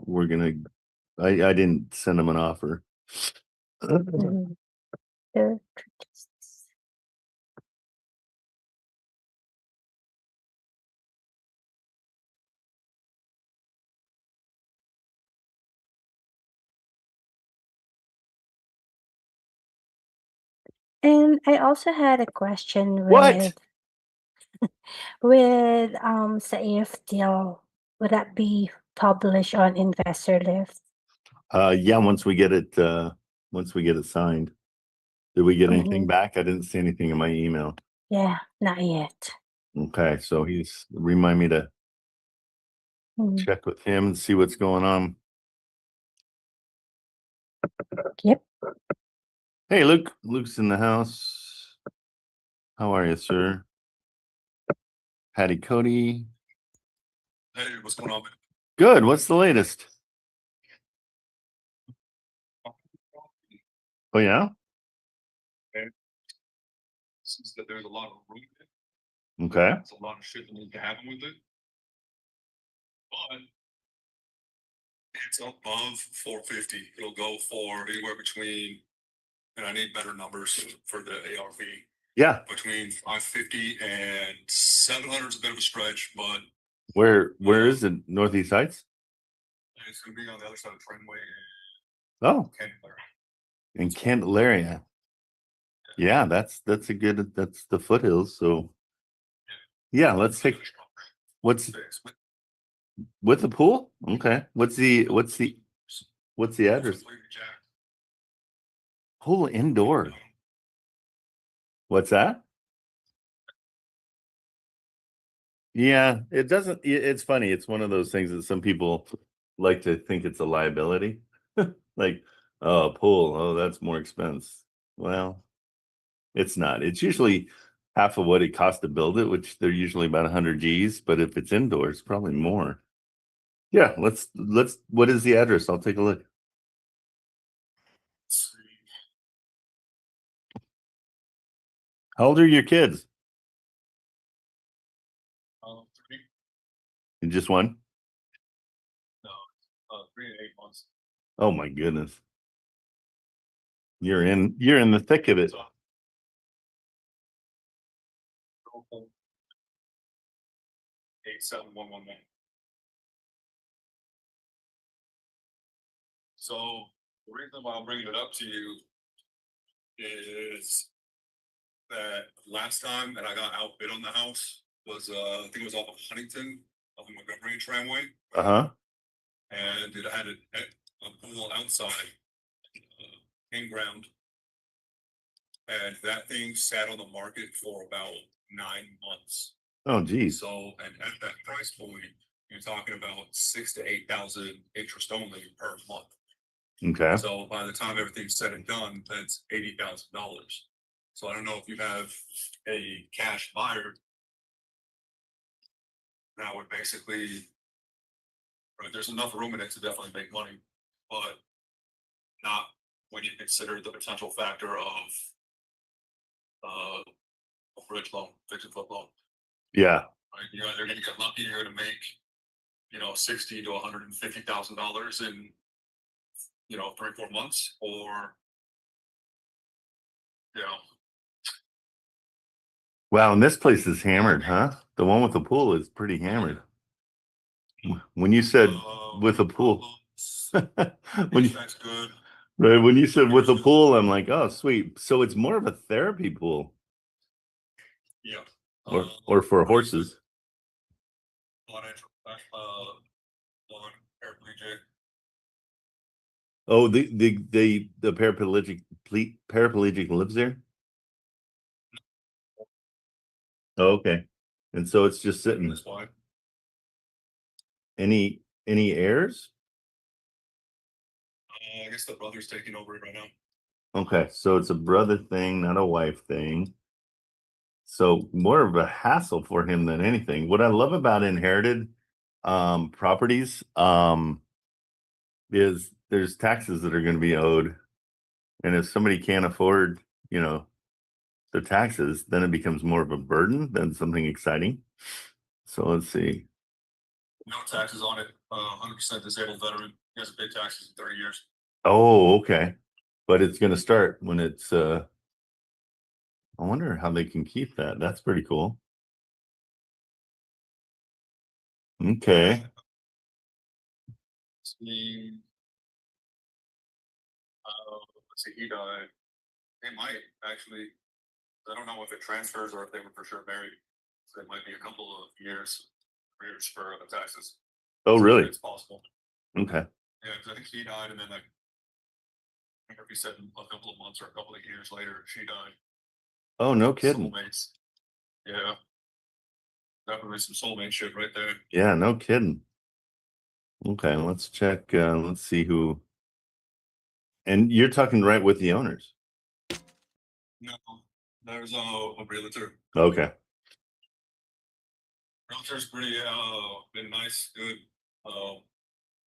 we're gonna. I didn't send him an offer. Mhm. The TRENT'S. And I also had a question What? with Saif deal. Would that be published on Investor Lift? Yeah. Once we get it signed. Did we get anything back? I didn't see anything in my email. Yeah, not yet. Okay, so he's remind me to Mhm. check with him and see what's going on. Yep. Hey, Luke. Luke's in the house. How are you, sir? Patty Cody. Hey, what's going on? Good. What's the latest? Oh yeah. Since that there's a lot of room, Okay. it's a lot of shit that needs to happen with it. But it's above 450. It'll go for anywhere between, and I need better numbers for the ARV. Yeah. Between 550 and 700 is a bit of a stretch, but Where is it? Northeast Heights? it's going to be on the other side of Trendway Oh, and Kentler. in Candelaria. Yeah, that's a good. That's the foothills. So yeah, let's take. What's with the pool? Okay. What's the address? Pool indoor. What's that? Yeah, it doesn't. It's funny. It's one of those things that some people like to think it's a liability. Like, oh, pool. Oh, that's more expense. Well, it's not. It's usually half of what it costs to build it, which they're usually about 100 G's. But if it's indoors, probably more. Yeah, let's. What is the address? I'll take a look. How old are your kids? 3. You just one? No, 3 and 8 months. Oh my goodness. You're in the thick of it. 87111. So the reason why I'm bringing it up to you is that last time that I got outbid on the house was I think it was off of Huntington, off of Montgomery Tramway, Uh-huh. and it had a pool outside, in ground, and that thing sat on the market for about 9 months. Oh, geez. So, and at that price point, you're talking about 6,000 to 8,000 interest only per month. Okay. So by the time everything's said and done, that's $80,000. So I don't know if you have a cash buyer that would basically, right, there's enough room in it to definitely make money, but not when you consider the potential factor of a bridge loan, fix and flip loan. Yeah. Right? You're either going to get lucky, you're going to make, $60,000 to $150,000 in, 3-4 months, or, Wow, and this place is hammered, huh? The one with the pool is pretty hammered. When you said with a pool, when you, that's good. right, when you said with a pool, I'm like, oh, sweet. So it's more of a therapy pool, Yeah. or for horses. One paraplegic. Oh, the paraplegic lives there. Oh, okay, and so it's just sitting. That's why. Any heirs? I guess the brother's taking over it right now. Okay, so it's a brother thing, not a wife thing. So more of a hassle for him than anything. What I love about inherited properties is there's taxes that are going to be owed. And if somebody can't afford, the taxes, then it becomes more of a burden than something exciting. So let's see. No taxes on it. 100% disabled veteran. He hasn't paid taxes in 30 years. Oh, okay. But it's gonna start when it's I wonder how they can keep that. That's pretty cool. Okay. He, let's see, he died. They might actually. I don't know if it transfers or if they were for sure married. So it might be a couple of years for the taxes. Oh, So really? it's possible. Okay. Yeah, 'cause I think he died, and then like, I think he said a couple of months or a couple of years later, she died. Oh, no kidding. Soulmates. Yeah. Definitely some soulmate shit right there. Yeah, no kidding. Okay, let's check. Let's see who. And you're talking right with the owners. No, there's a realtor. Okay. Realtor's pretty been nice, good,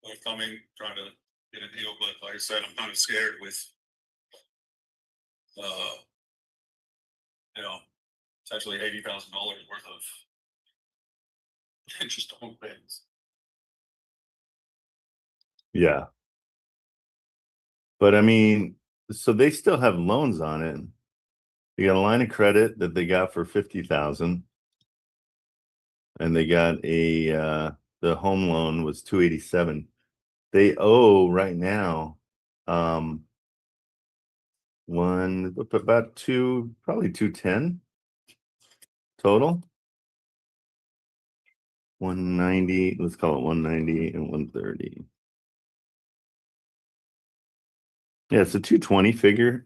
forthcoming, trying to get a deal, but like I said, I'm kind of scared with you know, essentially $80,000 worth of interest on things. Yeah. But I mean, so they still have loans on it. They got a line of credit that they got for 50,000. And they got a the home loan was 287. They owe right now about probably 210 total. 190, let's call it 190 and 130. Yeah, it's a 220 figure.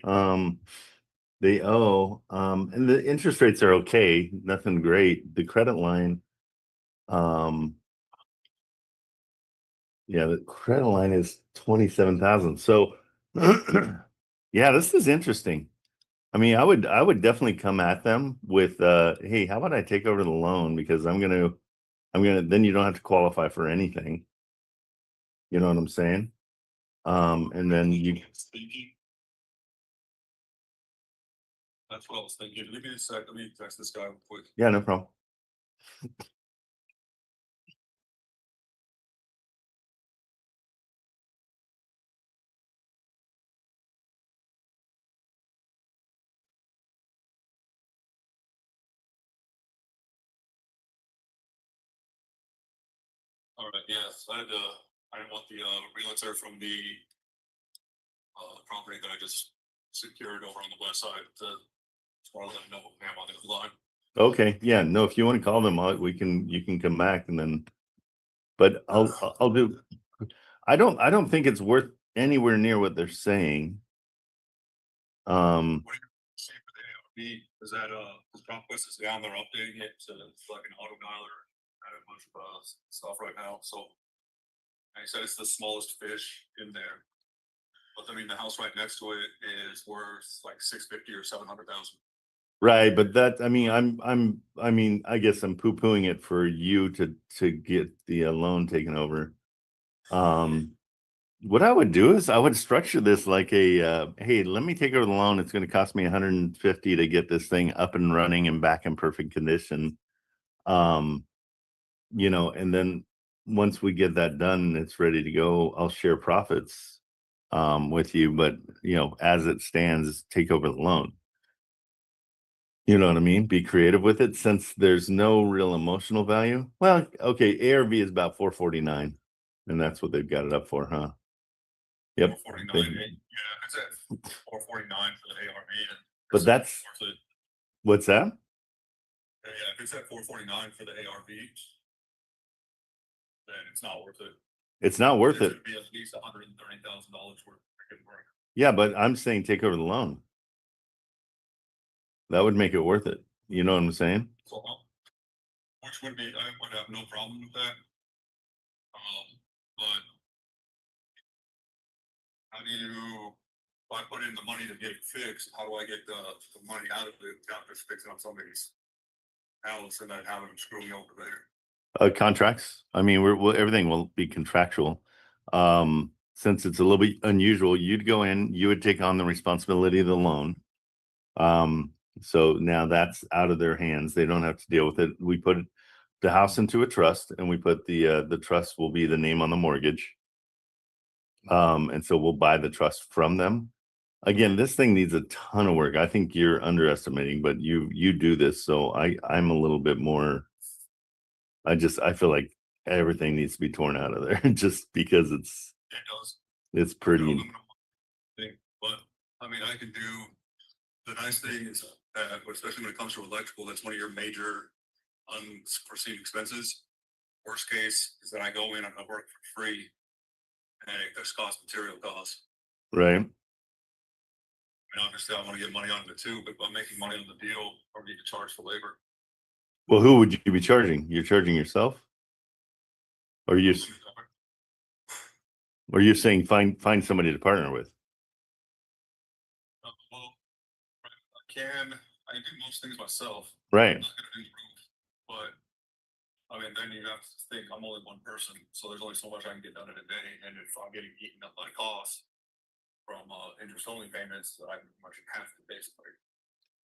They owe and the interest rates are okay, nothing great. The credit line, yeah, the credit line is 27,000. So yeah, this is interesting. I mean, I would definitely come at them with hey, how about I take over the loan, because I'm gonna then you don't have to qualify for anything. You know what I'm saying? And then you Thinking. That's what I was thinking. Give me a sec. Let me text this guy real quick. yeah, no problem. All right, yes, I didn't want the realtor from the property that I just secured over on the west side to let them know I'm on the line. Okay, yeah, no, if you want to call them, you can come back and then, but I'll do. I don't think it's worth anywhere near what they're saying. What do you say for the ARB? Is that PropQuest is down there updating it to like an auto dialer and a bunch of stuff right now. So and he said it's the smallest fish in there. But I mean the house right next to it is worth like 650 or 700,000. Right, but that, I mean, I guess I'm poo-pooing it for you to get the loan taken over. What I would do is I would structure this like a hey, let me take over the loan. It's going to cost me 150 to get this thing up and running and back in perfect condition. You know, and then once we get that done, it's ready to go. I'll share profits with you, but you know, as it stands, take over the loan. You know what I mean? Be creative with it, since there's no real emotional value. Well, okay, ARV is about 449, and that's what they've got it up for, huh? Yep. 449. Yeah, it's at 449 for the ARV. But that's worth it. What's that? Yeah, if it's at 449 for the ARV, then it's not worth it. It's not worth it. Should be at least $130,000 worth of freaking work. Yeah, but I'm saying take over the loan. That would make it worth it. You know what I'm saying? So, which would be, I would have no problem with that. But how do you, if I put in the money to get it fixed, how do I get the money out of it without just fixing up somebody's house and then having them screw me over there? Contracts. I mean, everything will be contractual. Since it's a little bit unusual, you'd go in, you would take on the responsibility of the loan. So now that's out of their hands. They don't have to deal with it. We put the house into a trust, and we put the trust will be the name on the mortgage. And so we'll buy the trust from them. Again, this thing needs a ton of work. I think you're underestimating, but you do this, so I'm a little bit more. I feel like everything needs to be torn out of there just because It does. it's pretty. But I mean, I can do. The nice thing is that, especially when it comes to electrical, that's one of your major unforeseen expenses. Worst case is that I go in and I work for free, and it just costs material costs. Right. And obviously, I want to get money out of it too, but if I'm making money on the deal, I need to charge for labor. Well, who would you be charging? You're charging yourself? Or you're saying find somebody to partner with? Well, I do most things myself. Right. I'm not gonna do roof, but I mean, then you have to think I'm only one person, so there's only so much I can get done in a day, and if I'm getting eaten up by costs from interest only payments, that I pretty much have to basically.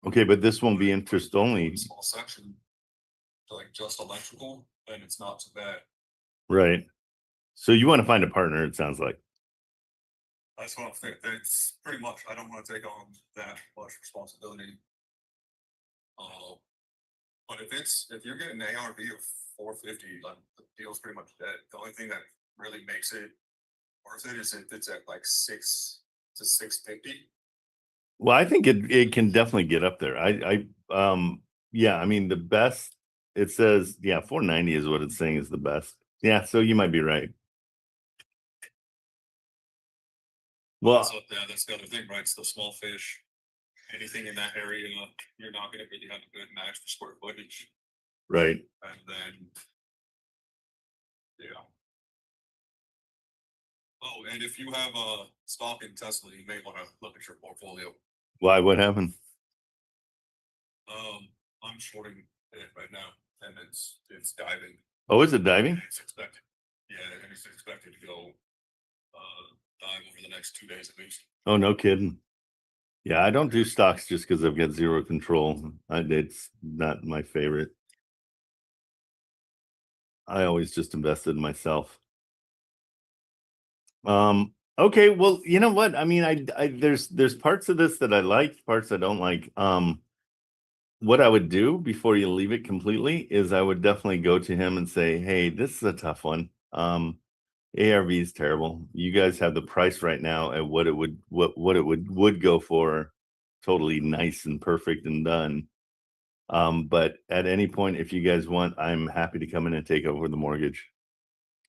Okay, but this won't be interest only. Small section, to like just electrical, then it's not too bad. Right. So you want to find a partner, it sounds like. That's what I'm thinking. It's pretty much, I don't want to take on that much responsibility. But if you're getting an ARV of 450, like the deal's pretty much dead. The only thing that really makes it worth it is if it's at like 6 to 650. Well, I think it can definitely get up there. Yeah, I mean the best, it says, yeah, 490 is what it's saying is the best. Yeah, so you might be right. Well, So yeah, that's the other thing, right? It's the small fish. Anything in that area, you're not gonna really have a good match for square footage. right. And then, yeah. Oh, and if you have a stock in Tesla, you may want to look at your portfolio. Why? What happened? I'm shorting it right now, and it's diving. Oh, is it diving? It's expected, yeah, and it's expected to go dive over the next 2 days at least. Oh, no kidding. Yeah, I don't do stocks just because I've got zero control. It's not my favorite. I always just invested in myself. Okay, well, you know what? I mean, there's parts of this that I like, parts I don't like. What I would do before you leave it completely is I would definitely go to him and say, hey, this is a tough one. ARV is terrible. You guys have the price right now at what it would go for, totally nice and perfect and done. But at any point, if you guys want, I'm happy to come in and take over the mortgage,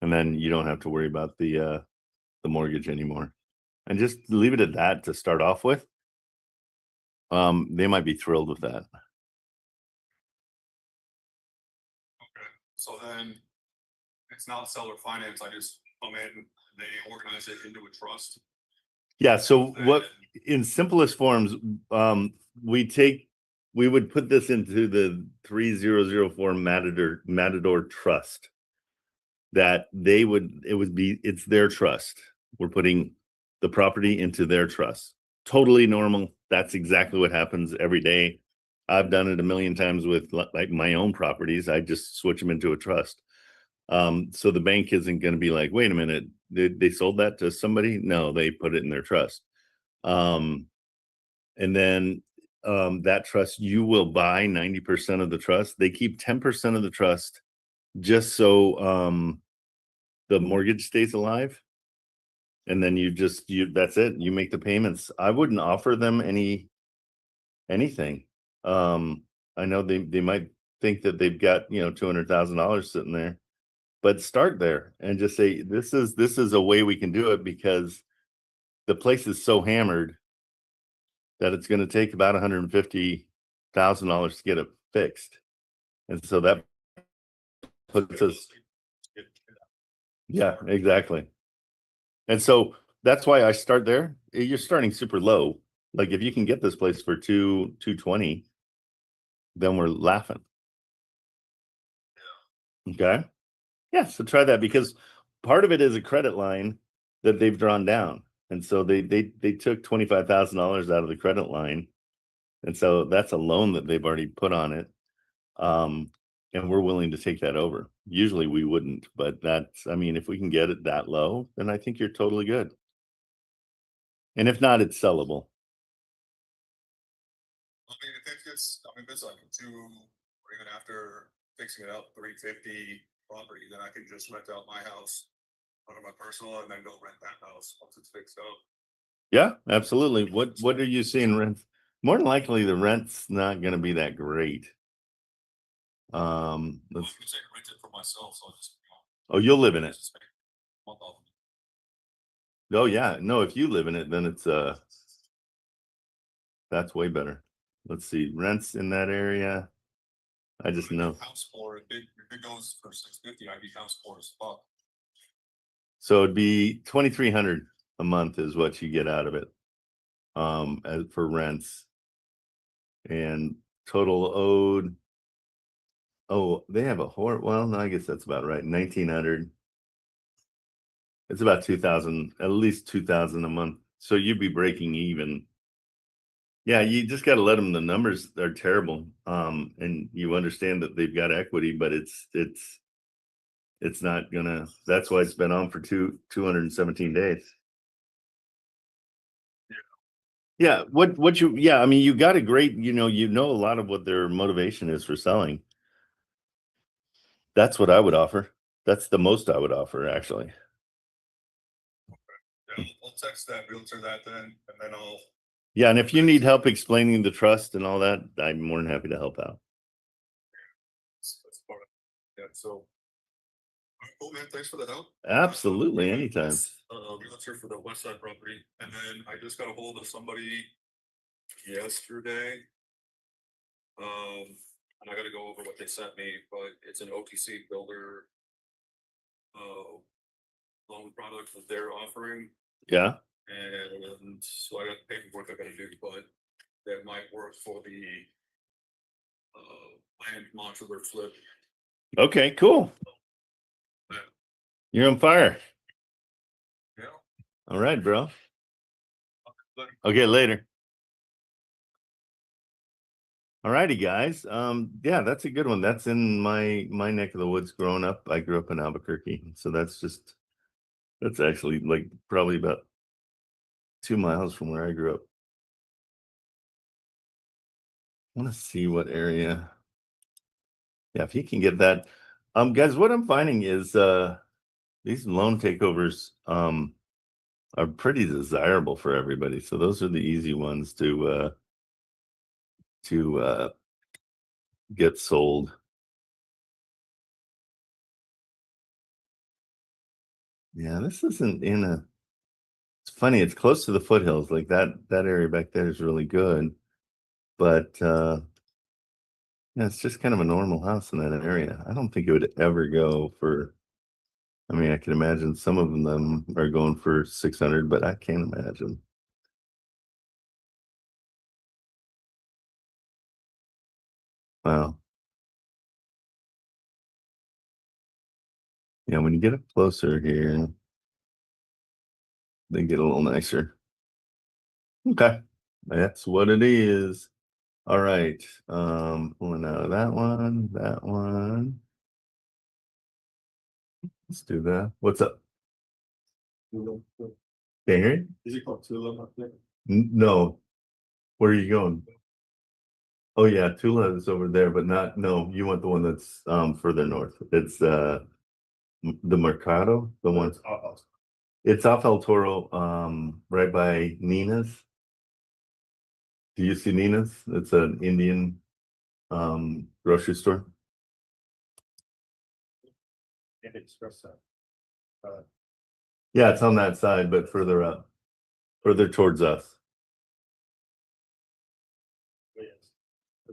and then you don't have to worry about the mortgage anymore, and just leave it at that to start off with. They might be thrilled with that. Okay, so then it's not seller finance. I just come in, they organize it into a trust. Yeah. So And what, in simplest forms, we would put this into the 3004 Matador Trust. That it's their trust. We're putting the property into their trust. Totally normal. That's exactly what happens every day. I've done it a million times with like my own properties. I just switch them into a trust. So the bank isn't going to be like, wait a minute, they sold that to somebody? No, they put it in their trust. And then that trust, you will buy 90% of the trust. They keep 10% of the trust just so the mortgage stays alive. And then that's it. You make the payments. I wouldn't offer them anything. I know they might think that they've got, $200,000 sitting there, but start there and just say, this is a way we can do it, because the place is so hammered that it's going to take about $150,000 to get it fixed. And so that puts us, yeah, exactly. And so that's why I start there. You're starting super low. Like if you can get this place for 220, then we're laughing. Okay. Yeah. So try that, because part of it is a credit line that they've drawn down. And so they took $25,000 out of the credit line. And so that's a loan that they've already put on it. and we're willing to take that over. Usually we wouldn't, but that's, I mean, if we can get it that low, then I think you're totally good. And if not, it's sellable. I mean, if it's like two, or even after fixing it up, 350 property, then I can just rent out my house under my personal and then go rent that house once it's fixed up. Yeah, absolutely. What are you seeing rent? More than likely the rent's not gonna be that great. I Let's, was gonna say rent it for myself, so I just, oh, you'll live in it. just pay a month off. Oh yeah, no, if you live in it, then it's that's way better. Let's see, rents in that area. I just know. House for if it goes for 650, I'd be house poor as fuck. So it'd be 2,300 a month is what you get out of it. As for rents. And total owed. Oh, they have a well, no, I guess that's about right. 1,900. It's about 2,000, at least 2,000 a month. So you'd be breaking even. Yeah, you just got to let them. The numbers are terrible, and you understand that they've got equity, but it's not gonna. That's why it's been on for 217 days. Yeah, what you? Yeah, I mean, you got a great. You know a lot of what their motivation is for selling. That's what I would offer. That's the most I would offer, actually. Yeah, I'll text that realtor that then, and then I'll. Yeah, and if you need help explaining the trust and all that, I'm more than happy to help out. That's part of it. Yeah, so. All right, cool, man. Thanks for the help. Absolutely, anytime. Realtor for the west side property, and then I just got a hold of somebody yesterday. And I gotta go over what they sent me, but it's an OTC builder. Loan product that they're offering, Yeah. and so I got paperwork I gotta do, but that might work for the. Land modular flip. Okay, cool. Yeah. You're on fire. Yeah. All right, bro. But Okay, later. All righty, guys. Yeah, that's a good one. That's in my neck of the woods growing up. I grew up in Albuquerque, so that's actually like probably about 2 miles from where I grew up. I want to see what area. Yeah, if you can get that. Guys, what I'm finding is these loan takeovers are pretty desirable for everybody. So those are the easy ones to get sold. Yeah, this isn't in a. It's funny. It's close to the foothills. Like that area back there is really good, but yeah, it's just kind of a normal house in that area. I don't think it would ever go for. I mean, I can imagine some of them are going for 600, but I can't imagine. Wow. Yeah, when you get up closer here, they get a little nicer. Okay, that's what it is. All right, pulling out of that one, that one. Let's do that. What's up? Can't hear you? is it called Tula up there? No. Where are you going? Oh yeah, Tula is over there, but not, no, you want the one that's further north. It's the Mercado, the one. It's off El Toro, right by Nina's. Do you see Nina's? It's an Indian grocery store. And express that. Yeah, it's on that side, but further up, further towards us.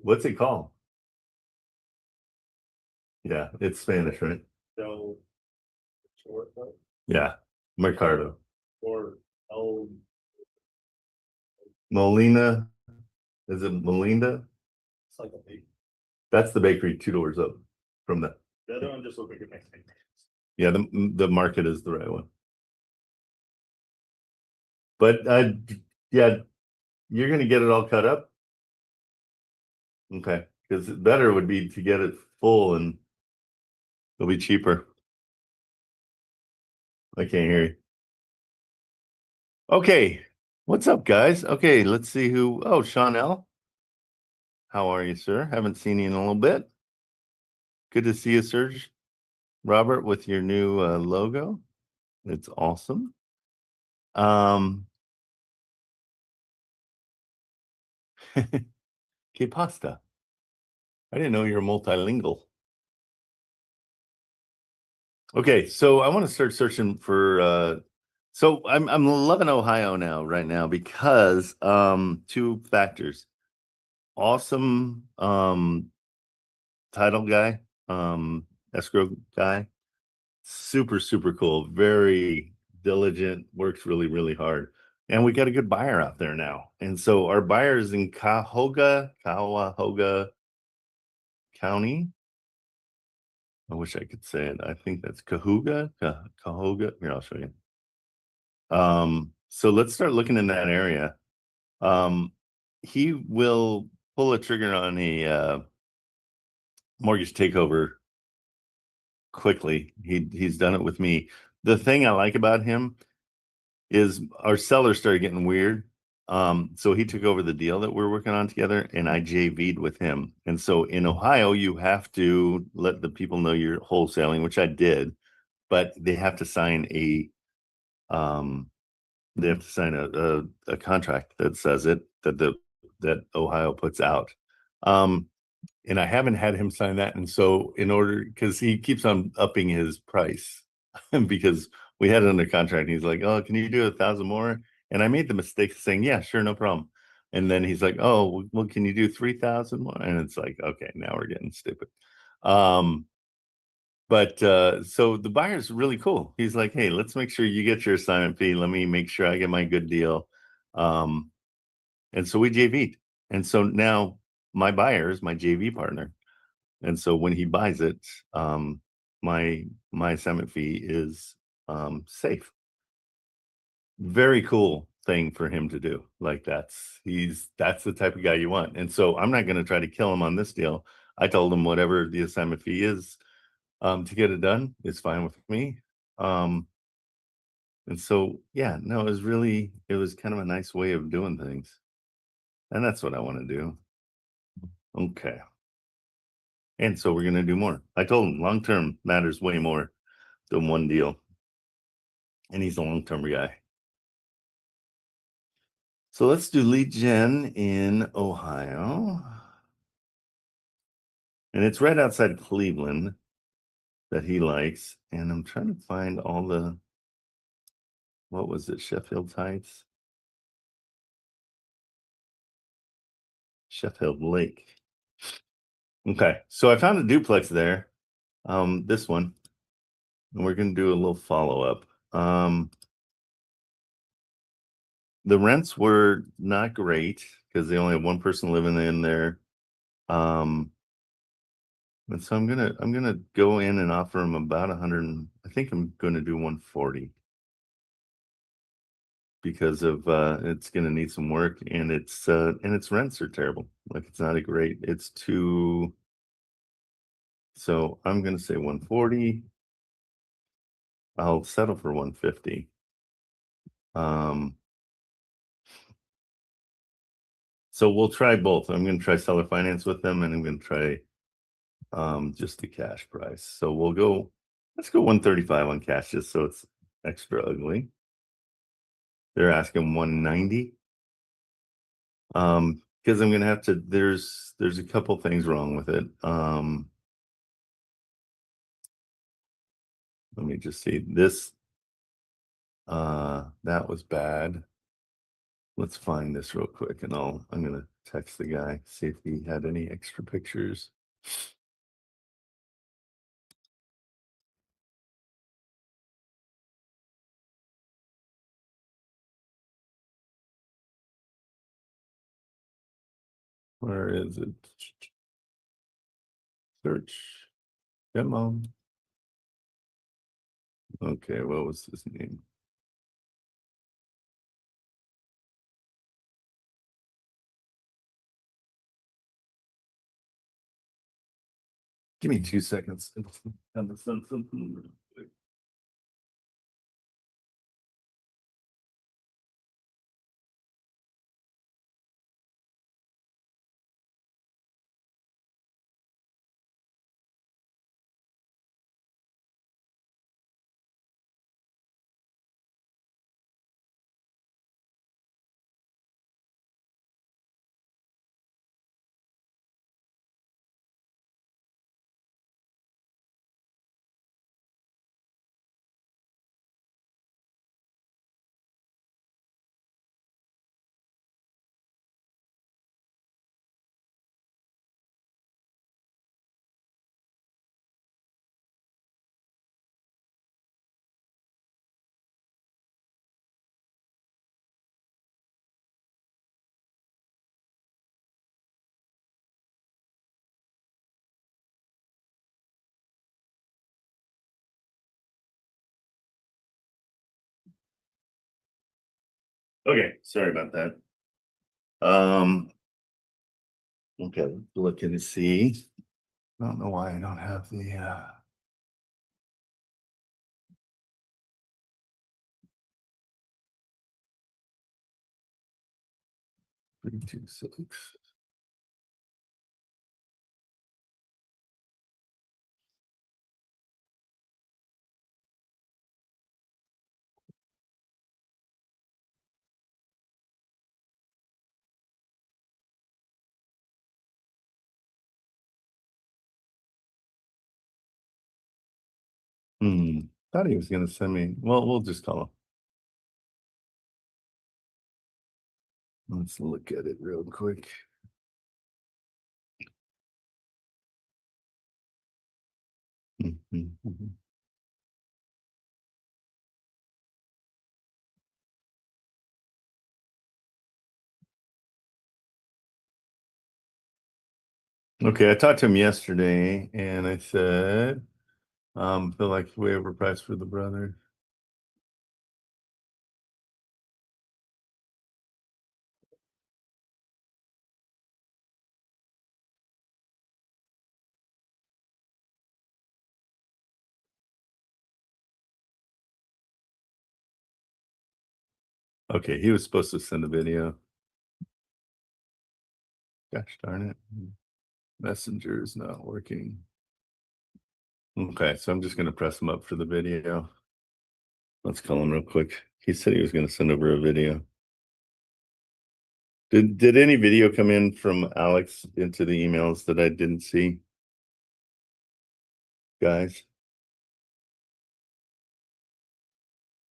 What's it called? Yeah, it's Spanish, right? So. Yeah, Mercado. Or Molina. Is it Melinda? it's like a big. That's the bakery 2 doors up from that. The other one just looked like it makes sense. Yeah, the market is the right one. But yeah, you're gonna get it all cut up. Okay. because better would be to get it full and it'll be cheaper. I can't hear you. Okay, what's up, guys? Okay, let's see who. Oh, Sean L. How are you, sir? Haven't seen you in a little bit. Good to see you, Serge. Robert, with your new logo. It's awesome. Que pasta. I didn't know you're multilingual. Okay, so I want to start searching for so I'm loving Ohio right now because two factors. Awesome title guy, escrow guy. Super, super cool. Very diligent, works really, really hard. And we got a good buyer out there now. And so our buyer is in Cuyahoga County. I wish I could say it. I think that's Cuyahoga. Here, I'll show you. So let's start looking in that area. He will pull a trigger on a mortgage takeover quickly. He's done it with me. The thing I like about him is our seller started getting weird. So he took over the deal that we're working on together, and I JV'd with him. And so in Ohio, you have to let the people know you're wholesaling, which I did, but they have to sign a contract that says it, that Ohio puts out. And I haven't had him sign that. And so because he keeps on upping his price because we had it under contract. And he's like, oh, can you do 1,000 more? And I made the mistake of saying, yeah, sure, no problem. And then he's like, oh, well, can you do 3,000 more? And it's like, okay, now we're getting stupid. But so the buyer's really cool. He's like, hey, let's make sure you get your assignment fee. Let me make sure I get my good deal. And so we JV'd. And so now my buyer is my JV partner. And so when he buys it, my assignment fee is safe. Very cool thing for him to do. Like that's the type of guy you want. And so I'm not going to try to kill him on this deal. I told him whatever the assignment fee is to get it done is fine with me. And so yeah, no, it was kind of a nice way of doing things. And that's what I want to do. Okay. And so we're going to do more. I told him long-term matters way more than one deal. And he's a long-term guy. So let's do lead gen in Ohio. And it's right outside Cleveland that he likes. And I'm trying to find all what was it? Sheffield Heights? Sheffield Lake. Okay, so I found a duplex there. This one. And we're going to do a little follow-up. The rents were not great because they only have one person living in there. And so I'm gonna go in and offer him about 100. I think I'm going to do 140 because of it's going to need some work, and its rents are terrible. Like it's not a great. It's too. So I'm going to say 140. I'll settle for 150. So we'll try both. I'm going to try seller finance with them, and I'm going to try just the cash price. So let's go 135 on cash just so it's extra ugly. They're asking 190. Because I'm going to have to, there's a couple things wrong with it. Let me just see this. That was bad. Let's find this real quick and I'm going to text the guy, see if he had any extra pictures. Where is it? Search demo. Okay, what was his name? Give me 2 seconds. Okay, sorry about that. Okay, let's look and see. I don't know why I don't have the 326. Thought he was gonna send me. Well, we'll just call him. Let's look at it real quick. Okay, I talked to him yesterday and I said, feel like way overpriced for the brother. Okay, he was supposed to send a video. Gosh darn it. Messenger is not working. Okay, so I'm just gonna press him up for the video. Let's call him real quick. He said he was gonna send over a video. Did any video come in from Alex into the emails that I didn't see? Guys?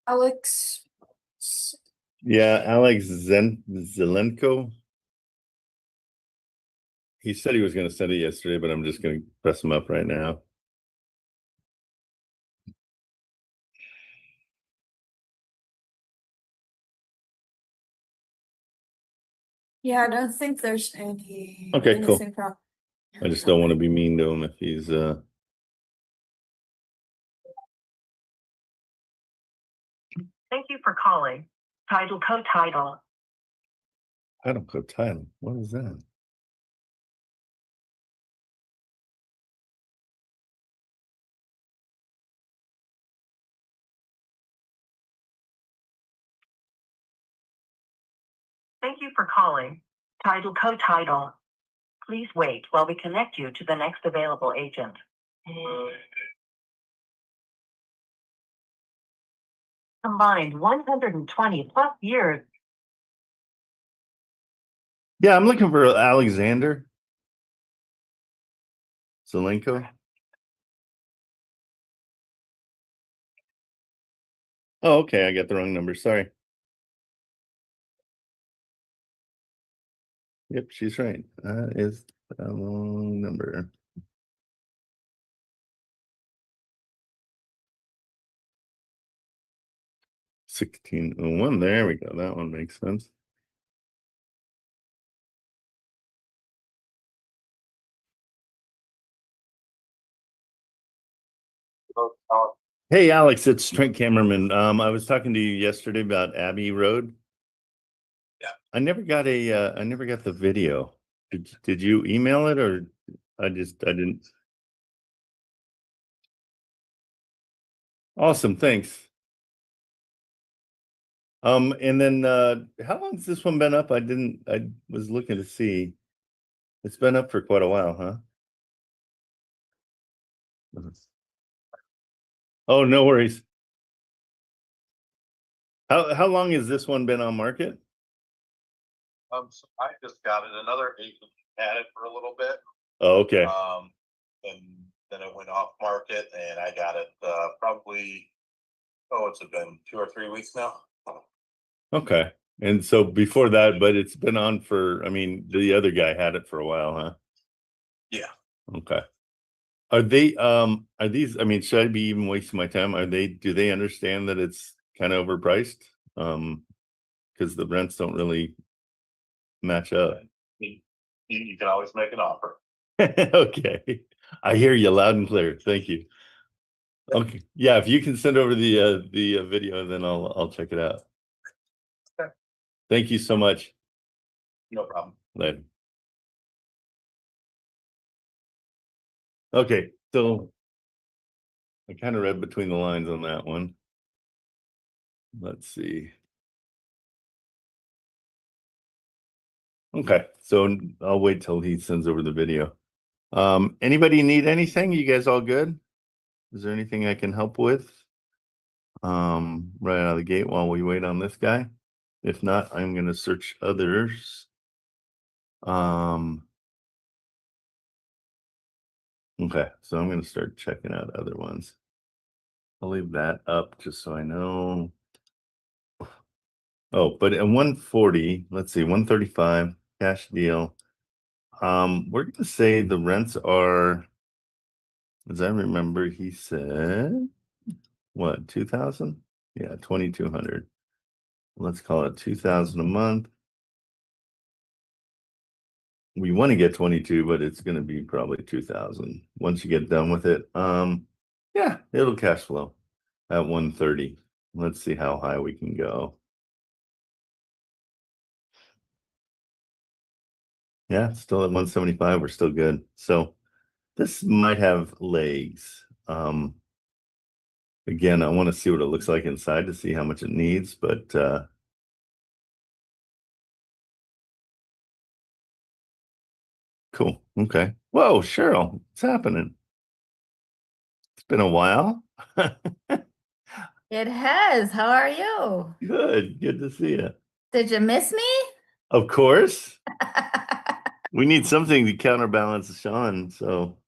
Alex. Yeah, Alex Zelenko. He said he was gonna send it yesterday, but I'm just gonna press him up right now. Yeah, I don't think there's any. Okay, cool. anything wrong. I just don't want to be mean to him if he's Thank you for calling. Title code title. title code title. What is that? Thank you for calling. Title code title. Please wait while we connect you to the next available agent. Combined 120 plus years. Yeah, I'm looking for Alexander Zelenko. Oh, okay. I got the wrong number. Sorry. Yep, she's right. That is the wrong number. $16.01. There we go. That one makes sense. Hey, Alex, it's Trent Cameraman. I was talking to you yesterday about Abbey Road. Yeah. I never got the video. Did you email it or I didn't? Awesome, thanks. And then how long has this one been up? I was looking to see. It's been up for quite a while, huh? Oh, no worries. How long has this one been on market? So I just got it. Another agent had it for a little bit. Oh, okay. And then it went off market and I got it, probably, it's been 2 or 3 weeks now. Okay. And so before that, but it's been on for, I mean, the other guy had it for a while, huh? Yeah. Okay. Are these, I mean, should I be even wasting my time? Do they understand that it's kind of overpriced? Because the rents don't really match up. You can always make an offer. Okay. I hear you loud and clear. Thank you. Okay. Yeah, if you can send over the video, then I'll check it out. Okay. Thank you so much. No problem. Later. Okay, so I kind of read between the lines on that one. Let's see. Okay, so I'll wait till he sends over the video. Anybody need anything? You guys all good? Is there anything I can help with? Right out of the gate while we wait on this guy. If not, I'm gonna search others. Okay, so I'm gonna start checking out other ones. I'll leave that up just so I know. Oh, but at 140, let's see, 135 cash deal. We're gonna say the rents are, as I remember, he said, what, 2,000? Yeah, 2,200. Let's call it 2,000 a month. We want to get 22, but it's going to be probably 2,000 once you get done with it. Yeah, it'll cash flow at 130. Let's see how high we can go. Yeah, still at 175. We're still good. So this might have legs. Again, I want to see what it looks like inside to see how much it needs, but cool. Okay. Whoa, Cheryl, what's happening? It's been a while. It has. How are you? Good to see you. Did you miss me? Of course. We need something to counterbalance Sean. So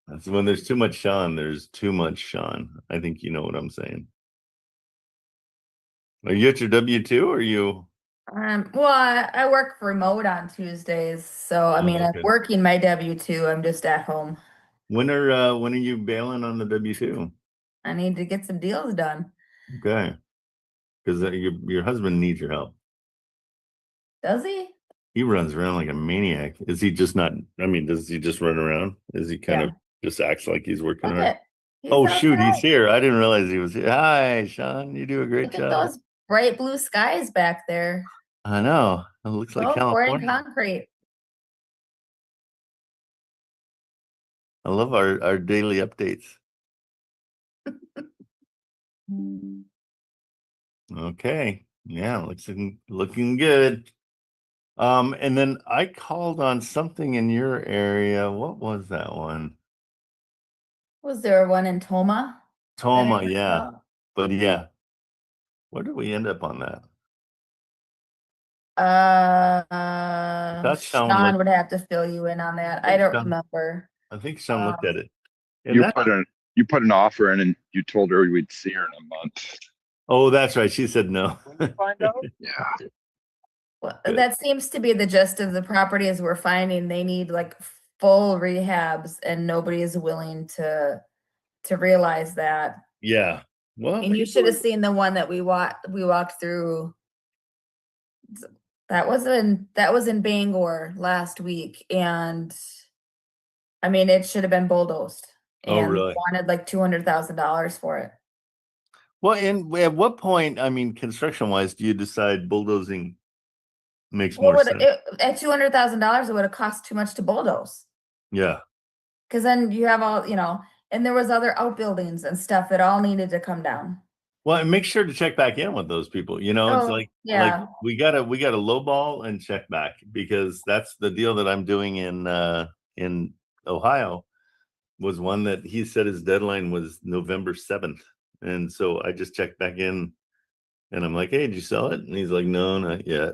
that's when there's too much Sean, there's too much Sean. I think you know what I'm saying. Are you at your W-2 or are you? Well, I work remote on Tuesdays, so I mean, I'm okay. working my W-2. I'm just at home. When are you bailing on the W-2? I need to get some deals done. Okay. Because your husband needs your help. Does he? He runs around like a maniac. Is he just not, I mean, does he just run around? Is he kind of just acts like he's working Look hard? at. Oh shoot, he's outside. here. I didn't realize he was here. Hi, Sean. You do a great Look at job. those bright blue skies back there. I know. It looks like Oh, pouring California. concrete. I love our daily updates. Okay. Yeah, looking good. And then I called on something in your area. What was that one? Was there one in Toma? Toma, yeah. But yeah. Where did we end up on that? That sound Sean like- would have to fill you in on that. I think don't Sean- remember. I think Sean looked at it. And You that- put an offer in and you told her we'd see her in a month. oh, that's right. She said no. Find out. Yeah. Well, Good. that seems to be the gist of the properties we're finding. They need like full rehabs and nobody is willing to realize that. Yeah. Well, And you should have seen the one that we walked through. That was in Bangor last week, and I mean it should have been bulldozed. Oh, And really? wanted like $200,000 for it. well, and at what point, I mean, construction wise, do you decide bulldozing makes more sense? At $200,000, it would have cost too much to bulldoze. Yeah. Because then you have all, And there was other outbuildings and stuff that all needed to come down. Well, and make sure to check back in with those people. You know, it's Oh, like yeah. we gotta lowball and check back, because that's the deal that I'm doing in Ohio. Was one that he said his deadline was November 7th. And so I just checked back in and I'm like, hey, did you sell it? And he's like, no, not yet.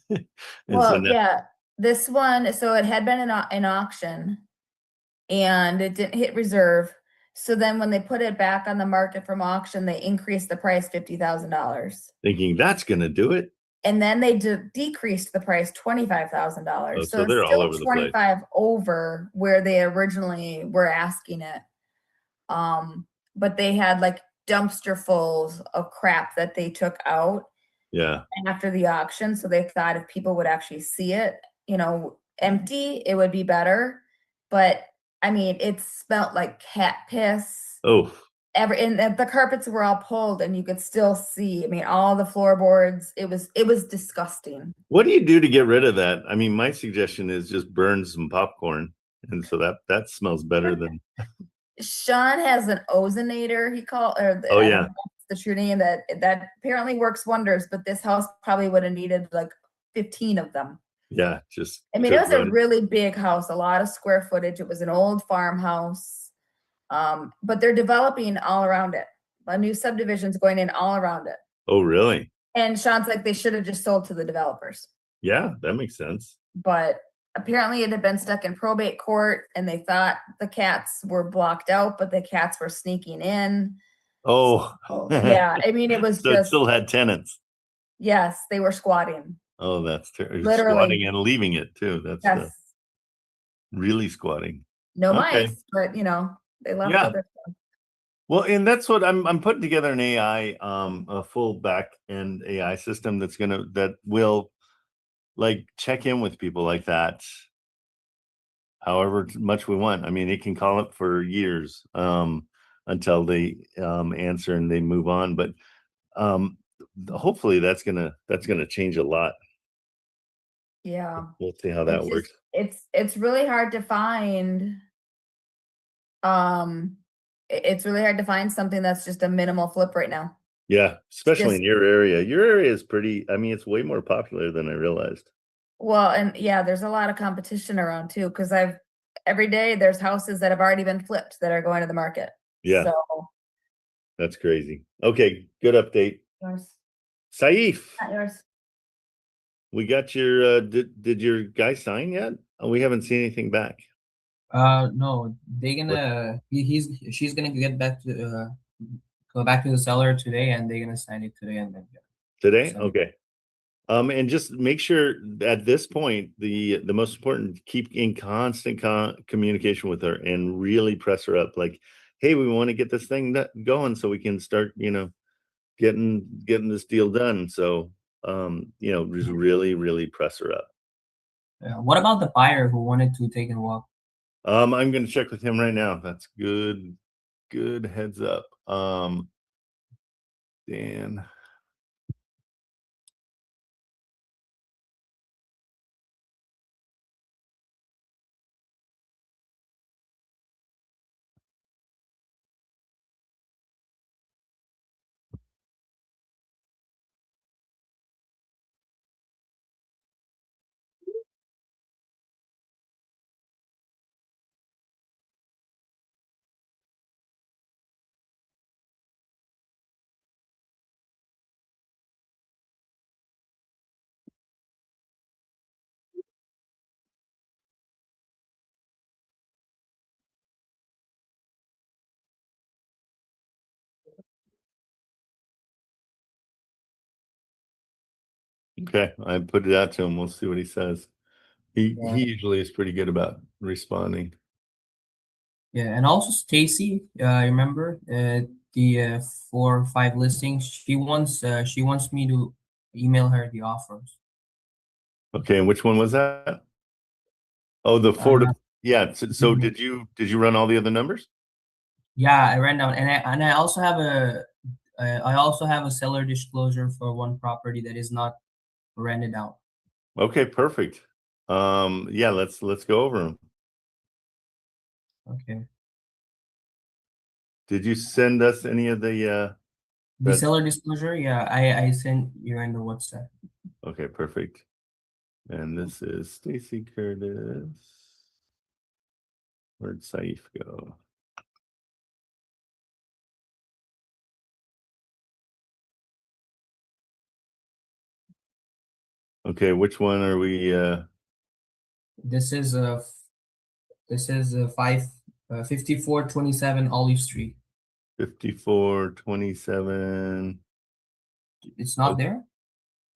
And Well, now, yeah, this one, so it had been an auction and it didn't hit reserve. So then when they put it back on the market from auction, they increased the price $50,000. thinking that's going to do it. And then they decreased the price $25,000. Oh, So so it's they're all still over the place. 25 over where they originally were asking it. But they had like dumpster fulls of crap that they took out Yeah. after the auction. So they thought if people would actually see it, you know, empty, it would be better. But I mean, it smelled like cat piss. Oh, And the carpets were all pulled and you could still see, I mean, all the floorboards, it was disgusting. what do you do to get rid of that? I mean, my suggestion is just burn some popcorn. And so that smells better than. Sean has an ozonator, he called, or Oh, I don't yeah. know if that's the true name, that apparently works wonders, but this house probably would have needed like 15 of them. Yeah. Just. I mean, it was a really big house, a lot of square footage. It was an old farmhouse. But they're developing all around it. A new subdivision's going in all around it. Oh, really? And Sean's like, they should have just sold to the developers. Yeah, that makes sense. But apparently it had been stuck in probate court and they thought the cats were blocked out, but the cats were sneaking in. Oh, Yeah, I mean, it was so it just, still had tenants. yes, they were squatting. Oh, that's terrible. Literally. Squatting and leaving it too. That's Yes. really squatting. No Okay. mice, but you know, they left Yeah. other stuff. Well, and that's what I'm putting together an AI, a full back end AI system that will like check in with people like that. However much we want. I mean, it can call it for years until they answer and they move on. But hopefully that's gonna change a lot. Yeah. We'll see how that works. It's really hard to find. It's really hard to find something that's just a minimal flip right now. Yeah, especially Just- in your area. Your area is pretty. I mean, it's way more popular than I realized. Well, and yeah, there's a lot of competition around too, because every day there's houses that have already been flipped that are going to the market. Yeah. So That's crazy. Okay, good update. yours, Saif, not yours. we got your. Did your guy sign yet? Oh, we haven't seen anything back. No, she's gonna get back to go back to the seller today, and they're gonna sign it today, and then Today? So- Okay. And just make sure at this point, the most important, keep in constant communication with her and really press her up. Like, hey, we want to get this thing going so we can start, getting this deal done. So, just really press her up. what about the buyer who wanted to take a walk? I'm going to check with him right now. That's good heads up. Dan. Okay, I put it out to him. We'll see what he says. He usually is pretty good about responding. Yeah, and also Stacy, remember the 4 or 5 listings? She wants me to email her the offers. Okay, and which one was that? Oh, the four to yeah. So Mhm. did you run all the other numbers? Yeah, I ran down, and I also have a seller disclosure for one property that is not rented out. Okay, perfect. Yeah, let's go over them. Okay. Did you send us any of the The That- seller disclosure, yeah, I sent you in the WhatsApp. okay, perfect. And this is Stacy Curtis. Where'd Saif go? Okay, which one are we This is a 5427 Olive Street. 5427? It's not Okay. there?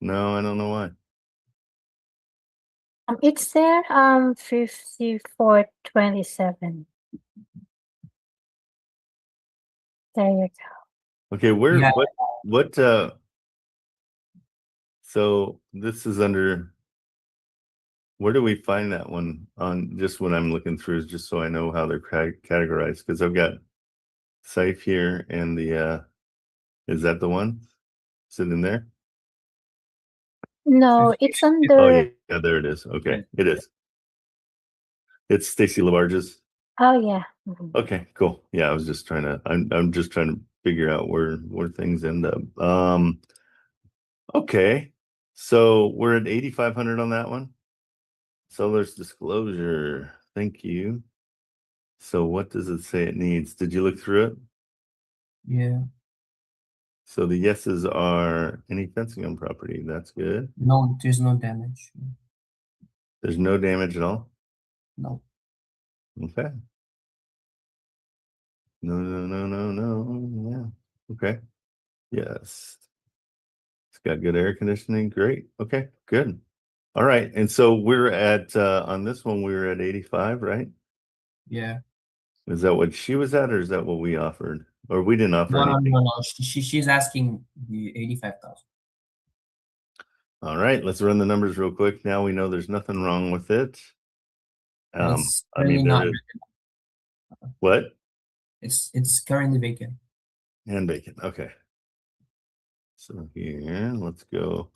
No, I don't know why. It's there, 5427. There you go. Okay, where Yeah. what so this is under, where do we find that one on, just when I'm looking through, just so I know how they're categorized? Because I've got Safe here and the is that the one? Is it in there? No, it's Oh under, yeah, there it is. Okay, it is. It's Stacy Labarge's. oh yeah. Mhm. Okay, cool. Yeah, I was just trying to, I'm just trying to figure out where things end up. Okay, so we're at 8,500 on that one. Seller's disclosure. Thank you. So what does it say it needs? Did you look through it? Yeah. So the yeses are any fencing on property. That's good. No, there's no damage. There's no damage at all. No. Okay. No. Yeah. Okay. Yes. It's got good air conditioning. Great. Okay, good. All right. And so we're at on this one, we were at 85, right? Yeah. Is that what she was at, or is that what we offered? Or we didn't offer No, anything? no. She's asking the 85,000. All right, let's run the numbers real quick. Now we know there's nothing wrong with it. It's I mean, currently not. there is what? It's currently vacant. And bacon. Okay. So here, let's go.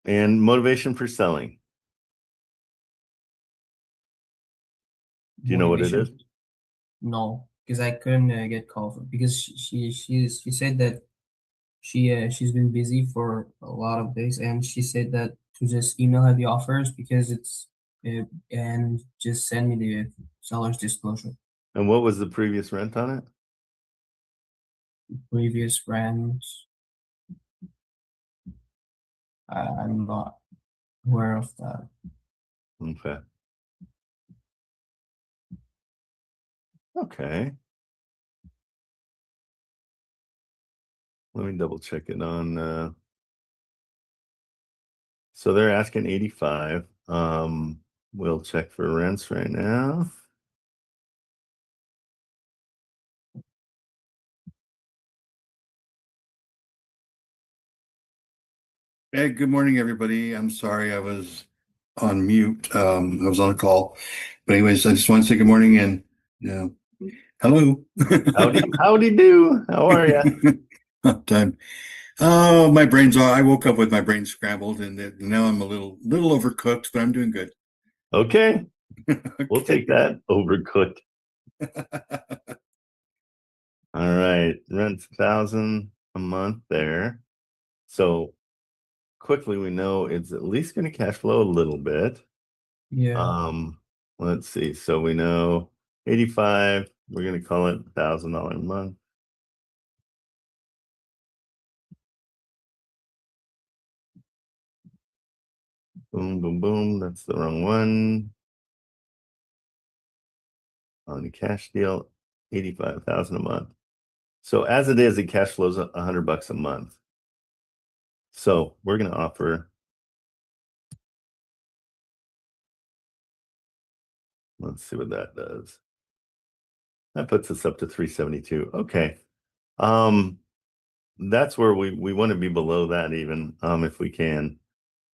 And motivation for selling. Do you know what it is? Motivation? No, because I couldn't get calls because she said that she's been busy for a lot of days, and she said that to just email her the offers because it's and just send me the seller's disclosure. And what was the previous rent on it? Previous rents. I'm not aware of that. Okay. Okay. Let me double check it on so they're asking 85. We'll check for rents right now. Hey, good morning, everybody. I'm sorry I was on mute. I was on a call. But anyways, I just want to say good morning and hello. Howdy do. How are you? Time. Oh, my brain's all, I woke up with my brain scrambled and now I'm a little overcooked, but I'm doing good. Okay. We'll take that. Overcooked. All right. Rent's 1,000 a month there. So quickly we know it's at least going to cash flow a little bit. Yeah. Let's see. So we know 85, we're going to call it $1,000 a month. Boom, boom, boom. That's the wrong one. On the cash deal, 85,000 a month. So as it is, it cash flows $100 a month. So we're going to offer, let's see what that does. That puts us up to 372. Okay. That's where we want to be below that even, if we can.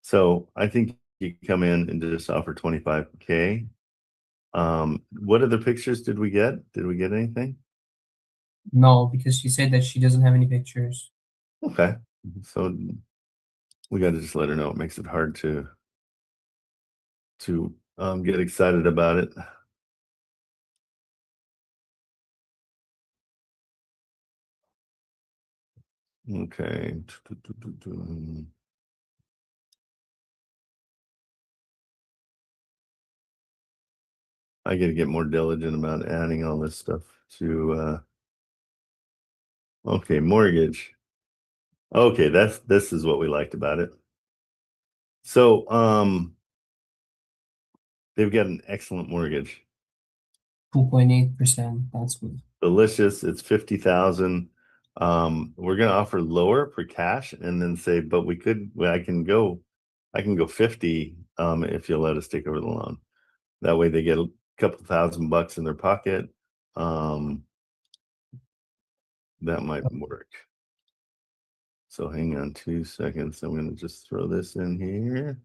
So I think you come in and just offer 25K. What other pictures did we get? Did we get anything? No, because she said that she doesn't have any pictures. Okay. So we got to just let her know. It makes it hard to get excited about it. Okay. I got to get more diligent about adding all this stuff to, okay, mortgage. Okay, this is what we liked about it. So, they've got an excellent mortgage. 2.8%. That's good. Delicious. It's 50,000. We're gonna offer lower for cash and then say, but I can go 50 if you'll let us take over the loan. That way they get a couple $1,000 in their pocket. That might work. So hang on 2 seconds. I'm gonna just throw this in here.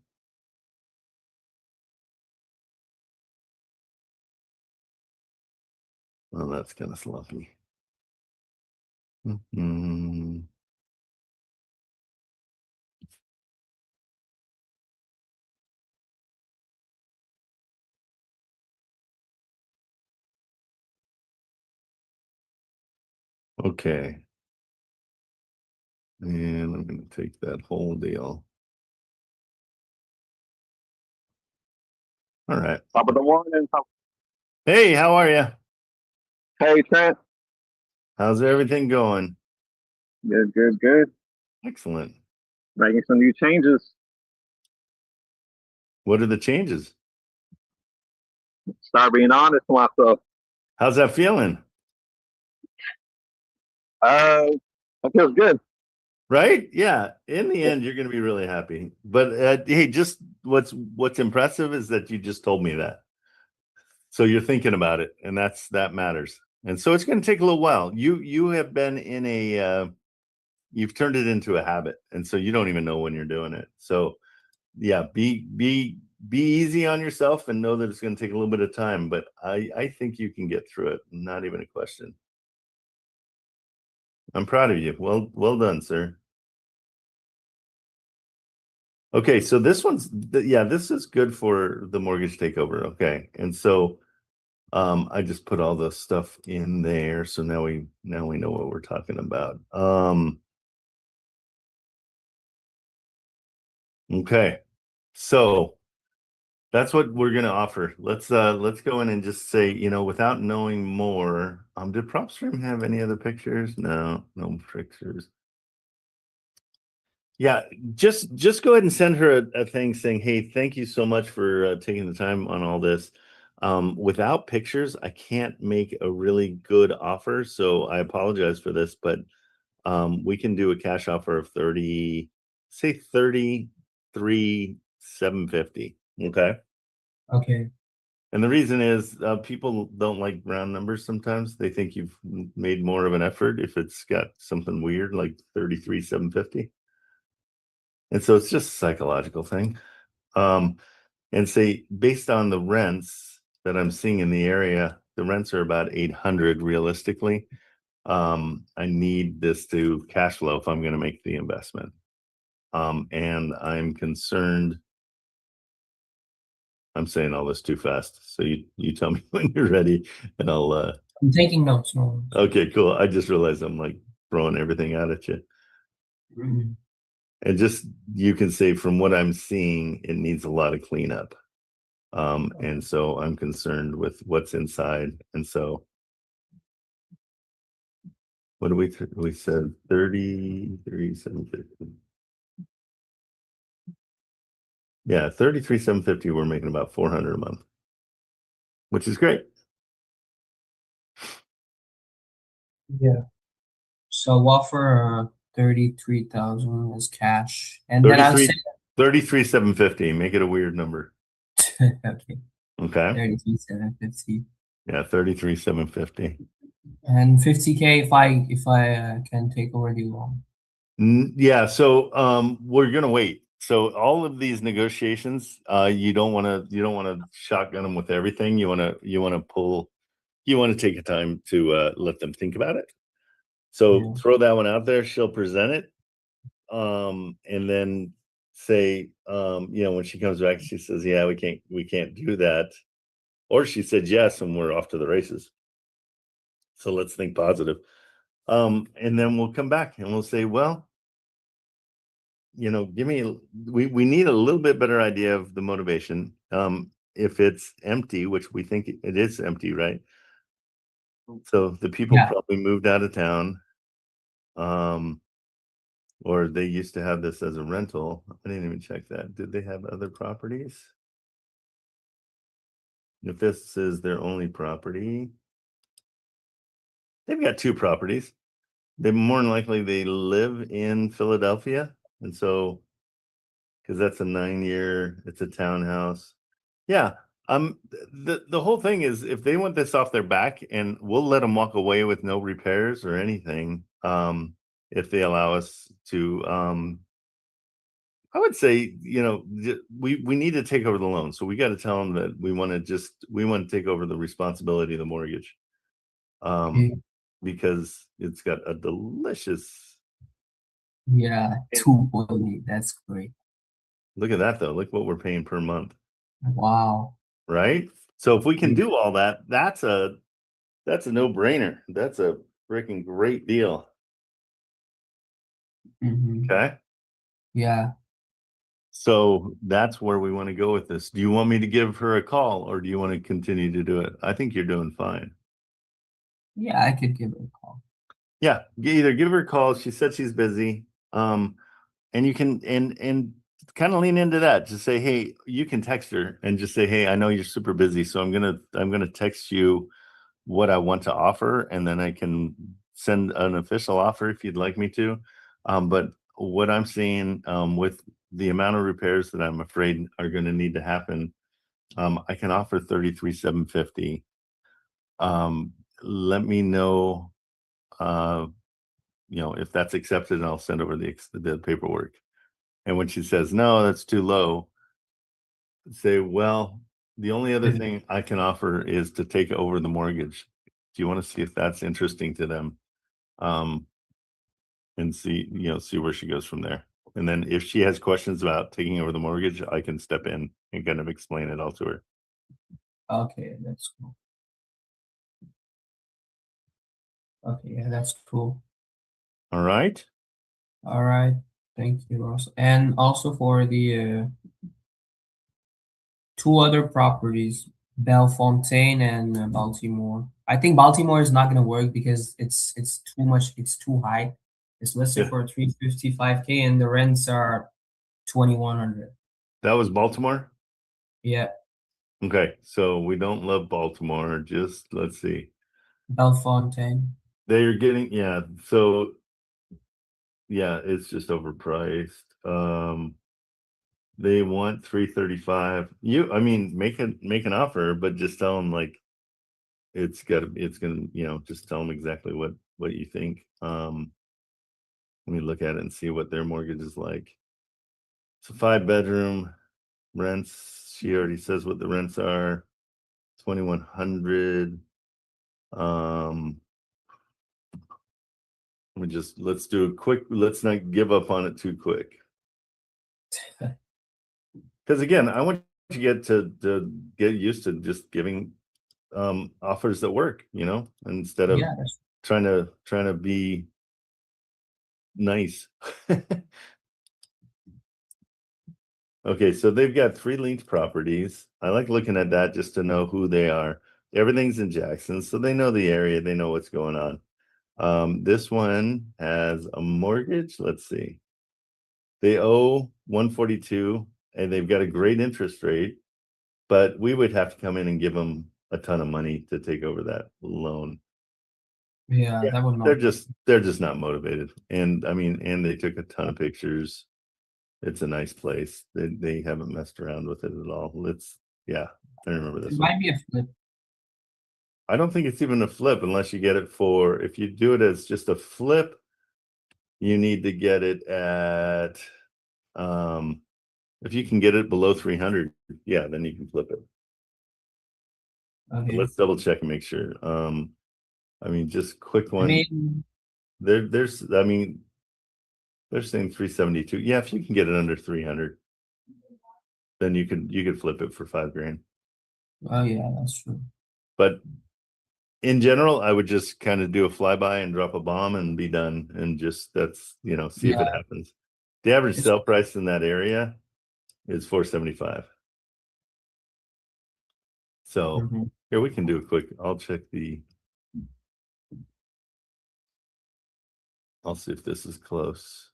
Well, that's kind of sloppy. Okay. And I'm going to take that whole deal. All right. Top of the morning. Hey, how are you? Hey, Trent. How's everything going? Good, good, good. Excellent. Making some new changes. What are the changes? Start being honest with myself. How's that feeling? That feels good. Right? Yeah. In the end, you're going to be really happy. But hey, just what's impressive is that you just told me that. So you're thinking about it, and that matters. And so it's going to take a little while. You have been in a you've turned it into a habit, and so you don't even know when you're doing it. So yeah, be easy on yourself and know that it's going to take a little bit of time, but I think you can get through it. Not even a question. I'm proud of you. Well done, sir. Okay, so this this is good for the mortgage takeover. Okay, and so I just put all the stuff in there, so now we know what we're talking about. Okay, so that's what we're gonna offer. Let's go in and just say, without knowing more. Did PropStream have any other pictures? No pictures. Yeah, just go ahead and send her a thing saying, hey, thank you so much for taking the time on all this. Without pictures, I can't make a really good offer, so I apologize for this, but we can do a cash offer of 33,750. Okay. Okay. And the reason is people don't like round numbers sometimes. They think you've made more of an effort if it's got something weird like 33,750. And so it's just a psychological thing. And say, based on the rents that I'm seeing in the area, the rents are about 800 realistically. I need this to cash flow if I'm going to make the investment. And I'm concerned. I'm saying all this too fast. So you tell me when you're ready and I'll I'm taking notes. No. Okay, cool. I just realized I'm like throwing everything out at you. Mm-hmm. And just, you can say from what I'm seeing, it needs a lot of cleanup. And so I'm concerned with what's inside. And so what do we said 33,750. Yeah, 33,750. We're making about 400 a month, which is great. Yeah. So offer 33,000 as cash, and then I'll say 33,750. Make it a weird number. okay. Okay. 33,750. Yeah, 33,750. And 50K if I can take over the loan. Yeah, so we're gonna wait. So all of these negotiations, you don't want to shotgun them with everything. You want to take your time to let them think about it. So throw that one out there. She'll present it, and then say, when she comes back, she says, "Yeah, we can't do that," or she said yes, and we're off to the races. So let's think positive. And then we'll come back and we'll say, well, you know, we need a little bit better idea of the motivation. If it's empty, which we think it is empty, right? So the people Yeah. probably moved out of town. Or they used to have this as a rental. I didn't even check that. Did they have other properties? If this is their only property, they've got 2 properties. They more than likely they live in Philadelphia, and so because that's a 9-year, it's a townhouse. Yeah, the whole thing is if they want this off their back, and we'll let them walk away with no repairs or anything, if they allow us to. I would say, you know, we need to take over the loan, so we got to tell them that we want to take over the responsibility of the mortgage, Okay. because it's got a delicious. Yeah, 2.8. That's great. Look at that though. Look what we're paying per month, Wow. right? So if we can do all that, that's a no-brainer. That's a freaking great deal. Okay. Yeah. So that's where we want to go with this. Do you want me to give her a call or do you want to continue to do it? I think you're doing fine. Yeah, I could give her a call. Yeah, either give her a call. She said she's busy. And you can and kind of lean into that. Just say, hey, you can text her and just say, hey, I know you're super busy, so I'm gonna text you what I want to offer, and then I can send an official offer if you'd like me to. But what I'm seeing with the amount of repairs that I'm afraid are going to need to happen, I can offer $33,750. Let me know, you know, if that's accepted, and I'll send over the paperwork. And when she says no, that's too low, say, well, the only other thing I can offer is to take over the mortgage. Do you want to see if that's interesting to them? And see, you know, see where she goes from there. And then if she has questions about taking over the mortgage, I can step in and kind of explain it all to her. Okay, that's cool. Okay, yeah, that's cool. All right. All right. Thank you, Ross. And also for the 2 other properties, Bellefontaine and Baltimore. I think Baltimore is not going to work because it's too much. It's too high. It's listed Yeah. for 355K and the rents are 2,100. That was Baltimore. Yeah, Okay. So we don't love Baltimore. Just let's see. Bellefontaine. They're getting, yeah. So yeah, it's just overpriced. They want 335. I mean, make an offer, but just tell them like it's gonna, you know, just tell them exactly what you think. Let me look at it and see what their mortgage is like. It's a 5-bedroom, rents. She already says what the rents are. 2,100. Let's do a quick. Let's not give up on it too quick. Because again, I want you to get used to just giving offers that work, you know, instead of Yeah, trying to be nice. Okay, so they've got 3 linked properties. I like looking at that just to know who they are. Everything's in Jackson, so they know the area, they know what's going on. This one has a mortgage. Let's see. They owe 142 and they've got a great interest rate, but we would have to come in and give them a ton of money to take over that loan. yeah, that would not. They're just not motivated. And I mean, and they took a ton of pictures. It's a nice place. They haven't messed around with it at all. I remember this It one. might be a flip. I don't think it's even a flip unless you get it for, if you do it as just a flip, you need to get it at, if you can get it below 300, yeah, then you can flip it. Okay. Let's double check and make sure. I mean, just quick I one. mean, I mean, they're saying 372. Yeah, if you can get it under 300, then you could flip it for $5,000. oh yeah, that's true. But in general, I would just kind of do a flyby and drop a bomb and be done, and just see if it Yeah. happens. The average It's- sale price in that area is 475. So Mhm. here we can do a quick. I'll check I'll see if this is close.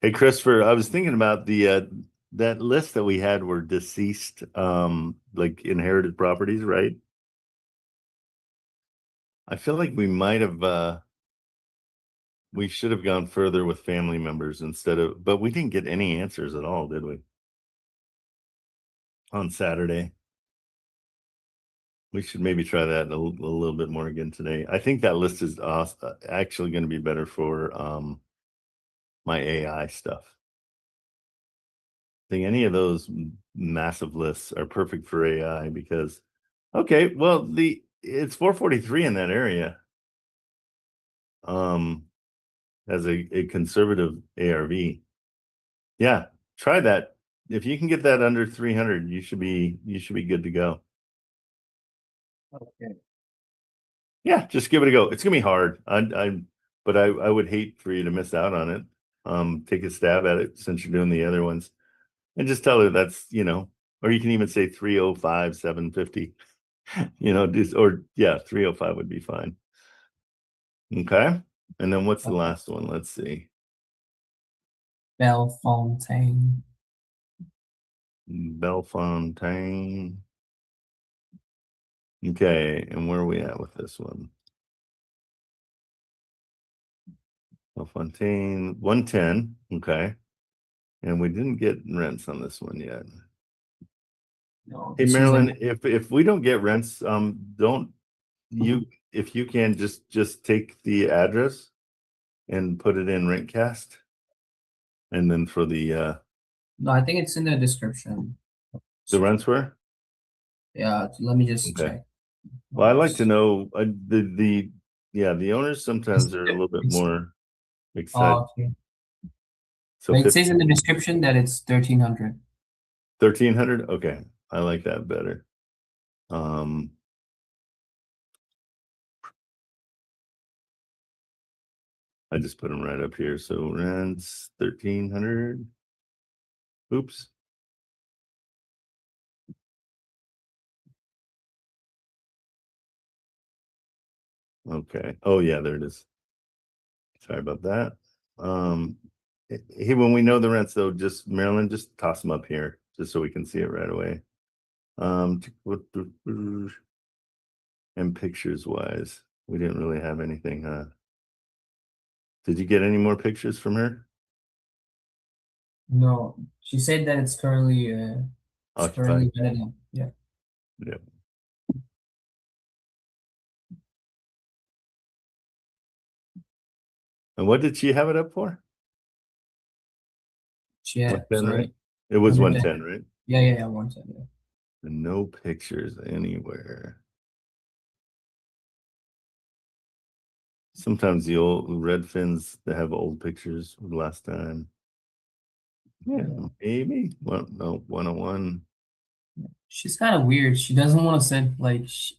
Hey, Christopher, I was thinking about that list that we had were deceased, like inherited properties, right? I feel like we might have, we should have gone further with family members but we didn't get any answers at all, did we? On Saturday. We should maybe try that a little bit more again today. I think that list is actually going to be better for my AI stuff. I think any of those massive lists are perfect for AI because, okay, well, it's 443 in that area. As a conservative ARV. Yeah, try that. If you can get that under 300, you should be good to go. Okay. Yeah, just give it a go. It's gonna be hard. But I would hate for you to miss out on it. Take a stab at it since you're doing the other ones, and just tell her that's, or you can even say 305, 750. 305 would be fine. Okay, and then what's the Okay. last one? Let's see. Bellefontaine. Bellefontaine. Okay, and where are we at with this one? Bellefontaine, 110. Okay, and we didn't get rents on this one yet. No, Hey, this is Marilyn, like- if we don't get rents, don't you, if you can just take the address and put it in Rentcast, and then for the No, I think it's in the description. rents were. Yeah, let me just Okay. check. Well, I'd like to know the owners sometimes are a little bit more excited. Oh, okay. So But it says in the description that it's 1300. 1300. Okay, I like that better. I just put them right up here. So rents 1300. Oops. Okay. Oh yeah, there it is. Sorry about that. Hey, when we know the rents though, just Maryland, just toss them up here just so we can see it right away. And pictures wise, we didn't really have anything, huh? Did you get any more pictures from her? No, she said that it's currently Occupied. rented. Yeah. Yeah. And what did she have it up for? Yeah. 110, right? It was 110, right? Yeah, 110. Yeah. And no pictures anywhere. Sometimes the old Redfins, they have old pictures from last time. Yeah, maybe. Well, no, 101. She's kind of weird. She doesn't want to send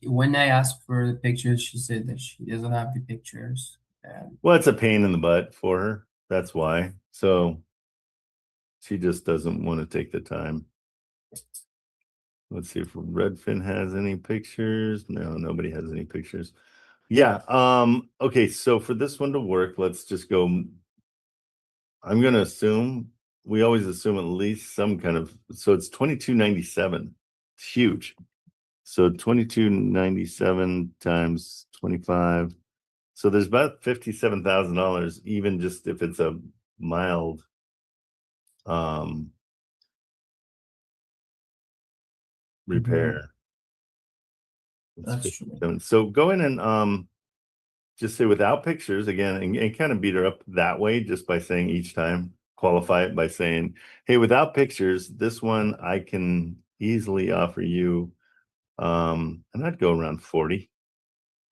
when I asked for the pictures, she said that she doesn't have the pictures. And Well, it's a pain in the butt for her. That's why. So she just doesn't want to take the time. Let's see if Redfin has any pictures. No, nobody has any pictures. Yeah. Okay, so for this one to work, let's just go. I'm gonna assume we always assume at least some kind of, so it's 2297. It's huge. So 2297 times 25. So there's about $57,000, even just if it's a mild repair. that's true. So go in and just say without pictures again, and kind of beat her up that way just by saying each time, qualify it by saying, hey, without pictures, this one I can easily offer you And I'd go around 40,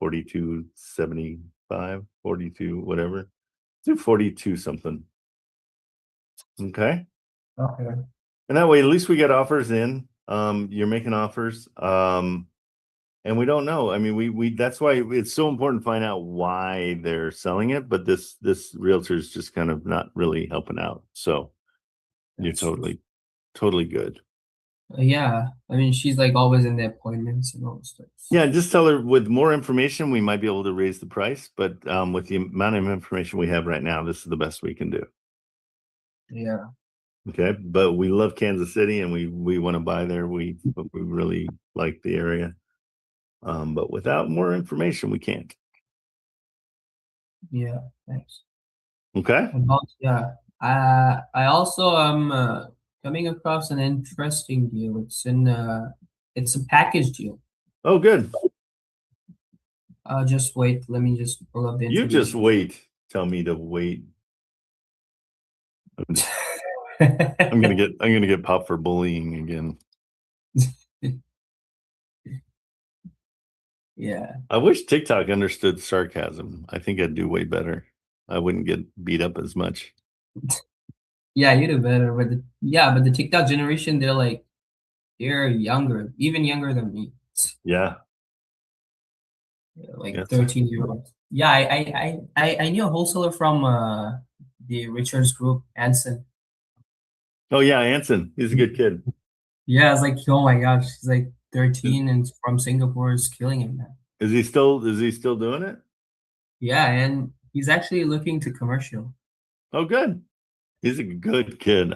42.75, 42, whatever. Do 42 something. Okay. Okay. And that way, at least we get offers in. You're making offers. And we don't know. I mean, we that's why it's so important to find out why they're selling it. But this realtor is just kind of not really helping out. So you're totally good. Yeah, I mean, she's like always in the appointments and all stuff. Yeah, just tell her with more information, we might be able to raise the price. But with the amount of information we have right now, this is the best we can do. Yeah. Okay, but we love Kansas City and we want to buy there. We really like the area. But without more information, we can't. Yeah, thanks. Okay. Yeah, I also am coming across an interesting deal. It's a package deal. Oh, good. Just wait. Let me just pull up the You information. just wait. Tell me to wait. I'm gonna get popped for bullying again. Yeah. I wish TikTok understood sarcasm. I think I'd do way better. I wouldn't get beat up as much. Yeah, you do better. But the TikTok generation, they're younger, even younger than me. Yeah. Like Yes. 13-year-olds. Yeah, I knew a wholesaler from the Richards group, Anson. Oh yeah, Anson. He's a good kid. Yeah, I was like, oh my gosh, he's like 13 and from Singapore, is killing it, man. Is he still doing it? Yeah, and he's actually looking to commercial. Oh, good. He's a good kid.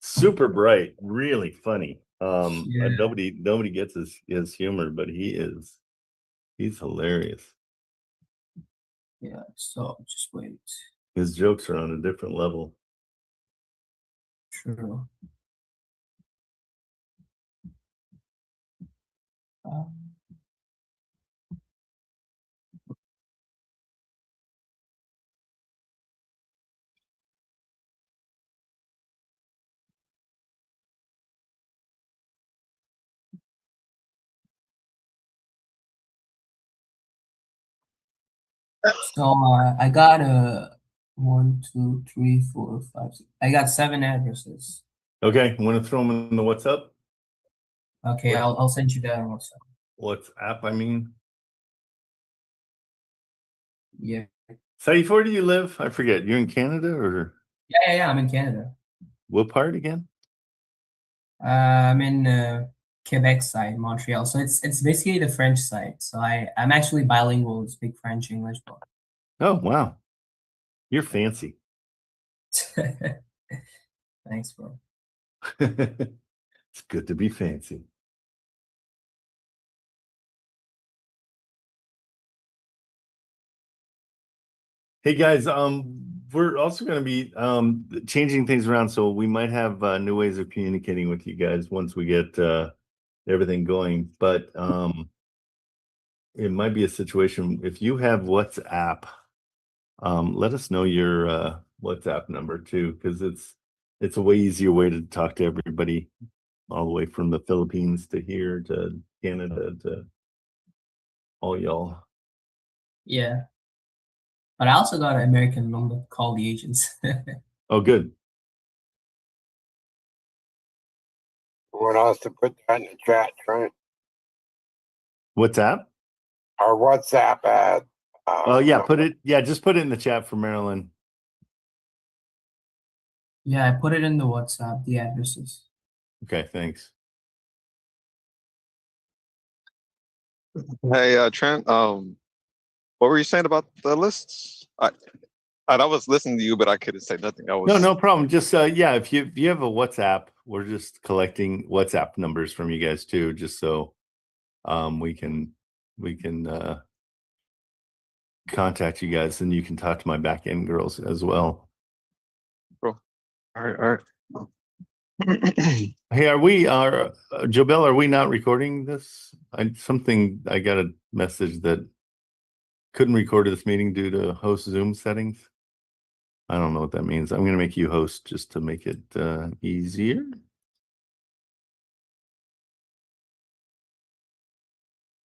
Super bright, really funny. Yeah. Nobody gets his humor, but he's hilarious. Yeah, so just wait. His jokes are on a different level. True. So I got 1, 2, 3, 4, 5, 6. I got 7 addresses. Okay, want to throw them in the WhatsApp? Okay, I'll send you that on WhatsApp. WhatsApp, I mean. Yeah. Saif, where do you live? I forget. You're in Canada or Yeah, I'm in Canada. what part again? I'm in Quebec side, Montreal. So it's basically the French side. So I'm actually bilingual, speak French, English. Oh wow, you're fancy. Thanks, bro. It's good to be fancy. Hey guys, we're also going to be changing things around, so we might have new ways of communicating with you guys once we get everything going. But it might be a situation if you have WhatsApp. Let us know your WhatsApp number too, because it's a way easier way to talk to everybody, all the way from the Philippines to here to Canada to all y'all. Yeah. But I also got an American number to call the agents. Oh, good. Want us to put that in the chat, Trent? WhatsApp? Our WhatsApp ad. Oh yeah, just put it in the chat for Marilyn. Yeah, I put it in the WhatsApp, the addresses. Okay, thanks. Hey, Trent, what were you saying about the lists? I was listening to you, but I couldn't say nothing. No problem. Just yeah, if you have a WhatsApp, we're just collecting WhatsApp numbers from you guys too, just so we can contact you guys, and you can talk to my back end girls as well. Cool. All right. Hey, Jobel, are we not recording this? I got a message that couldn't record this meeting due to host Zoom settings. I don't know what that means. I'm going to make you host just to make it easier.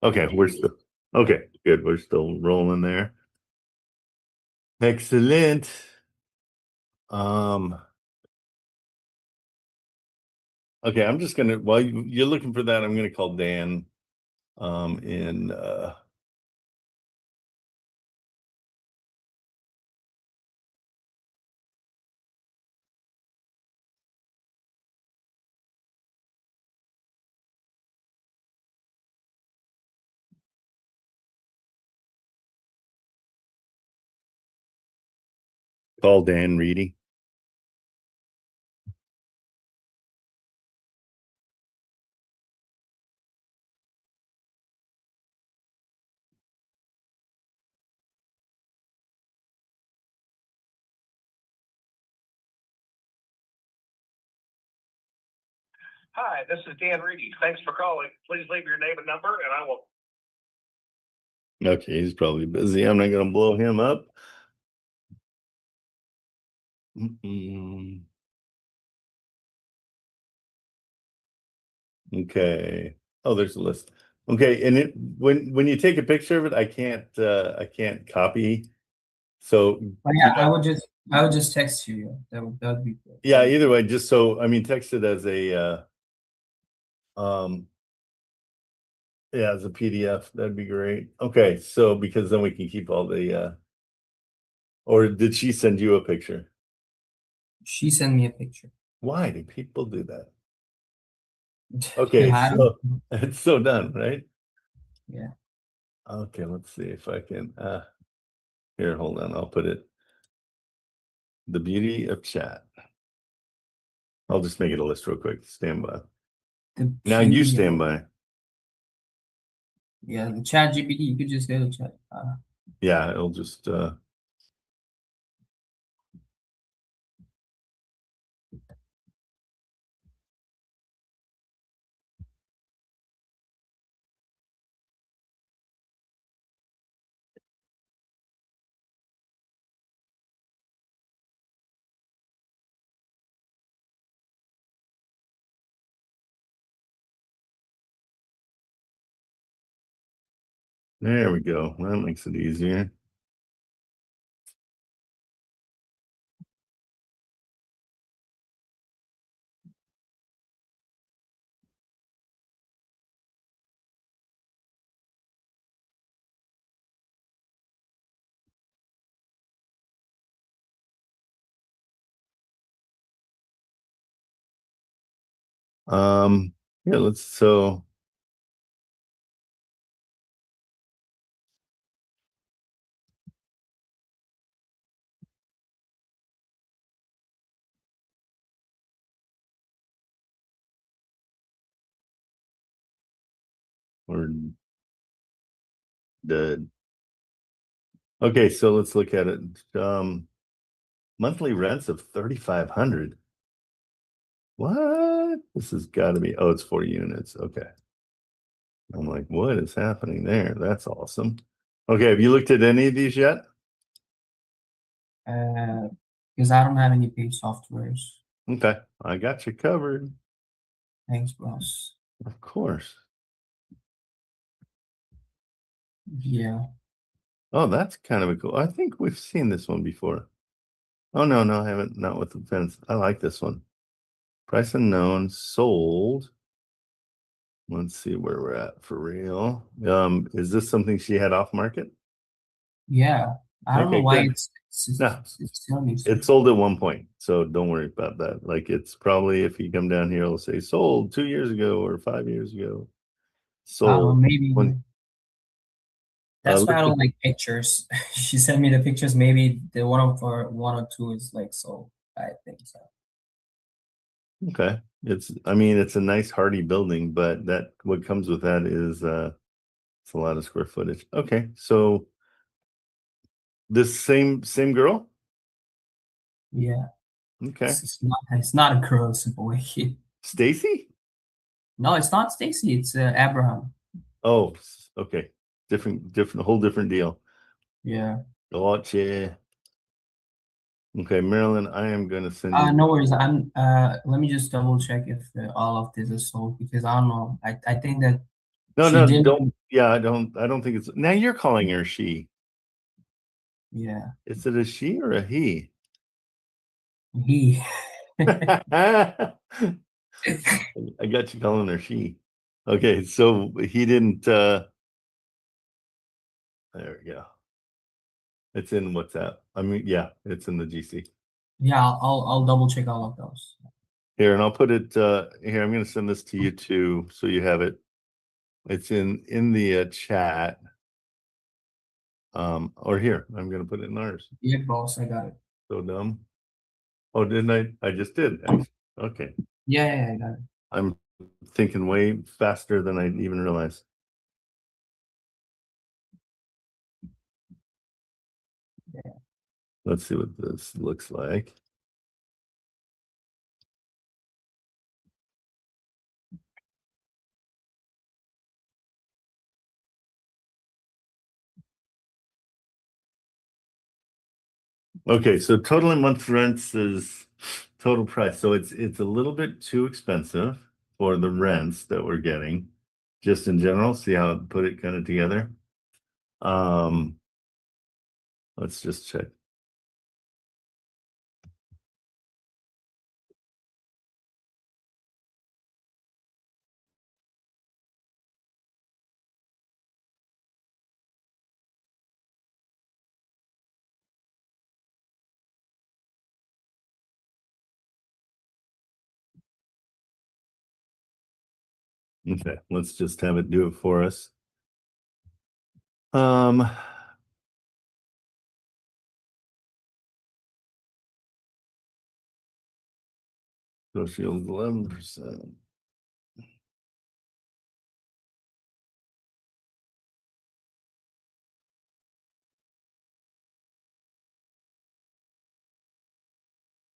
Okay, we're still, okay, good. We're still rolling there. Excellent. Okay, I'm just gonna, while you're looking for that, I'm gonna call Dan in call Dan Reedy. Hi, this is Dan Reedy. Thanks for calling. Please leave your name and number and I will. Okay, he's probably busy. I'm not gonna blow him up. Okay. Oh, there's a list. Okay, and it when you take a picture of it, I can't copy. So But yeah, I would just text you. That would be good. yeah, either way, just so I mean text it as a yeah, as a PDF, that'd be great. Okay, so because then we can keep all the or did she send you a picture? She sent me a picture. Why do people do that? Okay, I don't so know. it's so done, right? Yeah. Okay, let's see if I can here, hold on, I'll put it. The beauty of chat. I'll just make it a list real quick. Stand by. Now you beauty of- stand by. Yeah, the chat GPT, you could just go to chat. Yeah, it'll just there we go. That makes it easier. Yeah, let's so we're dead. Okay, so let's look at it. Monthly rents of 3,500. What? This has got to be, oh, it's 4 units. Okay. I'm like, what is happening there? That's awesome. Okay, have you looked at any of these yet? Because I don't have any paid softwares. Okay, I got you covered. Thanks, boss. Of course. Yeah. Oh, that's kind of a cool. I think we've seen this one before. Oh, no, I haven't. Not with the fence. I like this one. Price unknown, sold. Let's see where we're at for real. Is this something she had off market? Yeah. I don't know Okay, why good. it's telling me so. It sold at one point, so don't worry about that. Like it's probably if you come down here, it'll say sold 2 years ago or 5 years ago. Sold. Maybe. That's why I look don't like pictures. She sent me the pictures. Maybe the one or two is like so. I think so. Okay. I mean, it's a nice hardy building, but that what comes with that is it's a lot of square footage. Okay, so this same girl? Yeah. Okay. It's not a girl, it's a boy. Stacy? No, it's not Stacy. It's Abraham. Oh, okay. Whole different deal. Yeah. Gotcha. Okay, Marilyn, I am gonna send you. No worries. Let me just double check if all of this is sold because I don't know. I think that No, She no, did. don't. Yeah, I don't think it's. Now you're calling her she. Yeah, Is it a she or a he? he. I got you calling her she. Okay, so he didn't. There we go. It's in WhatsApp. I mean, yeah, it's in the GC. Yeah, I'll double check all of those. Here, and I'll put it here. I'm going to send this to you too, so you have it. It's in the chat. Or here, I'm going to put it in ours. Yeah, boss, I got it. So dumb. Oh, didn't I? I just did. Actually. Okay. Yeah, I got it. I'm thinking way faster than I even realized. Yeah. Let's see what this looks like. Okay, so total month rents is total price. So it's a little bit too expensive for the rents that we're getting, just in general. See how I put it kind of together. Let's just check. Okay, let's just have it do it for us. So shield 11%.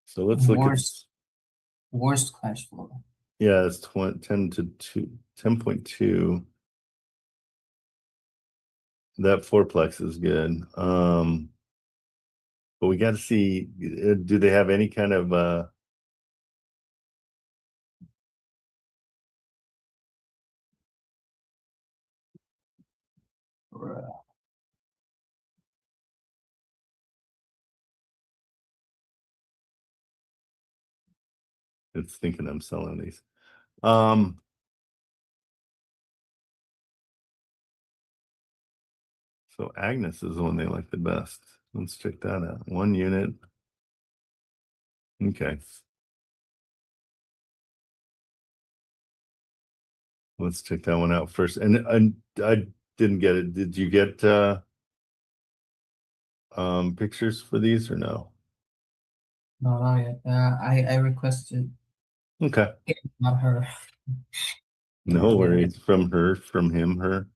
So let's look at, Worst cash flow. yeah, it's 10 to 2, 10.2. That fourplex is good. But we got to see, do they have any kind of it's thinking I'm selling these. So Agnes is the one they like the best. Let's check that out. 1 unit. Okay. Let's check that one out first. And I didn't get it. Did you get pictures for these or no? No, not yet. I requested. Okay. Not her. No worries. From her, from him, her.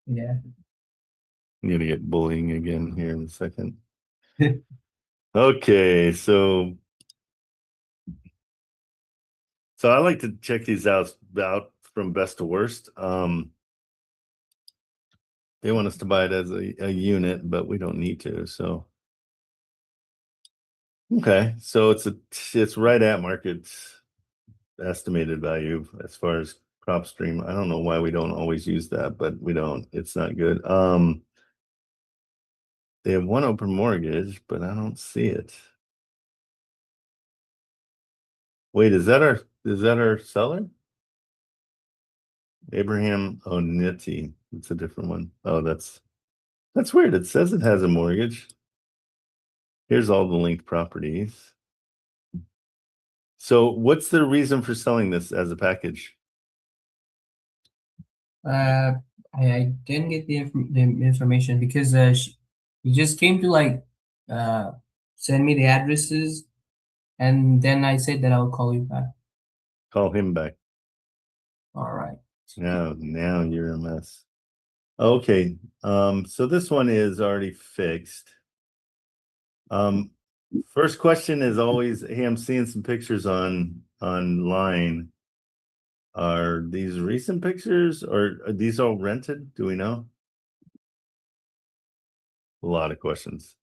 Yeah. I'm gonna get bullying again here in a second. Okay, so I like to check these out from best to worst. They want us to buy it as a unit, but we don't need to. So okay, so it's right at market estimated value as far as PropStream. I don't know why we don't always use that, but we don't. It's not good. They have one open mortgage, but I don't see it. Wait, is that our seller? Abraham Oniti. It's a different one. Oh, that's weird. It says it has a mortgage. Here's all the linked properties. So what's the reason for selling this as a package? I didn't get the information because he just came to like send me the addresses, and then I said that I'll call you back. Call him back. All right. Now you're a mess. Okay. So this one is already fixed. First question is always, hey, I'm seeing some pictures online. Are these recent pictures or are these all rented? Do we know? A lot of questions.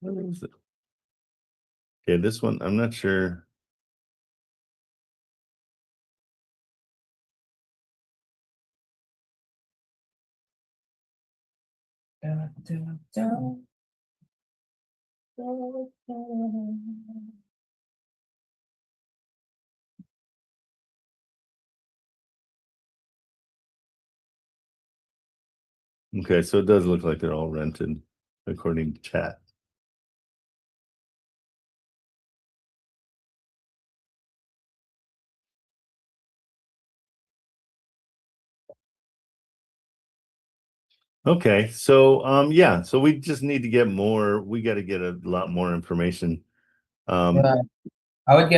Where is it? Okay, this one, I'm not sure. Okay, so it does look like they're all rented according to chat. Okay, so yeah, so we just need to get more, we got to get a lot more information. Yeah, I'd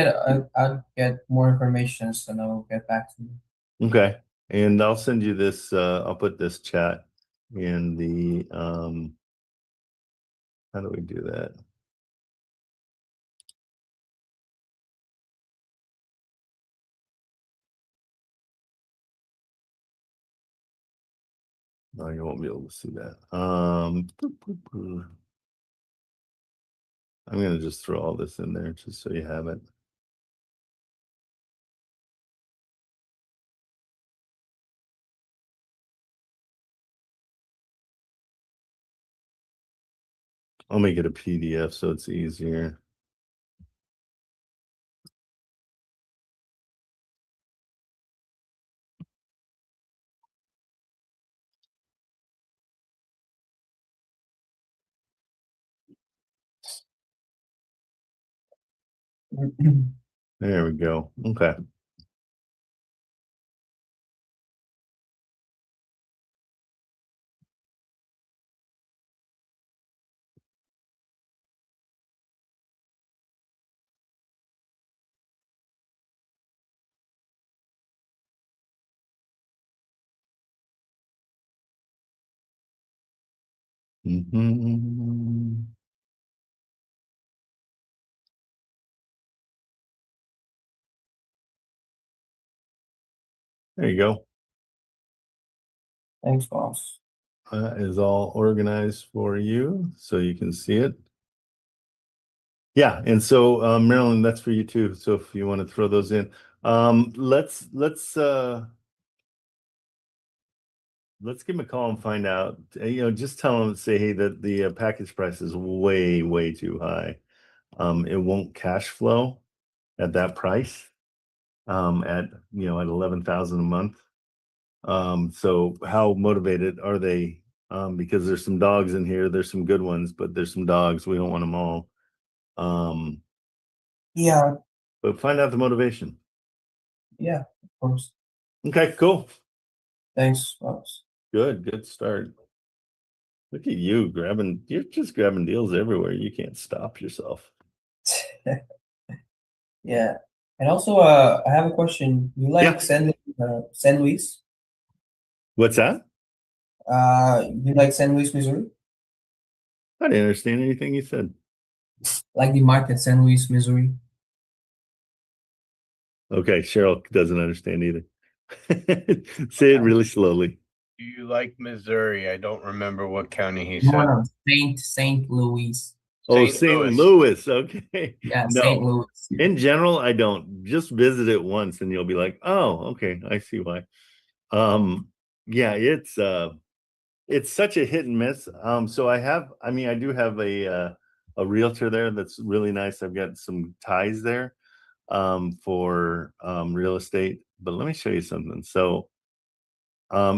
get more information, and I'll get back to you. Okay, and I'll send you this, I'll put this chat in the how do we do that? No, you won't be able to see that. I'm gonna just throw all this in there just so you have it. I'll make it a PDF so it's easier. There we go. Okay. Mhm. There you go. Thanks, boss. That is all organized for you so you can see it. Yeah, and so Marilyn, that's for you too. So if you want to throw those in, let's give him a call and find out. Just tell him, say, hey, that the package price is way too high. It won't cash flow at that price. At 11,000 a month. So how motivated are they? Because there's some dogs in here. There's some good ones, but there's some dogs. We don't want them all. Yeah, But find out the motivation. yeah, of course. Okay, cool. Thanks, boss. Good start. Look at you you're just grabbing deals everywhere. You can't stop yourself. Yeah, and also, I have a question. You like Yeah. San Luis? What's that? You like San Luis, Missouri? I didn't understand anything you said. Like the market, San Luis, Missouri? Okay, Cheryl doesn't understand either. Say it really slowly. Do you like Missouri? I don't remember what county he No, said. no, Saint Louis. Oh, St. St. Louis. Louis. Okay. Yeah, No. St. Louis. In general, I don't. Just visit it once and you'll be like, oh, okay, I see why. Yeah, it's such a hit and miss. So I do have a realtor there that's really nice. I've got some ties there for real estate. But let me show you something. So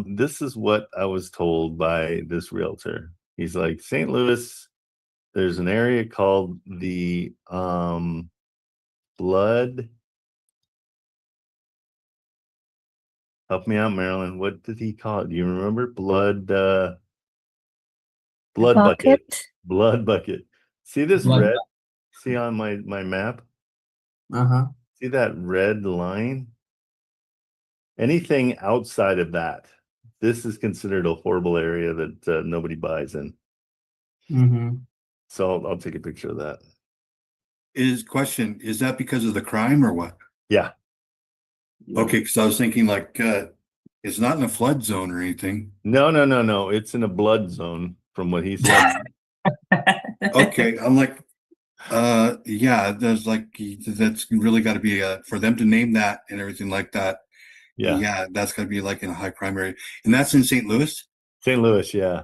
this is what I was told by this realtor. He's like, St. Louis, there's an area called the Blood. Help me out, Marilyn. What did he call it? Do you remember? Blood bucket. Blood bucket. See this Blood red? See on my map? Uh-huh. See that red line? Anything outside of that, this is considered a horrible area that nobody buys in. Mm-hmm. So I'll take a picture of that. Is that because of the crime or what? Yeah. Okay, because I was thinking like it's not in a flood zone or anything. No. It's in a blood zone from what he said. Okay, I'm like, Yeah, there's like, that's really got to be, for them to name that and everything like that. Yeah. Yeah, that's gotta be like in a high crime area. And that's in St. Louis? St. Louis, yeah.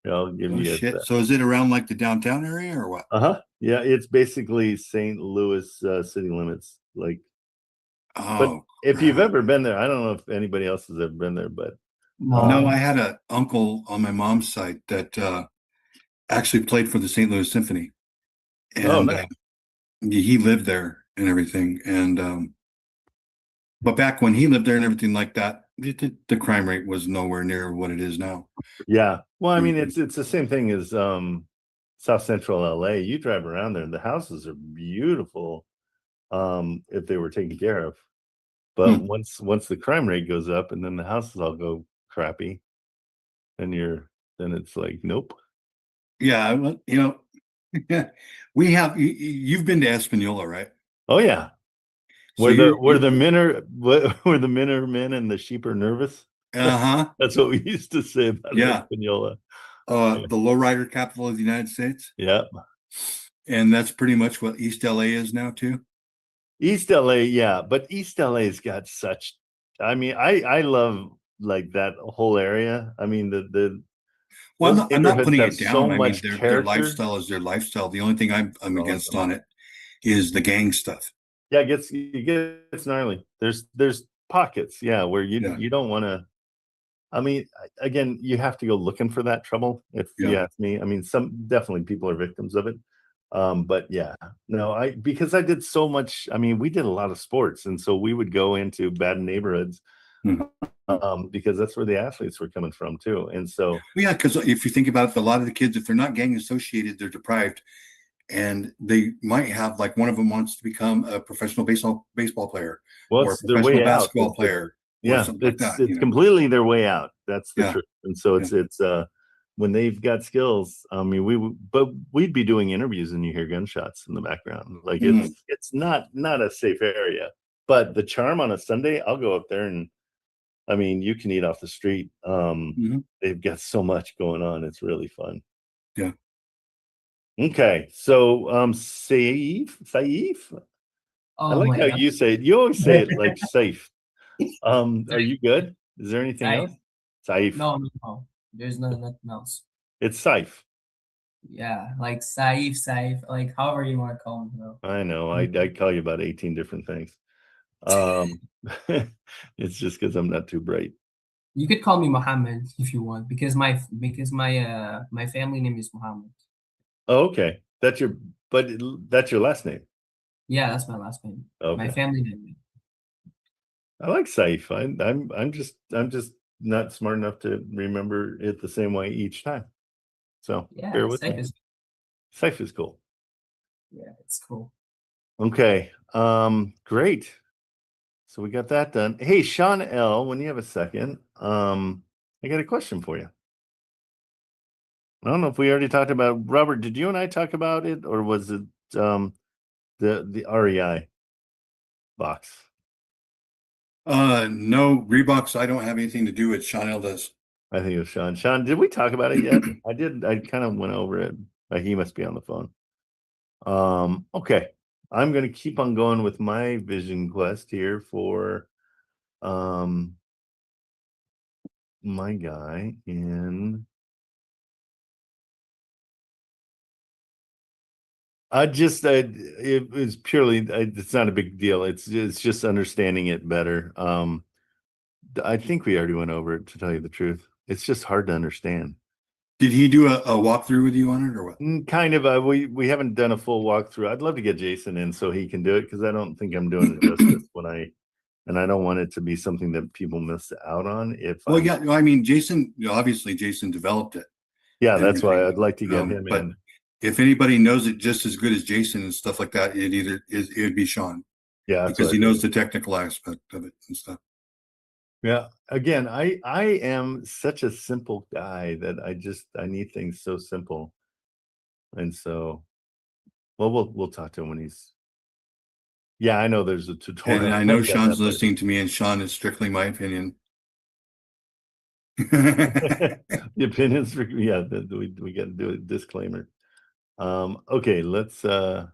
I'll give Oh, you shit. So is it around like the downtown area or what? uh-huh. Yeah, it's basically St. Louis city limits. Like, but Oh, if you've crap. ever been there, I don't know if anybody else has ever been there, but No, I had an uncle on my mom's side that actually played for the St. Louis Symphony. oh, And nice. he lived there and everything. And but back when he lived there and everything like that, the crime rate was nowhere near what it is now. Yeah. Well, I mean, it's the same thing as South Central LA. You drive around there, the houses are beautiful if they were taken care of. But once the crime rate goes up and then the houses all go crappy, then it's like, nope. Yeah, well, we have you've been to Espanola, right? Oh yeah. So Where the men are where the men are men and the sheep are nervous. Uh-huh. That's what we used to say about Yeah. Espanola. The lowrider capital of the United States. Yeah. And that's pretty much what East LA is now too. East LA, yeah, but East LA's got such. I mean, I love like that whole area. I mean, Well, those I'm not neighborhoods putting have it down. so I mean, much their character. lifestyle is their lifestyle. The only thing I'm No, against no. on it is the gang stuff. Yeah, it gets gnarly. There's pockets, yeah, where you don't want to. I mean, again, you have to go looking for that trouble. If you ask me, I mean, definitely people are victims of it. But yeah, no, because I did so much. I mean, we did a lot of sports, and so we would go into bad neighborhoods because that's where the athletes were coming from too. And so, yeah, because if you think about it, a lot of the kids, if they're not gang associated, they're deprived, and they might have like one of them wants to become a professional baseball player or a their professional way out. basketball player. Yeah, something like that, it's completely their way out. That's the Yeah. truth. And so it's when they've got skills. I mean, we'd be doing interviews and you hear gunshots in the background. Like it's not a safe area. But the charm on a Sunday, I'll go up there and I mean, you can eat off the street. They've got so much going on. It's really fun. Yeah. Okay, so Saif. I Oh like my how God. you say it. You always say it like safe. Are you good? Is there anything else? Saif. No. There's nothing else. It's Saif. Yeah, like Saif, like however you want to call him, bro. I know. I call you about 18 different things. It's just because I'm not too bright. You could call me Muhammad if you want, because my family name is Muhammad. Oh, okay. That's your last name. Yeah, that's my last name. Okay. My family name. I like Saif. I'm just not smart enough to remember it the same way each time. So Yeah, bear with me. Saif is cool. Yeah, it's cool. Okay. Great. So we got that done. Hey, Sean L, when you have a second, I got a question for you. I don't know if we already talked about Robert. Did you and I talk about it, or was it the REI box? No, Reeboks, I don't have anything to do with. Chanel does. I think it was Sean. Sean, did we talk about it yet? I did. I kind of went over it. He must be on the phone. Okay. I'm going to keep on going with my vision quest here for my guy in. It was purely, it's not a big deal. It's just understanding it better. I think we already went over it, to tell you the truth. It's just hard to understand. Did he do a walkthrough with you on it or what? Kind of. We haven't done a full walkthrough. I'd love to get Jason in so he can do it, because I don't think I'm doing it justice and I don't want it to be something that people miss out on. I mean, Jason, obviously Jason developed it. Yeah, that's why I'd like to get him but in. If anybody knows it just as good as Jason and stuff like that, it would be Sean. Yeah, because he knows the technical aspect of it and stuff. Yeah. Again, I am such a simple guy that I need things so simple. And so, well, we'll talk to him when he's. Yeah, I know there's a tutorial. And I know Sean's listening to me, and Sean is strictly my opinion. The opinions, yeah, we got to do a disclaimer. Okay, let's okay,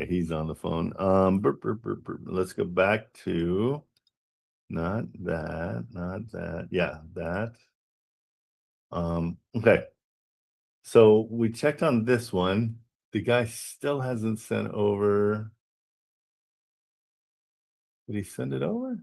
he's on the phone. Let's go back to not that. Yeah, that. Okay. So we checked on this one. The guy still hasn't sent over. Did he send it over?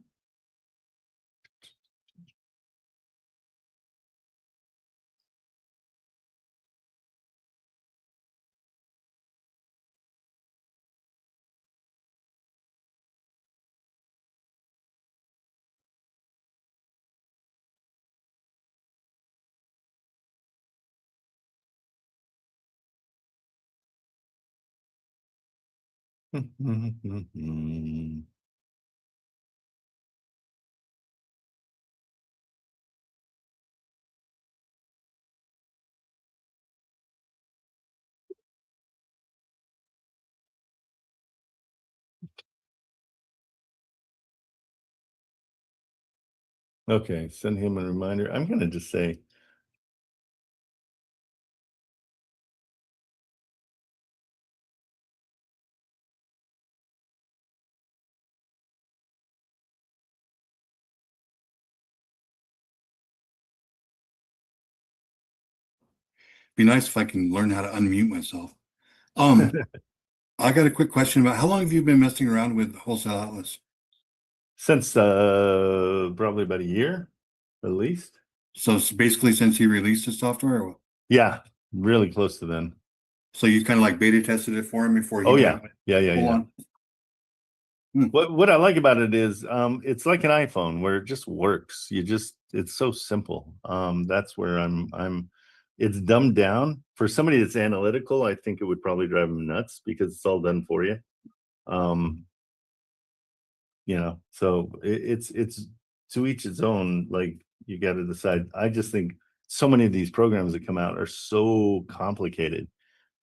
Okay, send him a reminder. I'm gonna just say, Be nice if I can learn how to unmute myself. I got a quick question about how long have you been messing around with wholesale outlets? since probably about a year, at least. So it's basically since you released the software, or what? Yeah, really close to then. So you kind of like beta tested it for him before he Oh went yeah, yeah. full on? What I like about it is it's like an iPhone where it just works. It's so simple. That's where it's dumbed down. For somebody that's analytical, I think it would probably drive them nuts because it's all done for you. So it's to each its own. Like, you got to decide. I just think so many of these programs that come out are so complicated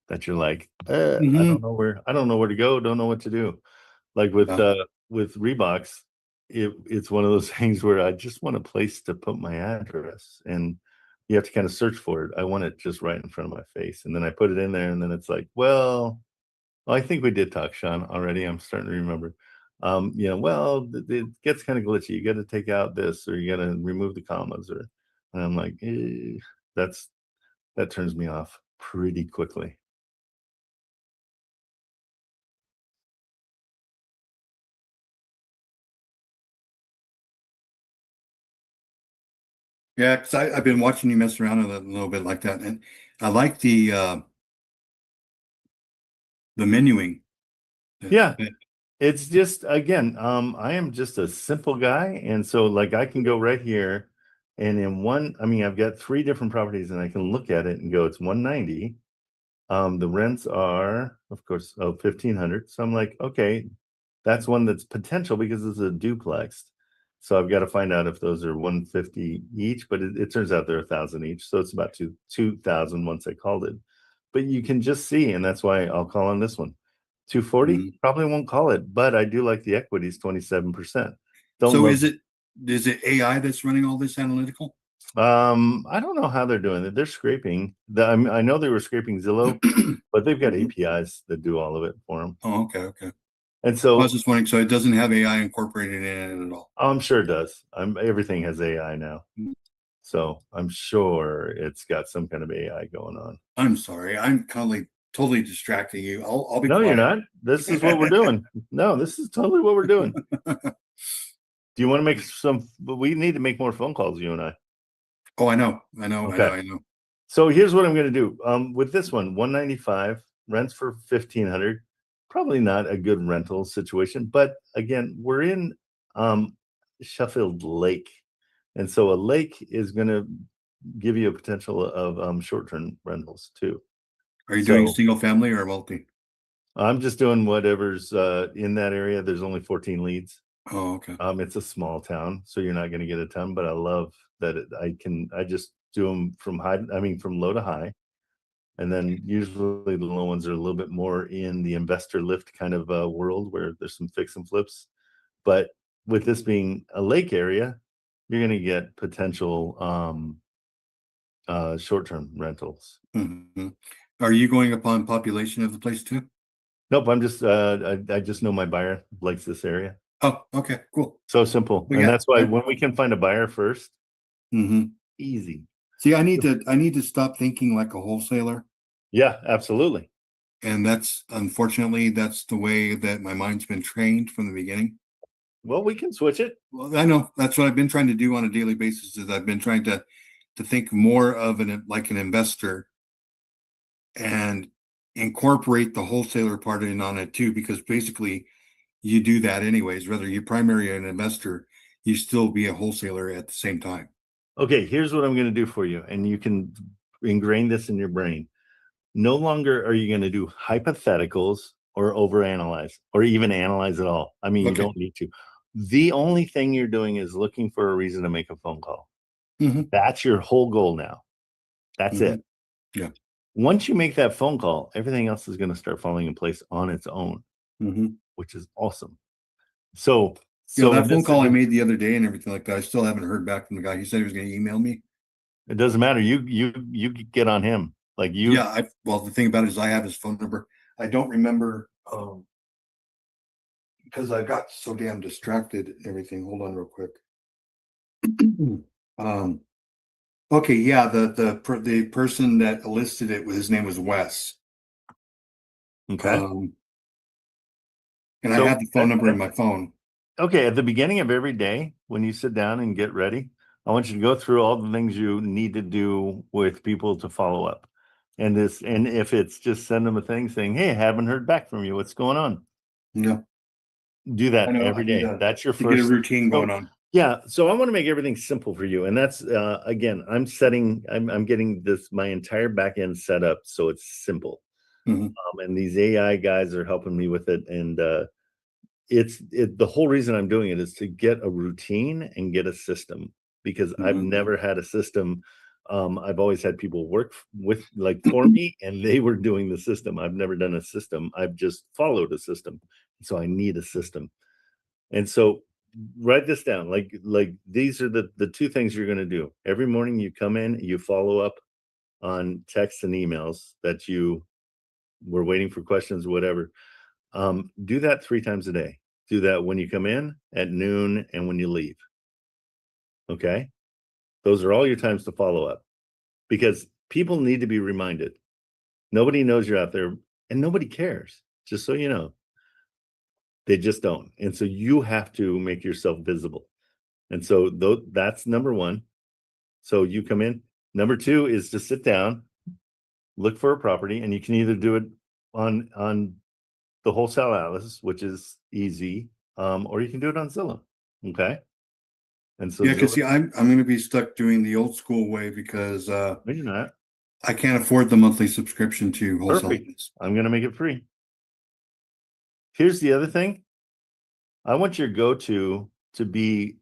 that you're like, I don't know where to go, don't know what to do. Like with Reeboks, it's one of those things where I just want a place to put my address, and you have to kind of search for it. I want it just right in front of my face, and then I put it in there, and then it's like, well, I think we did talk, Sean, already. I'm starting to remember. It gets kind of glitchy. You got to take out this, or you got to remove the commas, and I'm like, that turns me off pretty quickly. Yeah, because I've been watching you mess around with it a little bit like that, and I like the menuing. Yeah, it's just, again, I am just a simple guy, and so like I can go right here, and I've got 3 different properties, and I can look at it and go, it's 190. The rents are, of course, 1,500. So I'm like, okay, that's one that's potential because it's a duplex. So I've got to find out if those are 150 each, but it turns out they're 1,000 each. So it's about 2,000 once I called it. But you can just see, and that's why I'll call on this one. 240, probably won't call it, but I do like the equities, 27%. Is it AI that's running all this analytical? I don't know how they're doing it. They're scraping. I know they were scraping Zillow, but they've got APIs that do all of it for them. Oh, okay. And so I was just wondering, so it doesn't have AI incorporated in it at all? I'm sure it does. Everything has AI now. So I'm sure it's got some kind of AI going on. I'm sorry. I'm totally distracting you. I'll be No, quiet. you're not. This is what we're doing. No, this is totally what we're doing. Do you want to make we need to make more phone calls, you and I. Oh, I know. Okay. So here's what I'm going to do. With this one, 195 rents for 1,500. Probably not a good rental situation, but again, we're in Sheffield Lake, and so a lake is going to give you a potential of short-term rentals too. Are you doing single family or multi? I'm just doing whatever's in that area. There's only 14 leads. Oh, okay. It's a small town, so you're not going to get a ton, but I love that I just do them from low to high. And then usually the low ones are a little bit more in the investor lift kind of world where there's some fix and flips. But with this being a lake area, you're going to get potential short-term rentals. Mhm. Are you going upon population of the place too? Nope, I'm just I just know my buyer likes this area. Oh, okay, cool. So simple. Well, And yeah, that's why I- when we can find a buyer first, Hmm. easy. See, I need to stop thinking like a wholesaler. Yeah, absolutely. And that's unfortunately, that's the way that my mind's been trained from the beginning. Well, we can switch it. Well, I know that's what I've been trying to do on a daily basis is I've been trying to think more of like an investor and incorporate the wholesaler part in on it too, because basically you do that anyways, whether you're primary or an investor, you still be a wholesaler at the same time. Okay, here's what I'm going to do for you, and you can ingrain this in your brain. No longer are you going to do hypotheticals or overanalyze or even analyze at all. I mean, you Okay. don't need to. The only thing you're doing is looking for a reason to make a phone call. Mhm. That's your whole goal now. That's it. Yeah. Once you make that phone call, everything else is going to start falling in place on its own, which is awesome. So, So that in phone this call I situ- made the other day and everything like that, I still haven't heard back from the guy. He said he was going to email me. It doesn't matter. You get on him. Like you. Yeah, well, the thing about it is I have his phone number. I don't remember because I got so damn distracted and everything. Hold on real quick. Okay, yeah, the person that listed it, his name was Wes. Okay. And So I had the phone number in my phone. Okay, at the beginning of every day, when you sit down and get ready, I want you to go through all the things you need to do with people to follow up. And if it's just send them a thing saying, "Hey, I haven't heard back from you. What's going on?" Yeah. Do that I know, every I need day. to- That's your to get a first routine going on. Yeah, so I want to make everything simple for you, and that's again, I'm getting my entire back end set up so it's simple. Mhm. And these AI guys are helping me with it, and the whole reason I'm doing it is to get a routine and get a system because I've never had a system. I've always had people work for me and they were doing the system. I've never done a system. I've just followed a system. So I need a system. And so write this down. Like these are the two things you're going to do. Every morning you come in, you follow up on texts and emails that you were waiting for questions, whatever. Do that 3 times a day. Do that when you come in, at noon, and when you leave. Okay? Those are all your times to follow up because people need to be reminded. Nobody knows you're out there and nobody cares, just so you know. They just don't. And so you have to make yourself visible. And so that's number 1. So you come in. Number 2 is to sit down, look for a property, and you can either do it on the Wholesale Atlas, which is easy, or you can do it on Zillow. Okay. And so Yeah, because see, I'm going to be stuck doing the old school way because no, you're not. I can't afford the monthly subscription to Wholesale. Perfect. I'm going to make it free. Here's the other thing. I want your go-to to be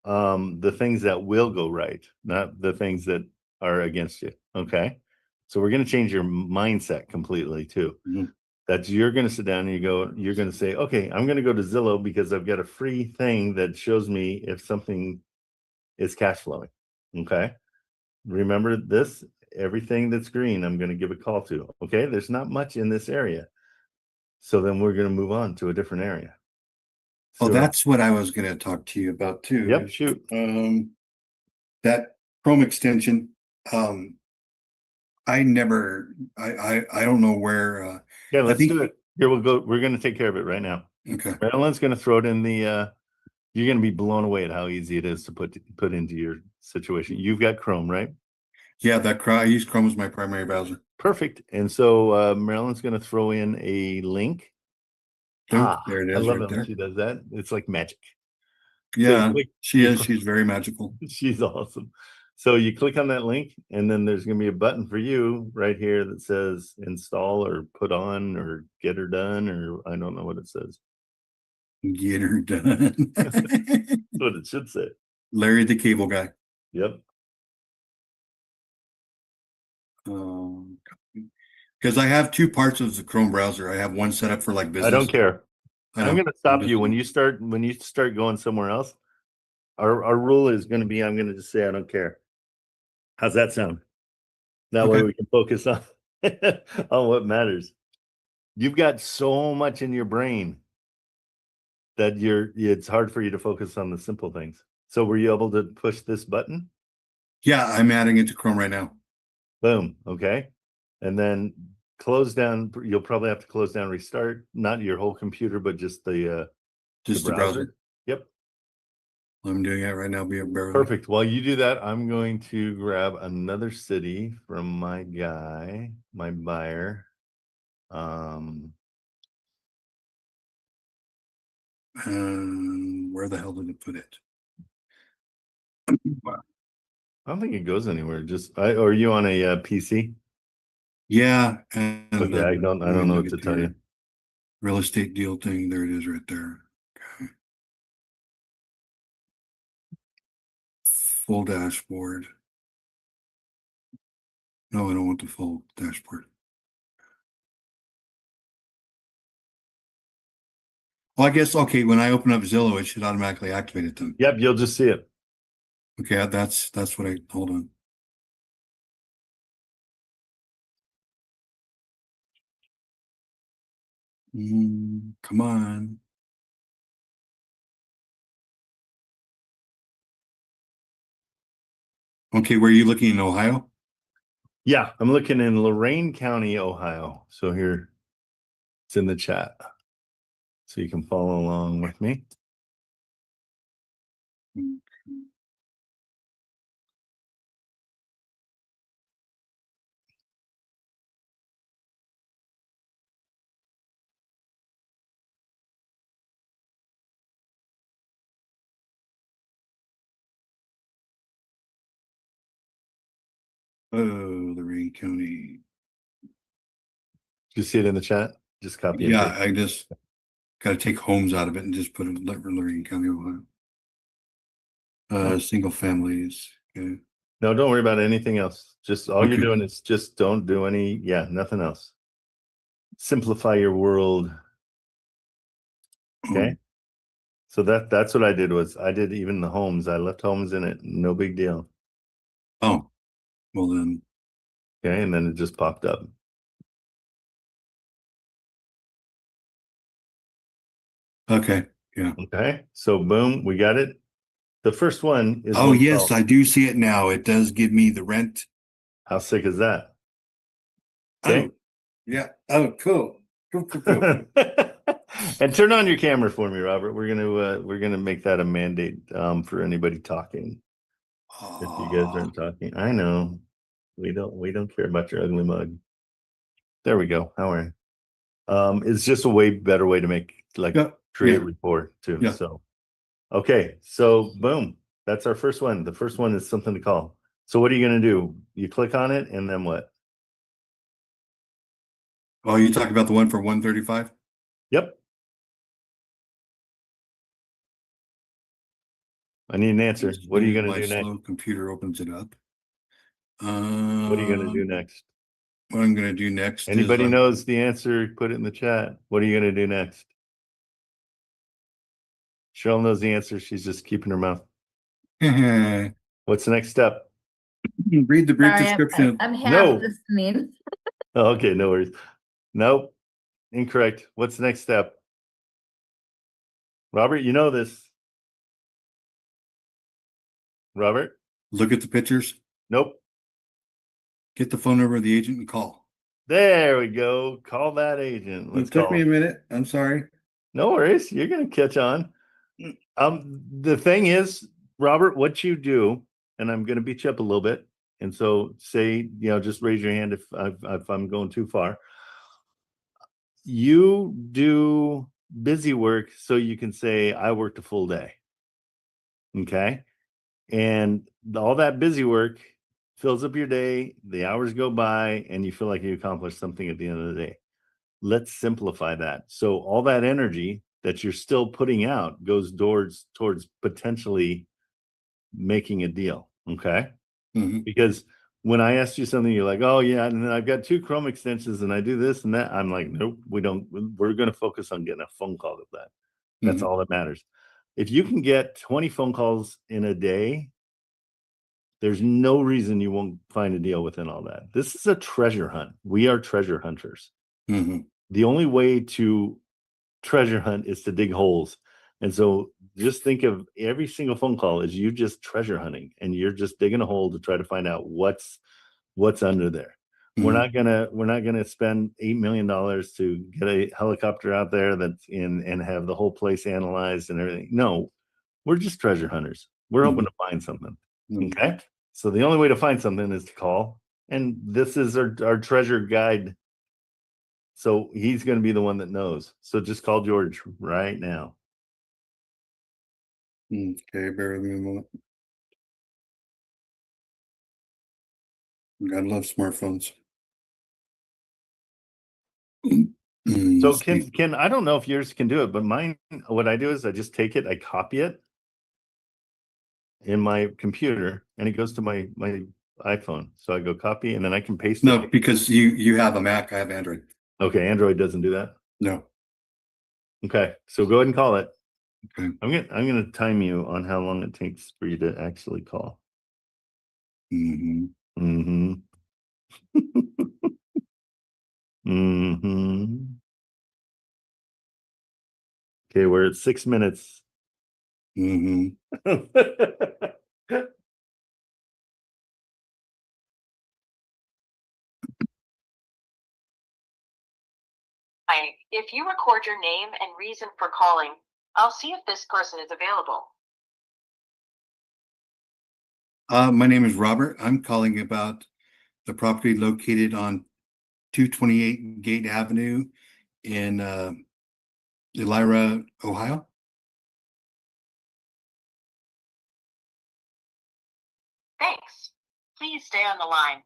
the things that will go right, not the things that are against you. Okay. So we're going to change your mindset completely too. That's you're going to sit down and you're going to say, okay, I'm going to go to Zillow because I've got a free thing that shows me if something is cash flowing. Okay. Remember this, everything that's green, I'm going to give a call to. Okay. There's not much in this area. So then we're going to move on to a different area. Oh, So, that's what I was going to talk to you about too. Yep. Shoot. That Chrome extension. I don't know where. Yeah, let's think- do it. Here we'll go. We're going to take care of it right now. Okay. Marilyn's going to throw it in the, you're going to be blown away at how easy it is to put into your situation. You've got Chrome, right? Yeah, I use Chrome as my primary browser. Perfect. And so Marilyn's going to throw in a link. There it is. I love right it there. when she does that. It's like magic. Yeah, So she is. She's very magical. She's awesome. So you click on that link, and then there's going to be a button for you right here that says install or put on or get her done, or I don't know what it says. Get her done. That's what it should say. Larry the Cable Guy. Yep. Because I have 2 parts of the Chrome browser. I have one set up for like business. I don't care. I know. I'm going to stop you when you start going somewhere else. Our rule is going to be I'm going to just say I don't care. How's that sound? That way Okay. we can focus on on what matters. You've got so much in your brain that it's hard for you to focus on the simple things. So were you able to push this button? Yeah, I'm adding it to Chrome right now. Boom. Okay. And then close down. You'll probably have to close down, restart, not your whole computer, but just the Browser. Yep. I'm doing it right now. Bear with me. Perfect. While you do that, I'm going to grab another city from my guy, my buyer. Where the hell did it put it? I don't think it goes anywhere. Just are you on a PC? Yeah. And Okay, I don't know what to tell you. Real estate deal thing. There it is right there. Okay. Full dashboard. No, I don't want the full dashboard. Well, I guess, okay, when I open up Zillow, it should automatically activate it then. Yep, you'll just see it. Okay, that's what hold on. Come on. Okay, where are you looking in Ohio? Yeah, I'm looking in Lorain County, Ohio. So here it's in the chat. So you can follow along with me. Oh, Lorain County. Do you see it in the chat? Just copy it. Yeah, I just got to take homes out of it and just put it in Lorain County, Ohio. Single families. Okay. No, don't worry about anything else. Just all you're Okay. doing is just don't do nothing else. Simplify your world. Okay. So that's what I did was I did even the homes. I left homes in it. No big deal. Oh, well then. Okay. And then it just popped up. Okay. Yeah. Okay. So boom, we got it. The first one is. Oh, yes, I do see it now. It does give me the rent. How sick is that? Okay. Oh, yeah. Oh, cool. Cool. And turn on your camera for me, Robert. We're gonna make that a mandate for anybody talking. If you guys aren't talking, I know we don't care about your ugly mug. There we go. How are you? It's just a way better way to make create rapport too. Yeah. So okay, so boom, that's our first one. The first one is something to call. So what are you gonna do? You click on it and then what? Oh, you talking about the one for 135? Yep. I need an answer. What are you going to do next? Slow computer opens it up. What are you going to do next? What I'm going to do next. Anybody knows the answer? Put it in the chat. What are you going to do next? Cheryl knows the answer. She's just keeping her mouth. What's the next step? Read the brief Sorry, description. I'm half No. listening. Oh, okay, no worries. Nope. Incorrect. What's the next step? Robert, you know this. Robert? Look at the pictures. Nope. Get the phone number of the agent and call. There we go. Call that agent. Let's It took call me a him. minute. I'm sorry. No worries. You're going to catch on. The thing is, Robert, what you do, and I'm going to beat you up a little bit. And so say, just raise your hand if I'm going too far. You do busy work so you can say, I worked a full day. Okay. And all that busy work fills up your day. The hours go by and you feel like you accomplished something at the end of the day. Let's simplify that. So all that energy that you're still putting out goes towards potentially making a deal. Okay. Mm-hmm. Because when I asked you something, you're like, oh yeah, and then I've got 2 Chrome extensions and I do this and that. I'm like, nope, we don't. We're going to focus on getting a phone call with that. That's all that matters. If you can get 20 phone calls in a day, There's no reason you won't find a deal within all that. This is a treasure hunt. We are treasure hunters. Mhm. The only way to treasure hunt is to dig holes. And so just think of every single phone call as you just treasure hunting, and you're just digging a hole to try to find out what's under there. We're not gonna spend $8 million to get a helicopter out there that's in and have the whole place analyzed and everything. No, we're just treasure hunters. We're hoping to find something. Mhm. Okay. So the only way to find something is to call. And this is our treasure guide. So he's going to be the one that knows. So just call George right now. Okay, bear with me a moment. God love smartphones. So can I don't know if yours can do it, but mine, what I do is I just take it, I copy it in my computer, and it goes to my iPhone. So I go copy, and then I can paste No, it. because you have a Mac, I have Android. Okay, Android doesn't do that. No. Okay, so go ahead and call it. Okay. I'm gonna time you on how long it takes for you to actually call. Mm-hmm. Mm-hmm. Mm-hmm. Okay, we're at 6 minutes. Mm-hmm. Hi, if you record your name and reason for calling, I'll see if this person is available. My name is Robert. I'm calling about the property located on 228 Gate Avenue in Elira, Ohio. Thanks. Please stay on the line.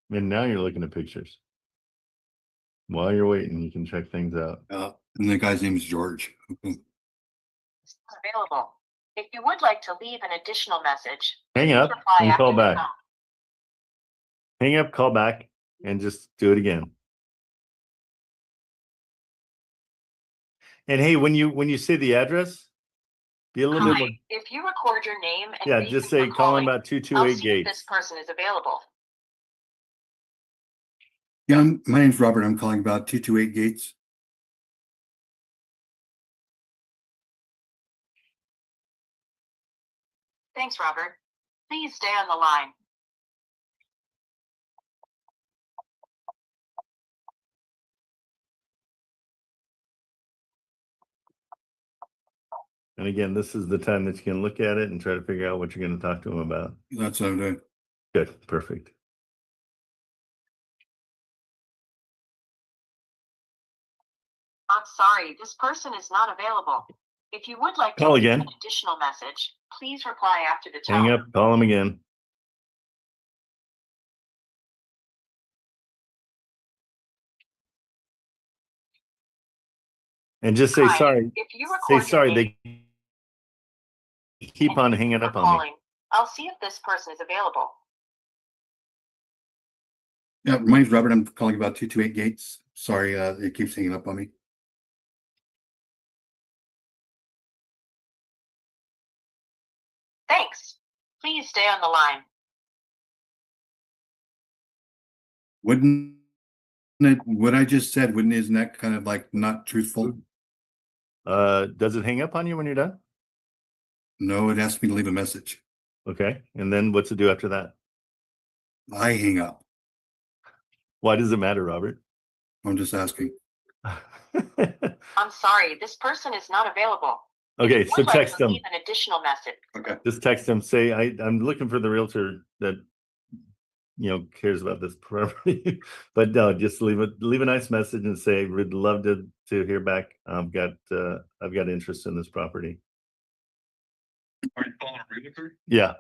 And now you're looking at pictures. While you're waiting, you can check things out. And the guy's name is George. Okay. It's available. If you would like to leave an additional message, Hang up reply and after call the back. tone. Hang up, call back, and just do it again. And hey, when you say the address, be a little bit more. Hi, if you record your name and Yeah, reason just say for calling calling, about I'll 228 see if this Gates. person is available. Yeah, my name's Robert. I'm calling about 228 Gates. Thanks, Robert. Please stay on the line. And again, this is the time that you can look at it and try to figure out what you're going to talk to them about. That's what I'm doing. Good, perfect. I'm sorry, this person is not available. If you would like to Call leave again. an additional message, please reply after the tone. Hang up, call them again. And just say Hi, sorry. if you Say record your sorry. name They keep and on reason hanging for up on me. calling, I'll see if this person is available. Yeah, my name's Robert. I'm calling about 228 Gates. Sorry, it keeps hanging up on me. Thanks. Please stay on the line. Wouldn't it, what I just said, isn't that kind of like not truthful? Does it hang up on you when you're done? No, it asked me to leave a message. Okay. And then what's it do after that? I hang up. Why does it matter, Robert? I'm just asking. I'm sorry, this person is not available. Okay, If you so would like text to them. leave an additional message. Okay. Just text them. Say, I'm looking for the realtor that cares about this property. But no, just leave a nice message and say, we'd love to hear back. I've got interest in this property. Are you calling a realtor? Yeah.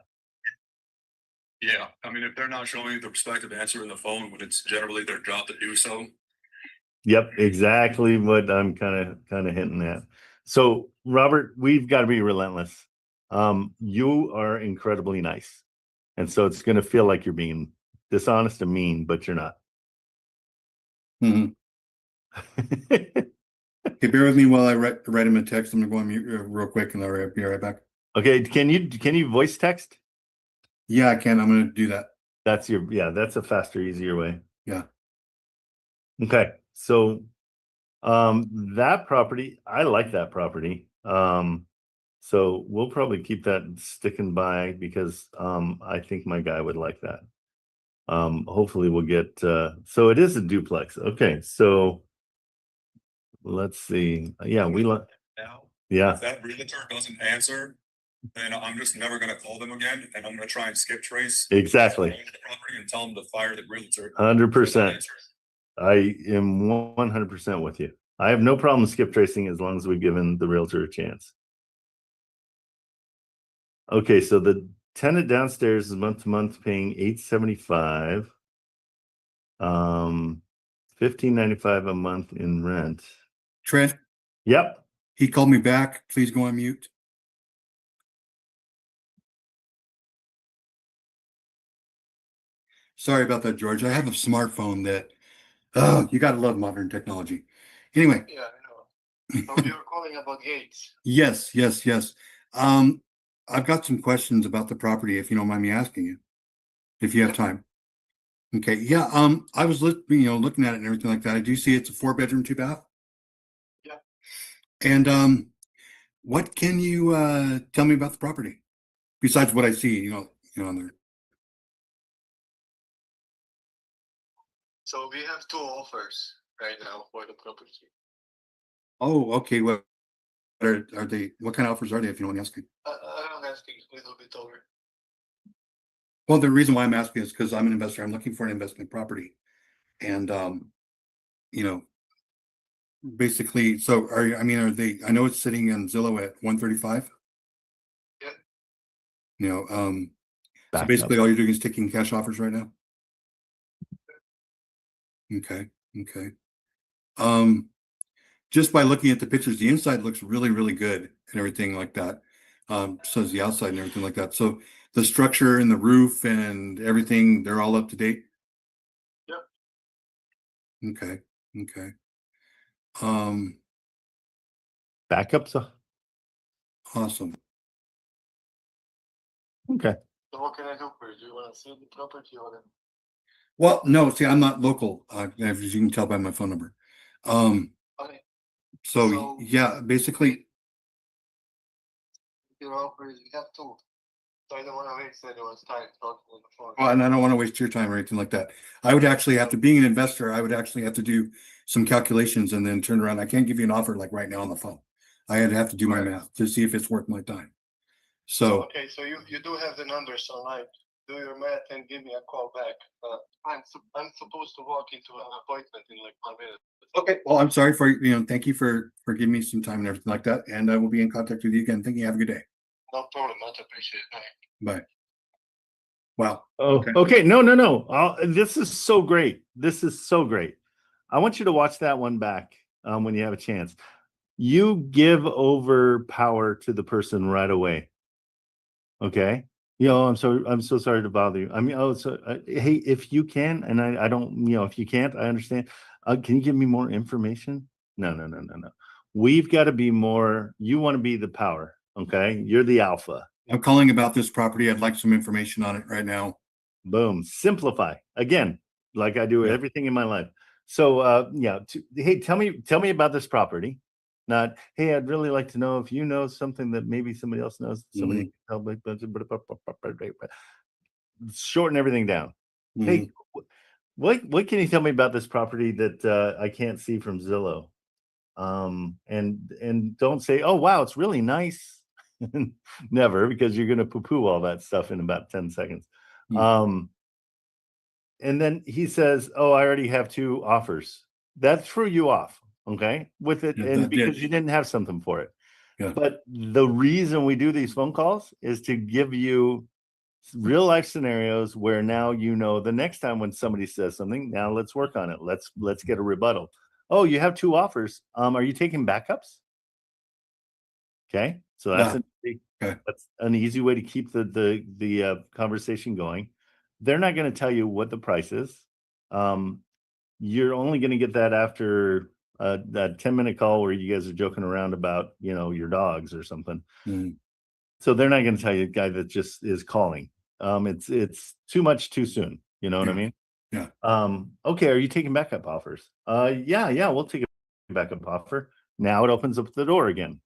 Yeah, I mean, if they're not showing you the respective answer in the phone, when it's generally their job to do so. Yep, exactly what I'm kind of hinting at. So, Robert, we've got to be relentless. You are incredibly nice, And so it's going to feel like you're being dishonest and mean, but you're not. Mhm. Okay, bear with me while I write him a text. I'm gonna go on mute real quick and I'll be right back. Okay, can you voice text? Yeah, I can. I'm gonna do that. That's a faster, easier way. Yeah. Okay, so that property, I like that property. So we'll probably keep that sticking by because I think my guy would like that. Hopefully we'll get so it is a duplex. Okay, so let's see. Yeah, we like Now, yeah. if that realtor doesn't answer, then I'm just never gonna call them again, and I'm gonna try and skip trace. Exactly. the property and tell them to fire the realtor. 100%. I am 100% with you. I have no problem skip tracing as long as we've given the realtor a chance. Okay, so the tenant downstairs is month to month paying $875. $15.95 a month in rent. Trent, Yep. he called me back. Please go on mute. Sorry about that, George. I have a smartphone that, oh, you gotta love modern technology. Anyway. Yeah, I know. So you're calling about gates. Yes. I've got some questions about the property, if you don't mind me asking you, if you have time. Okay, yeah, I was looking at it and everything like that. I do see it's a 4-bedroom, 2-bath. Yeah. And what can you tell me about the property besides what I see, on there? So we have 2 offers right now for the property. Oh, okay. What are they? What kind of offers are they, if you don't mind me asking? I'm asking a little bit over. Well, the reason why I'm asking is because I'm an investor. I'm looking for an investment property, and basically, so are they? I know it's sitting in Zillow at 135. Yeah. So Back basically, up. all you're doing is taking cash offers right now. Okay. Just by looking at the pictures, the inside looks really, really good and everything like that. So does the outside and everything like that. So the structure and the roof and everything, they're all up to date. Yep. Okay. Backups. Awesome. Okay. So what can I do for you? Do you want to see the property or? Well, no, see, I'm not local, as you can tell by my phone number. Okay. So yeah, basically, Your offers, we have 2. So I don't want to waste anyone's time talking on the phone. and I don't want to waste your time or anything like that. I would actually have to, being an investor, I would actually have to do some calculations and then turn around. I can't give you an offer like right now on the phone. I had to have to do my math to see if it's worth my time. So Okay, so you do have the numbers online. Do your math and give me a call back. I'm supposed to walk into an appointment in like 1 minute. okay, well, I'm sorry for thank you for giving me some time and everything like that, and I will be in contact with you again. Thank you. Have a good day. No problem. Much appreciated. Bye. Bye. Wow. Oh, okay. No. This is so great. I want you to watch that one back when you have a chance. You give over power to the person right away. Okay. I'm so sorry to bother you. Hey, if you can, and I don't, if you can't, I understand. Can you give me more information? No. We've got to be more. You want to be the power. Okay. You're the alpha. I'm calling about this property. I'd like some information on it right now. Boom. Simplify again, like I do everything in my life. So hey, tell me about this property. Not, hey, I'd really like to know if you know something that maybe somebody else knows. Somebody can help. Shorten everything down. Hey, what can you tell me about this property that I can't see from Zillow? And don't say, oh wow, it's really nice. Never, because you're going to poo-poo all that stuff in about 10 seconds. And then he says, oh, I already have 2 offers. That threw you off, okay, with it, and because you didn't have something for it. Yeah. But the reason we do these phone calls is to give you real life scenarios where now the next time when somebody says something, now let's work on it. Let's get a rebuttal. Oh, you have 2 offers. Are you taking backups? Okay. So that's Okay. that's an easy way to keep the conversation going. They're not going to tell you what the price is. You're only going to get that after that 10-minute call where you guys are joking around about, your dogs or something. Mhm. So they're not going to tell you a guy that just is calling. It's too much too soon. You know what I Yeah. mean? Yeah. Okay. Are you taking backup offers? Yeah, we'll take a backup offer. Now it opens up the door again.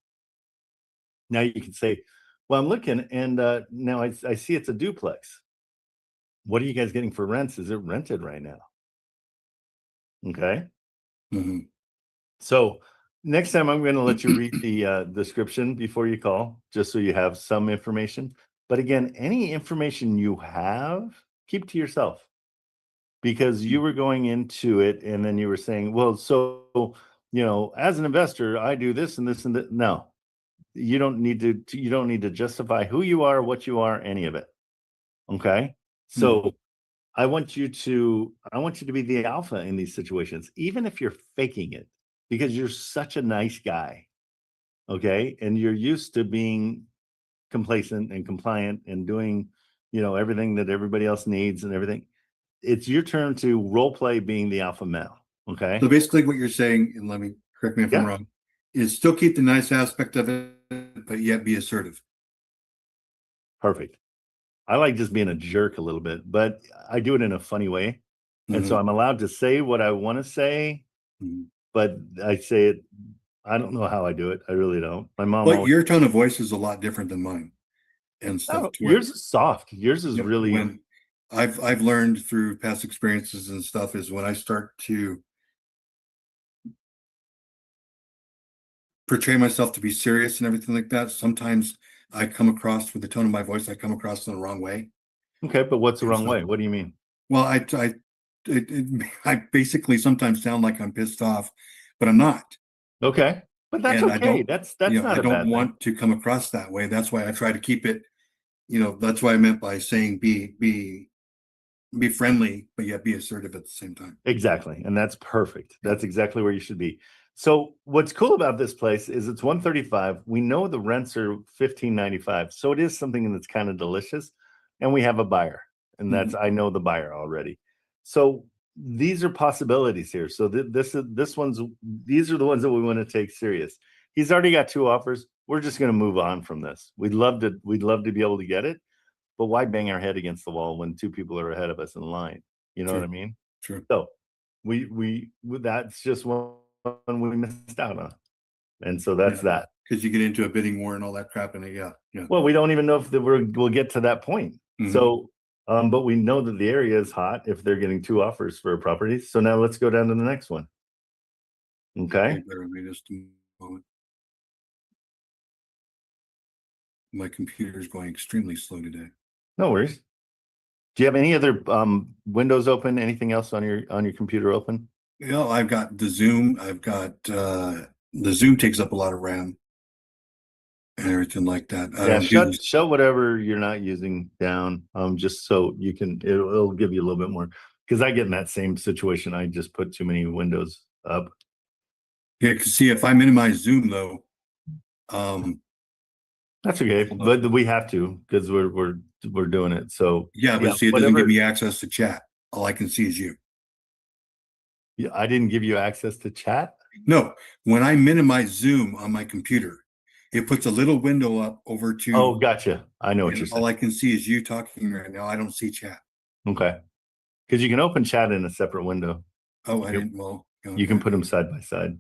Now you can say, well, I'm looking and now I see it's a duplex. What are you guys getting for rents? Is it rented right now? Okay. Mhm. So next time I'm going to let you read the description before you call, just so you have some information. But again, any information you have, keep to yourself. Because you were going into it and then you were saying, well, so, as an investor, I do this and this and that. No, you don't need to justify who you are, what you are, any of it. Okay. So I want you to be the alpha in these situations, even if you're faking it, because you're such a nice guy. Okay. And you're used to being complacent and compliant and doing, everything that everybody else needs and everything. It's your turn to role play being the alpha male. Okay. So basically what you're saying, and let me correct me if I'm Yeah. wrong, is still keep the nice aspect of it, but yet be assertive. Perfect. I like just being a jerk a little bit, but I do it in a funny way. And so Mhm. I'm allowed to say what I want to say, Mhm. but I say it. I don't know how I do it. I really don't. My mom But always, your tone of voice is a lot different than mine and stuff. oh, To where- yours is soft. Yours is Yep, really, when I've learned through past experiences and stuff is when I start to portray myself to be serious and everything like that, sometimes I come across with the tone of my voice, I come across in the wrong way. okay, but what's the And wrong so- way? What do you mean? Well, I basically sometimes sound like I'm pissed off, but I'm not. Okay, but that's And I okay. don't, That's you know, not I a bad don't thing. want to come across that way. That's why I try to keep it, that's what I meant by saying be friendly, but yet be assertive at the same time. Exactly. And that's perfect. That's exactly where you should be. So what's cool about this place is it's 135. We know the rents are 15.95. So it is something that's kind of delicious. And we have a buyer. And that's I know the buyer already. So these are possibilities here. So these are the ones that we want to take serious. He's already got 2 offers. We're just going to move on from this. We'd love to be able to get it, but why bang our head against the wall when 2 people are ahead of us in line? You know what I mean? True. So that's just one we missed out on. And so that's that. Because you get into a bidding war and all that crap, and yeah. Well, we don't even know if we'll get to that point. So, but we know that the area is hot if they're getting 2 offers for a property. So now let's go down to the next one. Okay. Bear with me just a moment. My computer is going extremely slow today. No worries. Do you have any other windows open? Anything else on your computer open? I've got the Zoom. I've got the Zoom takes up a lot of RAM and everything like that. I Yeah, don't do this. shut whatever you're not using down. Just so you can, it'll give you a little bit more, because I get in that same situation. I just put too many windows up. Yeah, because see, if I minimize Zoom though, That's okay, but we have to because we're doing it. So yeah, but see, it doesn't give me access to chat. All I can see is you. Yeah, I didn't give you access to chat. No, when I minimize Zoom on my computer, it puts a little window up over to. Oh, gotcha. I know what you're saying. All I can see is you talking right now. I don't see chat. Okay, because you can open chat in a separate window. Oh, I didn't. Well, you can put them side by side.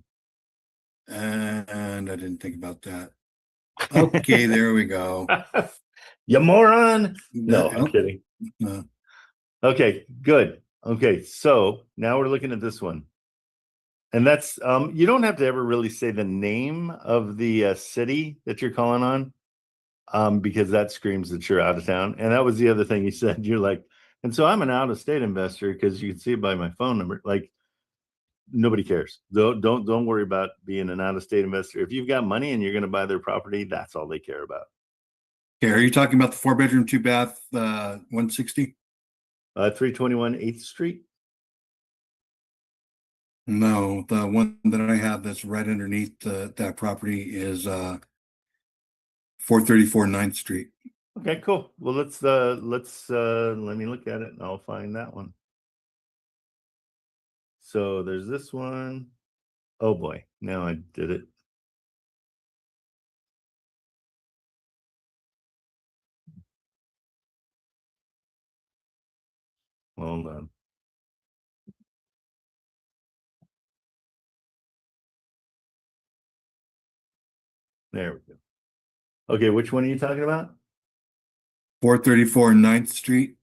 And I didn't think about that. Okay, there we go. You moron. No, I'm kidding. No. Okay, good. Okay, so now we're looking at this one. And that's you don't have to ever really say the name of the city that you're calling on, because that screams that you're out of town. And that was the other thing you said. You're like, and so I'm an out-of-state investor because you can see it by my phone number. Like, nobody cares. Don't worry about being an out-of-state investor. If you've got money and you're going to buy their property, that's all they care about. Okay, are you talking about the 4-bedroom, 2-bath, 160? 321 8th Street. No, the one that I have that's right underneath that property is 434 9th Street. Okay, cool. Well, let's let me look at it and I'll find that one. So there's this one. Oh boy, now I did it. Hold on. There we go. Okay, which one are you talking about? 434 9th Street.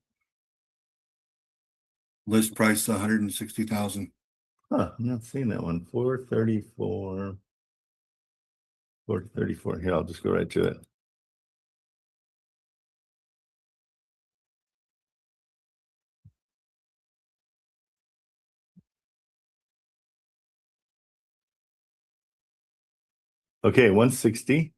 List price 160,000. Huh, I'm not seeing that one. 434. 434. Here, I'll just go right to it. Okay, 160.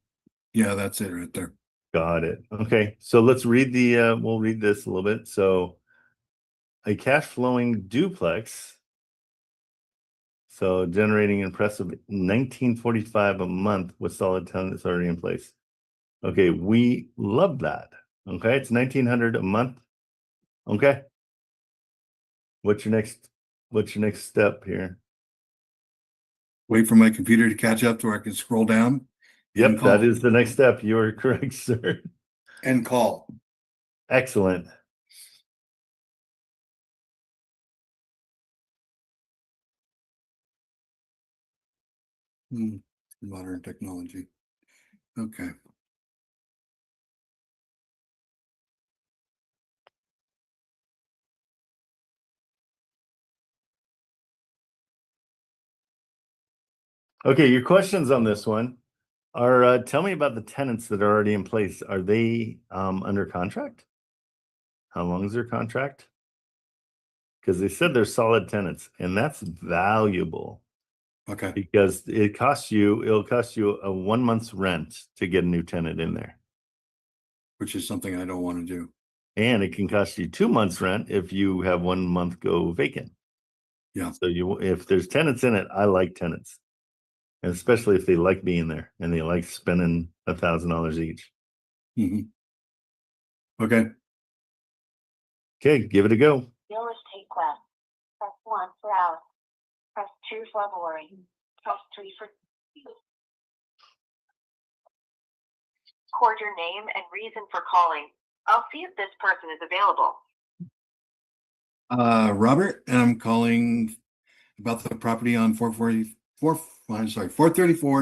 Yeah, that's it right there. Got it. Okay, so let's read the we'll read this a little bit. So a cash flowing duplex. So generating impressive 1945 a month with solid tenants already in place. Okay, we love that. Okay, it's 1900 a month. Okay. What's your next step here? Wait for my computer to catch up to where I can scroll down. Yep, and call. that is the next step. You are correct, sir. And call. Excellent. Modern technology. Okay. Okay, your questions on this one are tell me about the tenants that are already in place. Are they under contract? How long is their contract? Because they said they're solid tenants, and that's valuable. Okay. Because it'll cost you a 1 month's rent to get a new tenant in there. Which is something I don't want to do. And it can cost you 2 months rent if you have 1 month go vacant. Yeah. So if there's tenants in it, I like tenants. And especially if they like being there and they like spending $1,000 each. Okay. Okay, give it a go. Real estate quest. Press 1 for Alice. Press 2 for Lori. Press 3 for record your name and reason for calling. I'll see if this person is available. Robert, and I'm calling about the property on 434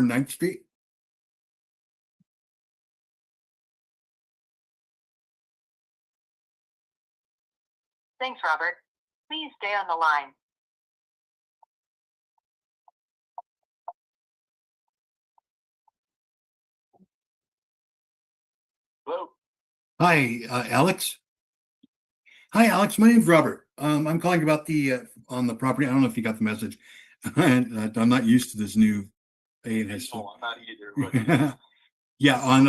9th Street. Thanks, Robert. Please stay on the line. Hello. Hi, Alex. Hi, Alex. My name's Robert. I'm calling about the on the property. I don't know if you got the message. I'm not used to this new ANS. Oh, I'm not either. But Yeah, on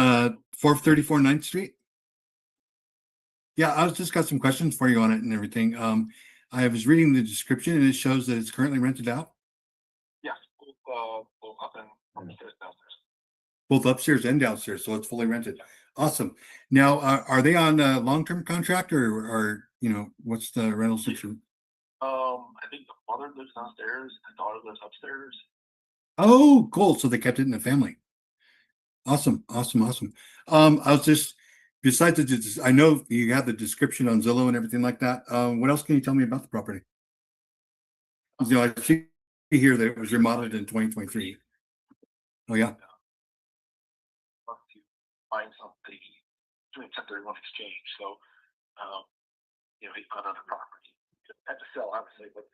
434 9th Street. Yeah, I was just got some questions for you on it and everything. I was reading the description and it shows that it's currently rented out. yeah, both up and upstairs, downstairs. Both upstairs and downstairs, so it's fully rented. Awesome. Now, are they on a long-term contract or what's the rental situation? I think the mother lives downstairs, the daughter lives upstairs. Oh, cool. So they kept it in the family. Awesome. I was just besides I know you have the description on Zillow and everything like that. What else can you tell me about the property? I see here that it was remodeled in 2023. Oh yeah. To find something doing 1031 exchange. So, he found other property. Had to sell, obviously, but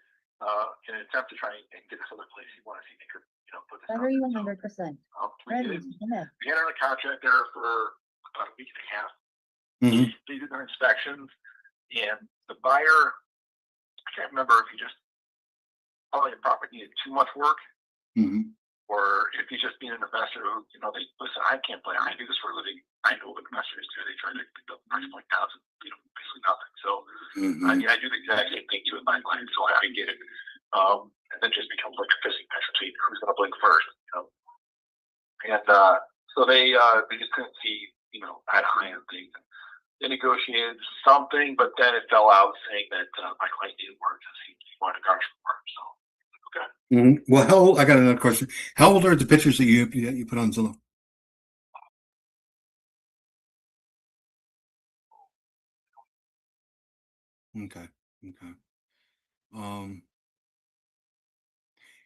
in an attempt to try and get this other place, he wanted to see if he could, put this. Battery 100%. Ready. We had a contract there for about a week and a half. Mm-hmm. They did their inspections, and the buyer, I can't remember if he just felt like the property needed too much work, or if he's just being an investor who, they listen. I can't play. I do this for a living. I know what investors do. They try to pick up price point down to basically nothing. So I do the exact same thing with my clients. So I get it, and then just becomes like a fishing match between who's going to blink first. And So they just couldn't see, you know, eye to eye on things. They negotiated something, but then it fell out saying that my client didn't work because he wanted to garnish work. So, okay. Well, how old, I got another question. How old are the pictures that you put on Zillow? Okay. Okay.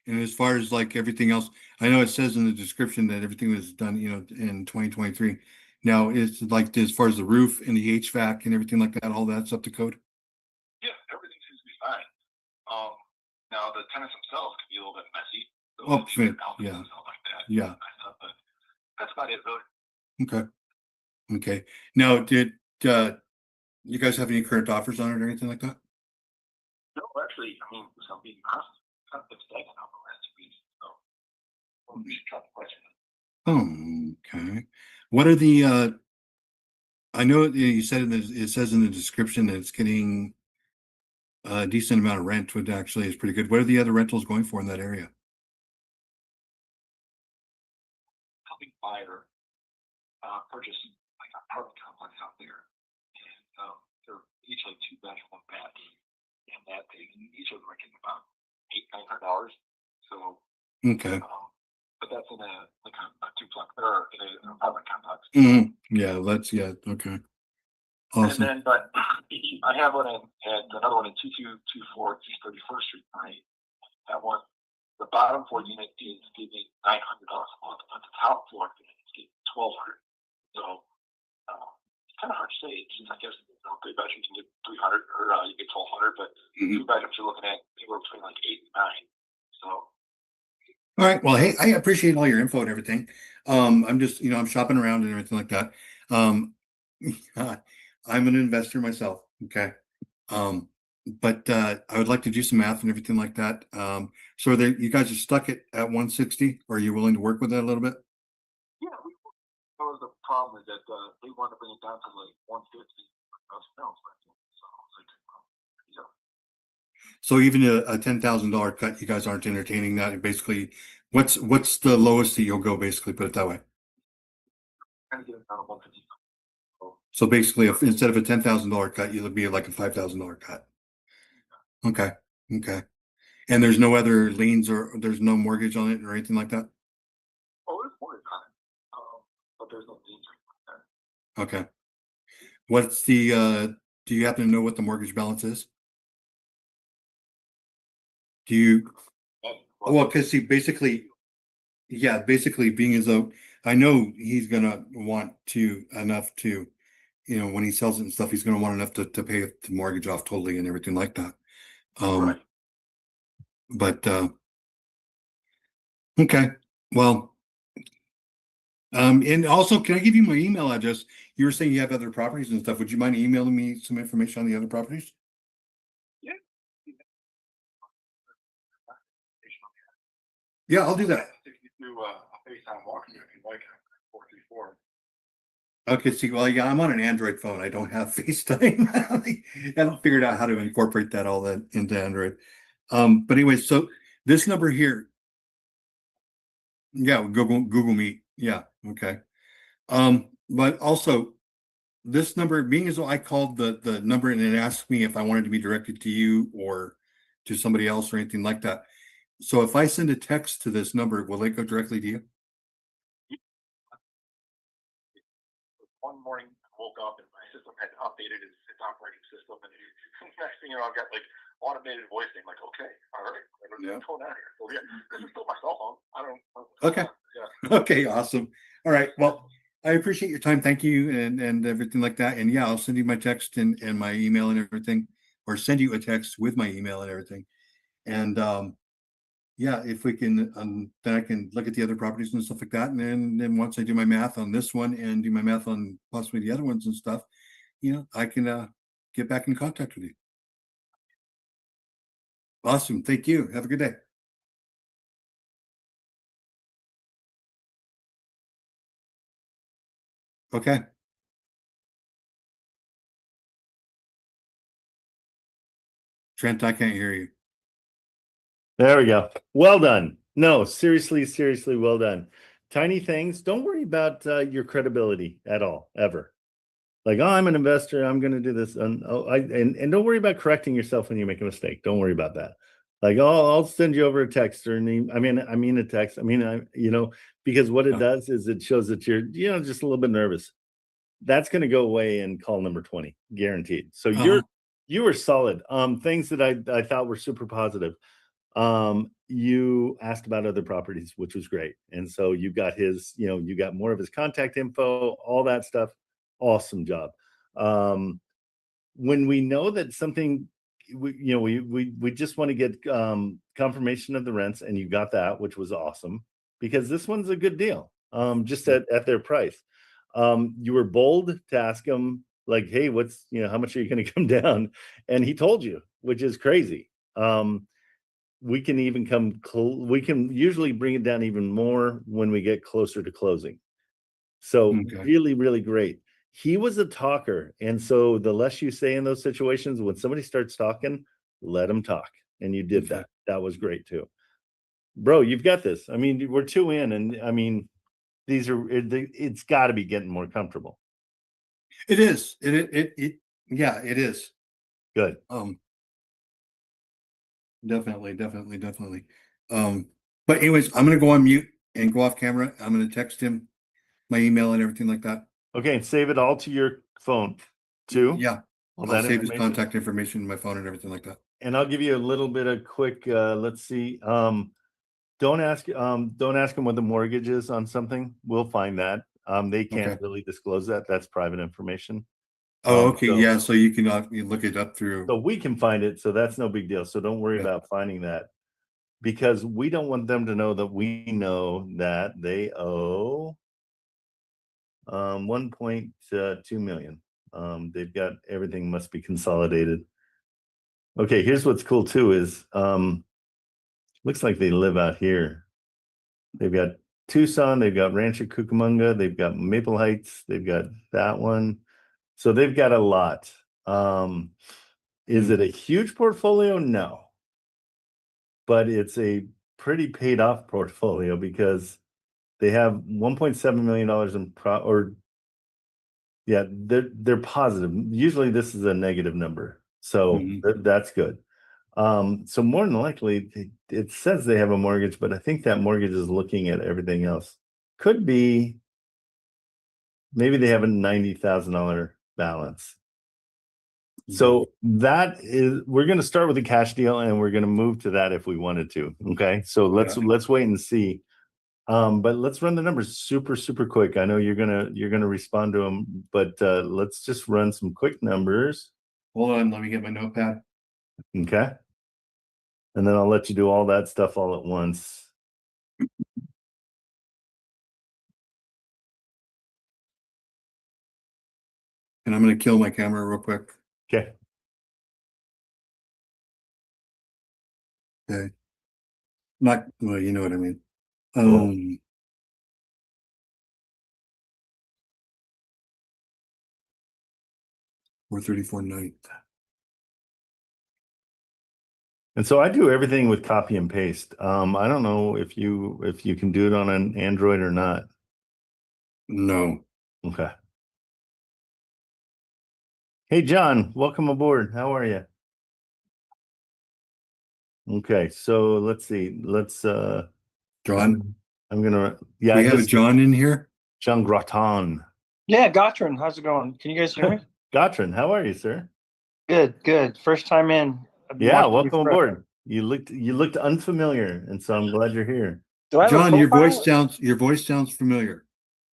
And as far as like everything else, I know it says in the description that everything was done, you know, in 2023. Now, is like as far as the roof and the HVAC and everything like that, all that's up to code? Yeah, everything seems to be fine. Now the tenants themselves can be a little bit messy. So Oh, they need sure. Yeah. and stuff like that. Yeah. But that's about it, really. Okay. Okay. Now, did you guys have any current offers on it or anything like that? No, actually, I mean, some being honest, kind of been stagnant on the last 2 weeks. So we should try the question. Okay. What are the I know you said it says in the description that it's getting a decent amount of rent, which actually is pretty good. What are the other rentals going for in that area? Helping buyer purchase like an apartment complex out there, and they're each like 2 bedroom, 1 bath, and that they each of them are getting about $800-900. So Okay. but that's in a like a duplex or in an apartment complex. Yeah, okay. And Awesome. then, but I have one at another one in 2224 East 31st Street. That one, the bottom floor unit is giving $900 a month, but the top floor is giving $1,200. So it's kind of hard to say. Since I guess three bedrooms you can get 300 or you get 1,200, but 2 bedrooms you're looking at anywhere between like 8 and 9. So. All right. Well, hey, I appreciate all your info and everything. I'm just, you know, I'm shopping around and everything like that. I'm an investor myself. Okay. But I would like to do some math and everything like that. So you guys are stuck at 160, or are you willing to work with that a little bit? Yeah, that was the problem is that they want to bring it down to like 150. So even a $10,000 cut, you guys aren't entertaining that. Basically, what's the lowest that you'll go? Basically, put it that way. So basically, if instead of a $10,000 cut, you'll be like a $5,000 cut. Okay. Okay. And there's no other liens or there's no mortgage on it or anything like that? Oh, there's mortgage on it, but there's no liens or anything like that. Okay. What's the do you happen to know what the mortgage balance is? Do you well, because see, basically being as though I know he's gonna want to enough to, you know, when he sells it and stuff, he's gonna want enough to pay the mortgage off totally and everything like that. Right. But okay. Well, and also, can I give you my email address? You were saying you have other properties and stuff. Would you mind emailing me some information on the other properties? Yeah. Yeah, I'll do that. If you do a FaceTime walkthrough, if you like, 434. Okay, see, well, yeah, I'm on an Android phone. I don't have FaceTime. I haven't figured out how to incorporate that all that into Android. But anyway, so this number here, yeah, Google Meet. Yeah, okay. But also this number, being as though I called the number and it asked me if I wanted to be directed to you or to somebody else or anything like that. So if I send a text to this number, will it go directly to you? One morning, I woke up and my system had updated its operating system, and next thing you know, I've got like automated voicing. Like, okay, all right, what's going on here? So yeah, this is still my cell phone. I don't. Okay. Yeah. Okay, awesome. All right. Well, I appreciate your time. Thank you and everything like that. And yeah, I'll send you my text and my email and everything, or send you a text with my email and everything. And yeah, if we can, then I can look at the other properties and stuff like that. And then once I do my math on this one and do my math on possibly the other ones and stuff, you know, I can get back in contact with you. Awesome. Thank you. Have a good day. Okay. Trent, I can't hear you. There we go. Well done. No, seriously, well done. tiny things. Don't worry about your credibility at all, ever. Like, oh, I'm an investor. I'm going to do this. And don't worry about correcting yourself when you make a mistake. Don't worry about that. Like, oh, I'll send you over a text or an email. I mean a text. Because what it does is it shows that you're, just a little bit nervous. That's going to go away in call number 20, guaranteed. So you were solid. Things that I thought were super positive. You asked about other properties, which was great. And so you got you got more of his contact info, all that stuff. Awesome job. When we know that something, we just want to get confirmation of the rents, and you got that, which was awesome, because this one's a good deal. Just at their price. You were bold to ask him, like, hey, what's, how much are you going to come down? And he told you, which is crazy. We can even we can usually bring it down even more when we get closer to closing. So really, really great. He was a talker. And so the less you say in those situations, when somebody starts talking, let them talk. And you did that. That was great too. Bro, you've got this. I mean, we're 2 in, and it's got to be getting more comfortable. It is. Yeah, it is. Good. Definitely. But anyways, I'm gonna go on mute and go off camera. I'm gonna text him my email and everything like that. Okay, and save it all to your phone too. Yeah. All I'll that save his information. contact information in my phone and everything like that. And I'll give you a little bit of quick, let's see. Don't ask him what the mortgage is on something. We'll find that. They can't really disclose that. That's private information. Oh, okay. So you can look it up through. So we can find it. So that's no big deal. So don't worry about finding that, because we don't want them to know that we know that they owe 1.2 million. They've got everything must be consolidated. Okay, here's what's cool too is looks like they live out here. They've got Tucson, they've got Rancho Cucamonga, they've got Maple Heights, they've got that one. So they've got a lot. Is it a huge portfolio? No. But it's a pretty paid off portfolio, because they have $1.7 million in they're positive. Usually this is a negative number. So that's good. So more than likely it says they have a mortgage, but I think that mortgage is looking at everything else. Could be maybe they have a $90,000 balance. So we're going to start with a cash deal, and we're going to move to that if we wanted to. Okay. So let's wait and see. But let's run the numbers super, super quick. I know you're gonna respond to them, but let's just run some quick numbers. Hold on, let me get my notepad. Okay. And then I'll let you do all that stuff all at once. And I'm gonna kill my camera real quick. Okay. Okay. Well, you know what I mean. Cool. 434.9. And so I do everything with copy and paste. I don't know if you can do it on an Android or not. No. Okay. Hey John, welcome aboard. How are you? Okay, so let's see. Let's John. I'm gonna We have a John in here. John Graton. Yeah, Gotrin, how's it going? Can you guys hear me? Gotrin, how are you, sir? Good. First time in. I've been Yeah, watching you welcome forever. aboard. You looked unfamiliar, and so I'm glad you're here. Do I have a John, your profile? voice sounds familiar.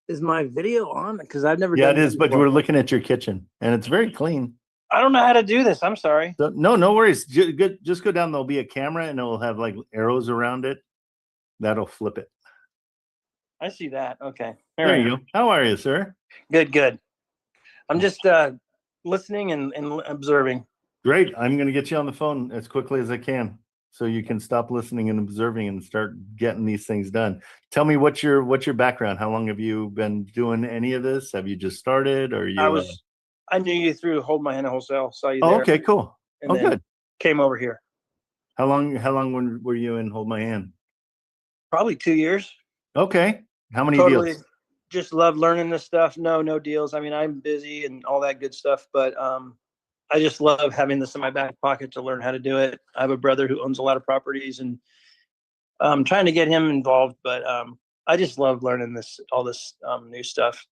Is my video on? Because I've never Yeah, done it this is, but before. we're looking at your kitchen, and it's very clean. I don't know how to do this. I'm sorry. So, no worries. Just go down. There'll be a camera, and it'll have like arrows around it. That'll flip it. I see that. Okay. There you go. How are you, sir? Good. I'm just listening and observing. Great. I'm going to get you on the phone as quickly as I can, so you can stop listening and observing and start getting these things done. Tell me what's your background? How long have you been doing any of this? Have you just started, or you? I knew you through Hold My Hand Wholesale. Saw you Oh, there. okay, cool. And Oh, then good. Came over here. How long were you in Hold My Hand? Probably 2 years. Okay. How many Totally. deals? Just love learning this stuff. No deals. I mean, I'm busy and all that good stuff, but I just love having this in my back pocket to learn how to do it. I have a brother who owns a lot of properties, and I'm trying to get him involved, but I just love learning all this new stuff.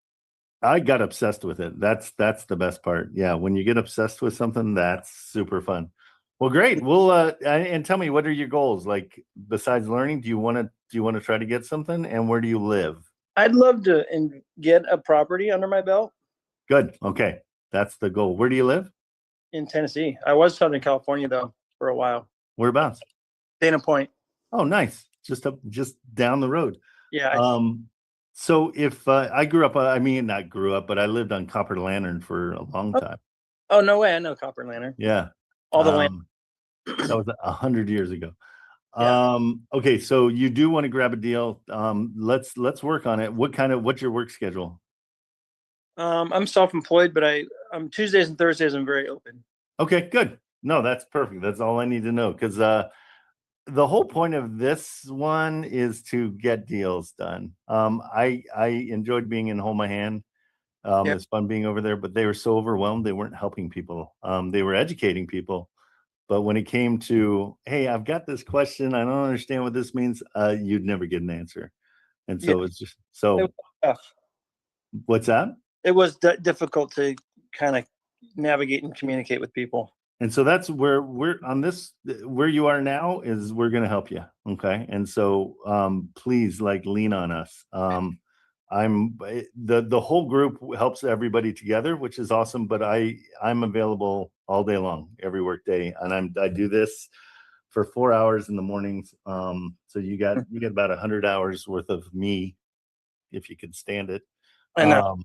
I got obsessed with it. That's the best part. Yeah, when you get obsessed with something, that's super fun. Well, great. Well, and tell me, what are your goals? Like, besides learning, do you want to try to get something? And where do you live? I'd love to get a property under my belt Good. Okay, that's the goal. Where do you live? in Tennessee. I was Southern California though for a while. Whereabouts? Dana Point. Oh, nice. Just down the road. Yeah. So if I grew up, I mean, not grew up, but I lived on Copper Lantern for a long time. Oh, no way. I know Copper Lantern. Yeah. All the land. That was 100 years ago. Yeah. Okay, so you do want to grab a deal. Let's work on it. What's your work schedule? I'm self-employed, but I'm Tuesdays and Thursdays I'm very open. Okay, good. No, that's perfect. That's all I need to know, because the whole point of this one is to get deals done. I enjoyed being in Hold My Hand. It's fun being over there, but they were so overwhelmed, they weren't helping people. They were educating people. But when it came to, hey, I've got this question, I don't understand what this means, you'd never get an answer. And so it's just so. It was tough. What's that? It was difficult to kind of navigate and communicate with people. And so that's where we're on this, where you are now is we're going to help you. Okay. And so please, like, lean on us. The whole group helps everybody together, which is awesome, but I'm available all day long, every work day. And I do this for 4 hours in the mornings. So you get about 100 hours worth of me, if you could stand it. I know.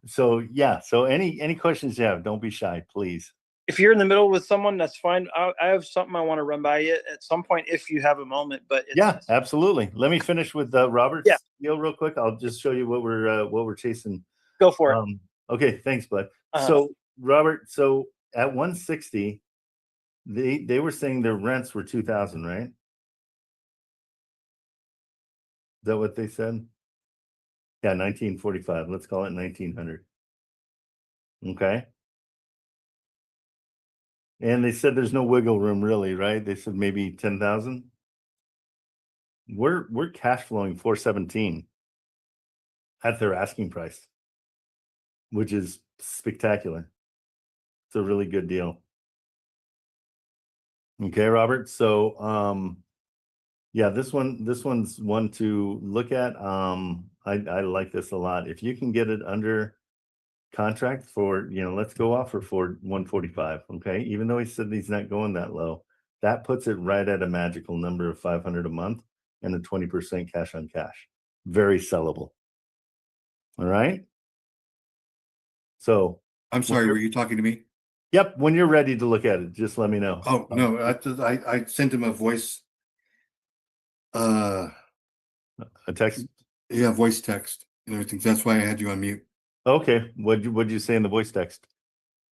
So yeah. So any questions you have, don't be shy, please. If you're in the middle with someone, that's fine. I have something I want to run by you at some point if you have a moment. But yeah, absolutely. Let me finish with Robert's Yeah. deal real quick. I'll just show you what we're chasing. Go for it. Okay, thanks, bud. So Robert, so at 160, they were saying their rents were 2,000, right? Is that what they said? Yeah, 1945. Let's call it 1900. Okay. And they said there's no wiggle room, really, right? They said maybe 10,000. We're cash flowing 417 at their asking price, which is spectacular. It's a really good deal. Okay, Robert. So yeah, this one's one to look at. I like this a lot. If you can get it under contract for, let's go offer for 145. Okay, even though he said he's not going that low, that puts it right at a magical number of 500 a month and a 20% cash on cash. Very sellable. All right. So I'm sorry, were you talking to me? Yep. When you're ready to look at it, just let me know. Oh no, I sent him a voice. A text. Yeah, voice text and everything. That's why I had you on mute. Okay. What'd you say in the voice text?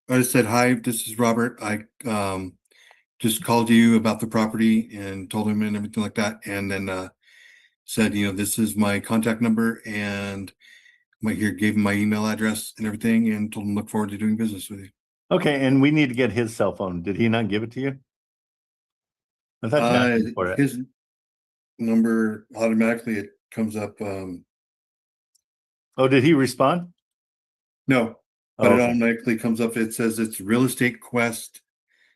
I just said, hi, this is Robert. I just called you about the property and told him and everything like that. And then said, this is my contact number and gave him my email address and everything and told him look forward to doing business with you. Okay. And we need to get his cell phone. Did he not give it to you? I thought you asked him for it. His number automatically, it comes up. Oh, did he respond? No, but it automatically comes up. It says it's Real Estate Quest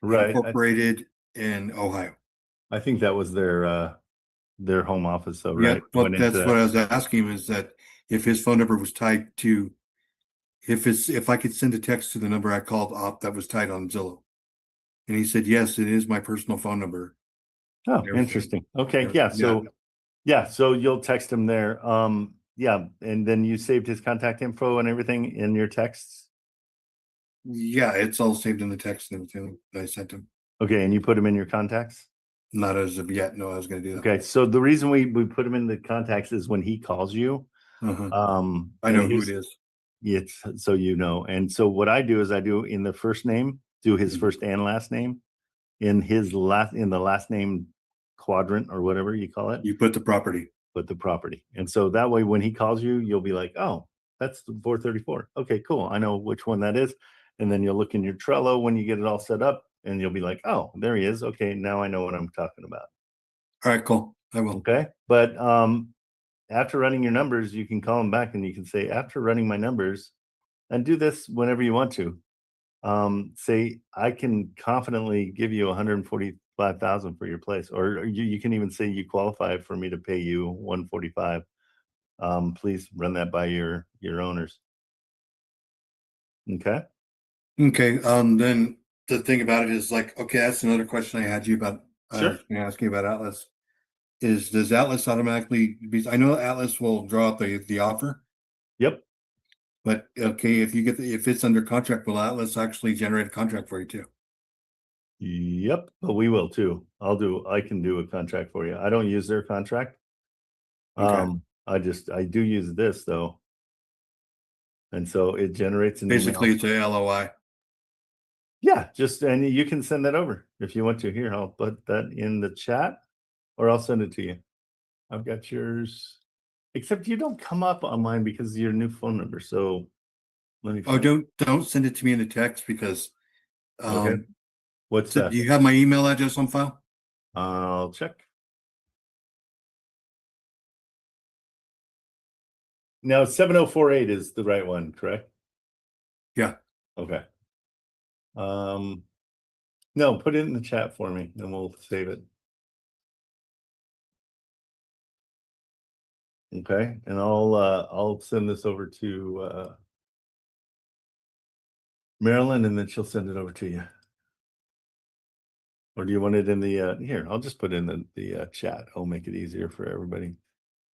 Incorporated in Ohio. I think that was their home office, though, right? Yeah, well, that's what I was asking, is that if his phone number was tied to, if I could send a text to the number I called off that was tied on Zillow. And he said, yes, it is my personal phone number. Oh, interesting. Okay. Yeah. So you'll text him there. Yeah. And then you saved his contact info and everything in your texts? Yeah, it's all saved in the text and everything that I sent him. Okay. And you put him in your contacts? Not as of yet. No, I was going to do that. Okay. So the reason we put him in the contacts is when he calls you. I know who it is. It's so And so what I do is I do in the first name, do his first and last name. In the last name quadrant or whatever you call it. You put the property. but the property. And so that way, when he calls you, you'll be like, oh, that's the 434. Okay, cool. I know which one that is. And then you'll look in your Trello when you get it all set up and you'll be like, oh, there he is. Okay, now I know what I'm talking about. All right, cool. I will. Okay. But after running your numbers, you can call him back and you can say, after running my numbers, and do this whenever you want to. Say, I can confidently give you 145,000 for your place, or you can even say you qualify for me to pay you 145. Please run that by your owners. Okay. Okay. Then the thing about it is like, okay, that's another question I had you about. Sure. Ask you about Atlas. Does Atlas automatically? I know Atlas will draw out the offer. Yep. But okay, if it's under contract, will Atlas actually generate a contract for you too? Yep, but we will too. I can do a contract for you. I don't use their contract. Okay. I do use this though. And so it generates an Basically, email. it's a LOI. Yeah, and you can send that over if you want to. Here, I'll put that in the chat or I'll send it to you. I've got yours, except you don't come up on mine because of your new phone number. So let me. Oh, don't send it to me in the text because. Okay. What's that? Do you have my email address on file? I'll check. Now 7048 is the right one, correct? Yeah. Okay. No, put it in the chat for me and we'll save it. Okay, and I'll send this over to Marilyn and then she'll send it over to you. Or do you want it in the here? I'll just put it in the chat. I'll make it easier for everybody.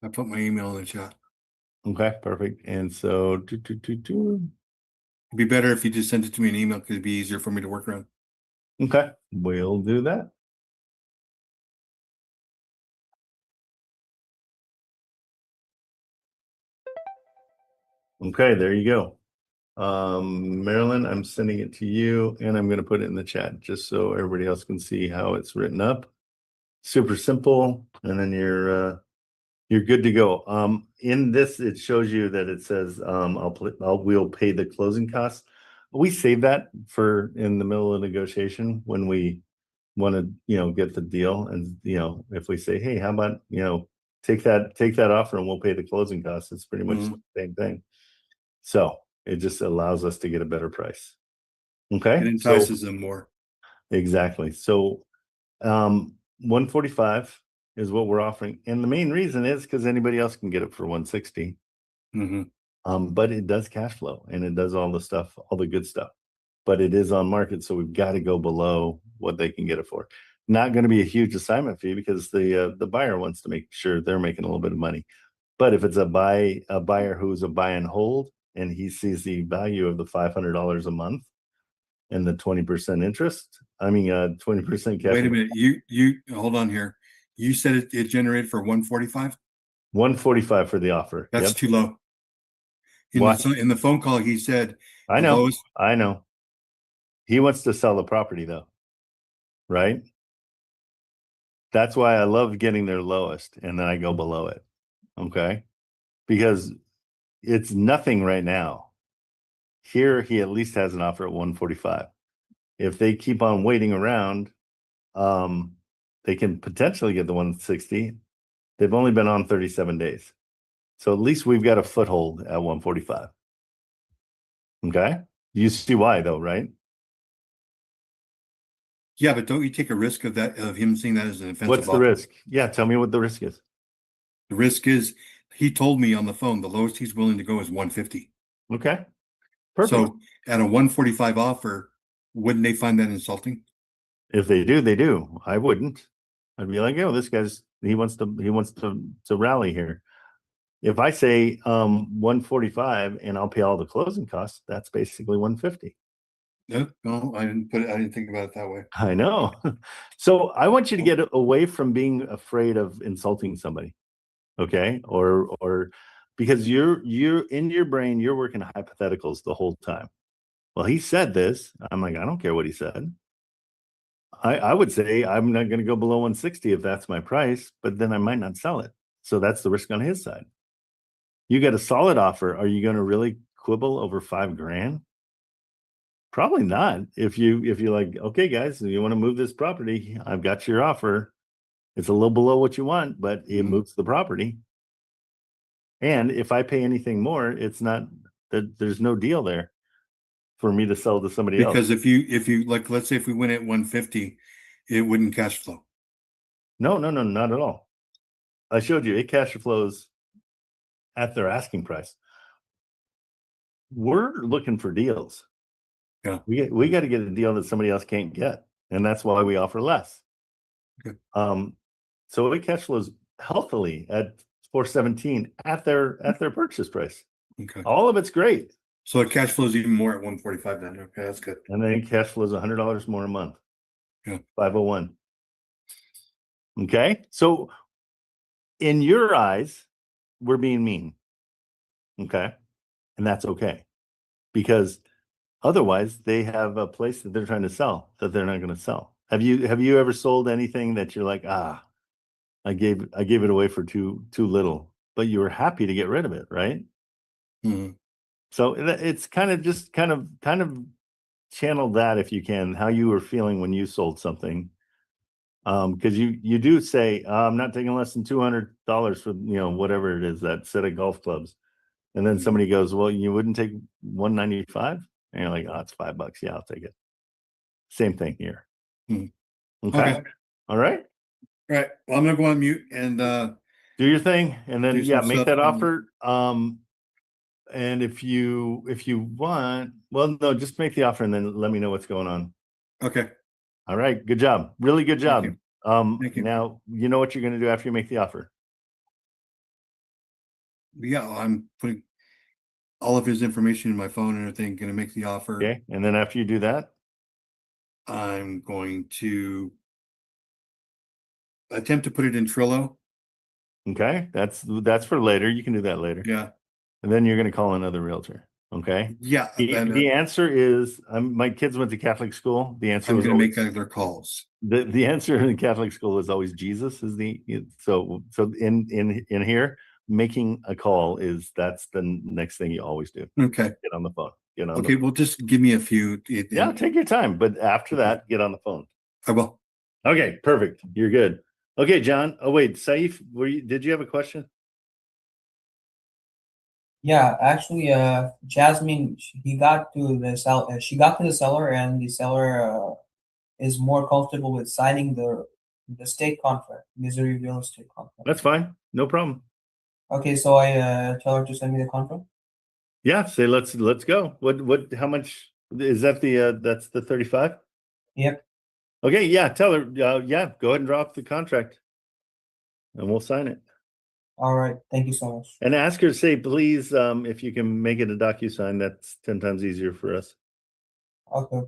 I put my email in the chat. Okay, perfect. And so It'd be better if you just sent it to me in email because it'd be easier for me to work around. Okay, we'll do that. Okay, there you go. Marilyn, I'm sending it to you and I'm going to put it in the chat just so everybody else can see how it's written up. Super simple. And then you're good to go. In this, it shows you that it says, we'll pay the closing costs. We save that for in the middle of negotiation when we want to, get the deal. And, if we say, hey, how about, take that offer and we'll pay the closing costs. It's pretty much the same thing. So it just allows us to get a better price. Okay. It entices them more. Exactly. So 145 is what we're offering. And the main reason is because anybody else can get it for 160. But it does cash flow and it does all the stuff, all the good stuff. But it is on market. So we've got to go below what they can get it for. Not going to be a huge assignment fee because the buyer wants to make sure they're making a little bit of money. But if it's a buyer who's a buy and hold and he sees the value of the $500 a month and the 20% interest, 20% cash. Wait a minute. You hold on here. You said it generated for 145? 145 for the offer. That's too low. In the phone call, he said, I know. He wants to sell the property though. Right? That's why I love getting their lowest and then I go below it. Okay. Because it's nothing right now. Here, he at least has an offer at 145. If they keep on waiting around, they can potentially get the 160. They've only been on 37 days. So at least we've got a foothold at 145. Okay. You see why though, right? Yeah, but don't you take a risk of him seeing that as an offensive What's the offer? risk? Yeah, tell me what the risk is. The risk is he told me on the phone the lowest he's willing to go is 150. Okay. Perfect. So at a 145 offer, wouldn't they find that insulting? If they do, they do. I wouldn't. I'd be like, oh, this guy's he wants to rally here. If I say 145 and I'll pay all the closing costs, that's basically 150. No, I didn't think about it that way. I know. So I want you to get away from being afraid of insulting somebody. Okay. Or because you're in your brain, you're working hypotheticals the whole time. Well, he said this. I'm like, I don't care what he said. I would say I'm not going to go below 160 if that's my price, but then I might not sell it. So that's the risk on his side. You get a solid offer. Are you going to really quibble over $5,000? Probably not. If you're like, okay, guys, you want to move this property, I've got your offer. It's a little below what you want, but it moves the property. And if I pay anything more, it's not that there's no deal there for me to sell to somebody else. Because if you like, let's say if we went at 150, it wouldn't cash flow. No, not at all. I showed you it cash flows at their asking price. We're looking for deals. Yeah. We got to get a deal that somebody else can't get. And that's why we offer less. Okay. So it cash flows healthily at 417 at their purchase price. Okay. All of it's great. So it cash flows even more at 145 then. Okay, that's good. And then cash flows $100 more a month. Yeah. 501. Okay. So in your eyes, we're being mean. Okay. And that's okay. Because otherwise they have a place that they're trying to sell that they're not going to sell. Have you ever sold anything that you're like, I gave it away for too little, but you were happy to get rid of it, right? Mhm. So it's kind of channel that if you can, how you were feeling when you sold something. Because you do say, I'm not taking less than $200 for, whatever it is, that set of golf clubs. And then somebody goes, well, you wouldn't take 195? And you're like, oh, it's $5. Yeah, I'll take it. Same thing here. Hmm. Okay. Okay. All right. All right. Well, I'm gonna go on mute and Do your thing. And then, Do some make stuff that and- offer. And if you want, well, no, just make the offer and then let me know what's going on. okay. All right. Good job. Really good job. you. Thank you. Now, you know what you're going to do after you make the offer. Yeah, I'm putting all of his information in my phone and everything, gonna make the offer. Okay. And then after you do that, I'm going to attempt to put it in Trello. okay, that's for later. You can do that later. Yeah. And then you're going to call another realtor. Okay. Yeah. The, and, the answer is, my kids went to Catholic school. The answer I'm was gonna always, make other calls. the answer in Catholic school is always Jesus is so in here, making a call that's the next thing you always do. Okay. Get on the phone. Get on Okay. Well, just give me a few. yeah, take your time. But after that, get on the phone. I will. Okay, perfect. You're good. Okay, John. Oh wait, Saif, did you have a question? Yeah, actually, Jasmine, she got to the seller, and the seller is more comfortable with signing the state contract, Missouri real estate contract. That's fine. No problem. Okay, so I tell her to send me the contract. Yeah, say let's go. What how much is that that's the 35? Yep. Okay, yeah, tell her yeah, go ahead and drop the contract and we'll sign it. All right. Thank you so much. And ask her to say, please, if you can make it a DocuSign, that's 10 times easier for us. Okay.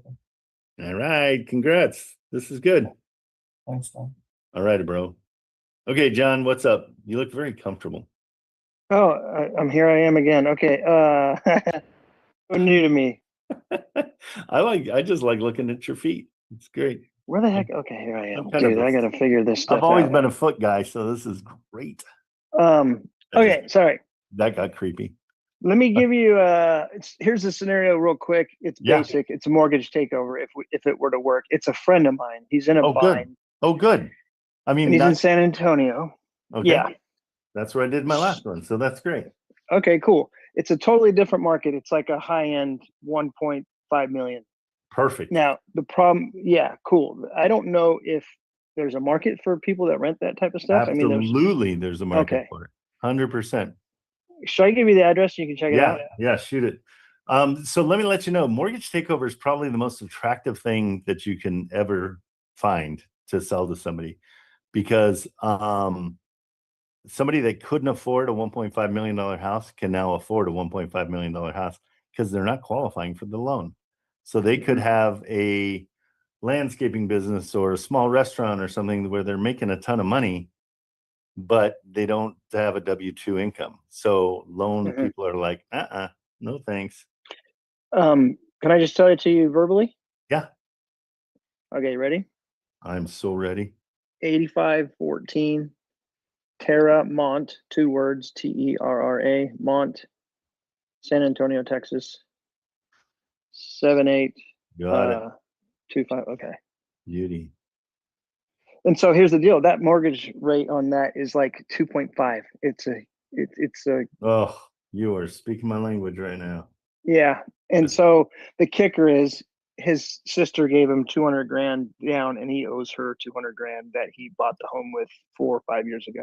All right, congrats. This is good. Thanks, man. All right, bro. Okay, John, what's up? You look very comfortable. Oh, I'm here. I am again. Okay. New to me. I just like looking at your feet. It's great. Where the heck? Okay, here I am. I'm kind of Dude, I gotta figure this stuff I've always out. been a foot guy, so this is great. Okay, sorry. That got creepy. Let me give you here's a scenario real quick. It's Yeah. basic. It's a mortgage takeover if it were to work. It's a friend of mine. He's in a Oh, good. bind. Oh, good. I mean, And he's in not- San Antonio. okay. Yeah. That's where I did my last one, so that's great. Okay, cool. It's a totally different market. It's like a high-end 1.5 million. Perfect. Now, the problem, yeah, cool. I don't know if there's a market for people that rent that type of stuff. I mean, Absolutely, there's a market Okay. for it. 100%. should I give you the address? You can check it out. Yeah, shoot it. So let me let you know, mortgage takeover is probably the most attractive thing that you can ever find to sell to somebody, because somebody that couldn't afford a $1.5 million house can now afford a $1.5 million house because they're not qualifying for the loan. So they could have a landscaping business or a small restaurant or something where they're making a ton of money, but they don't have a W-2 income. So loan people are like, no thanks. Can I just tell it to you verbally? Yeah. Okay, ready? I'm so ready. 8514 Terra Mont, 2 words, Terra Mont, San Antonio, Texas. 7825. Okay. Beauty. And so here's the deal. That mortgage rate on that is like 2.5. It's a Oh, you are speaking my language right now. yeah. And so the kicker is his sister gave him 200 grand down and he owes her 200 grand that he bought the home with 4 or 5 years ago.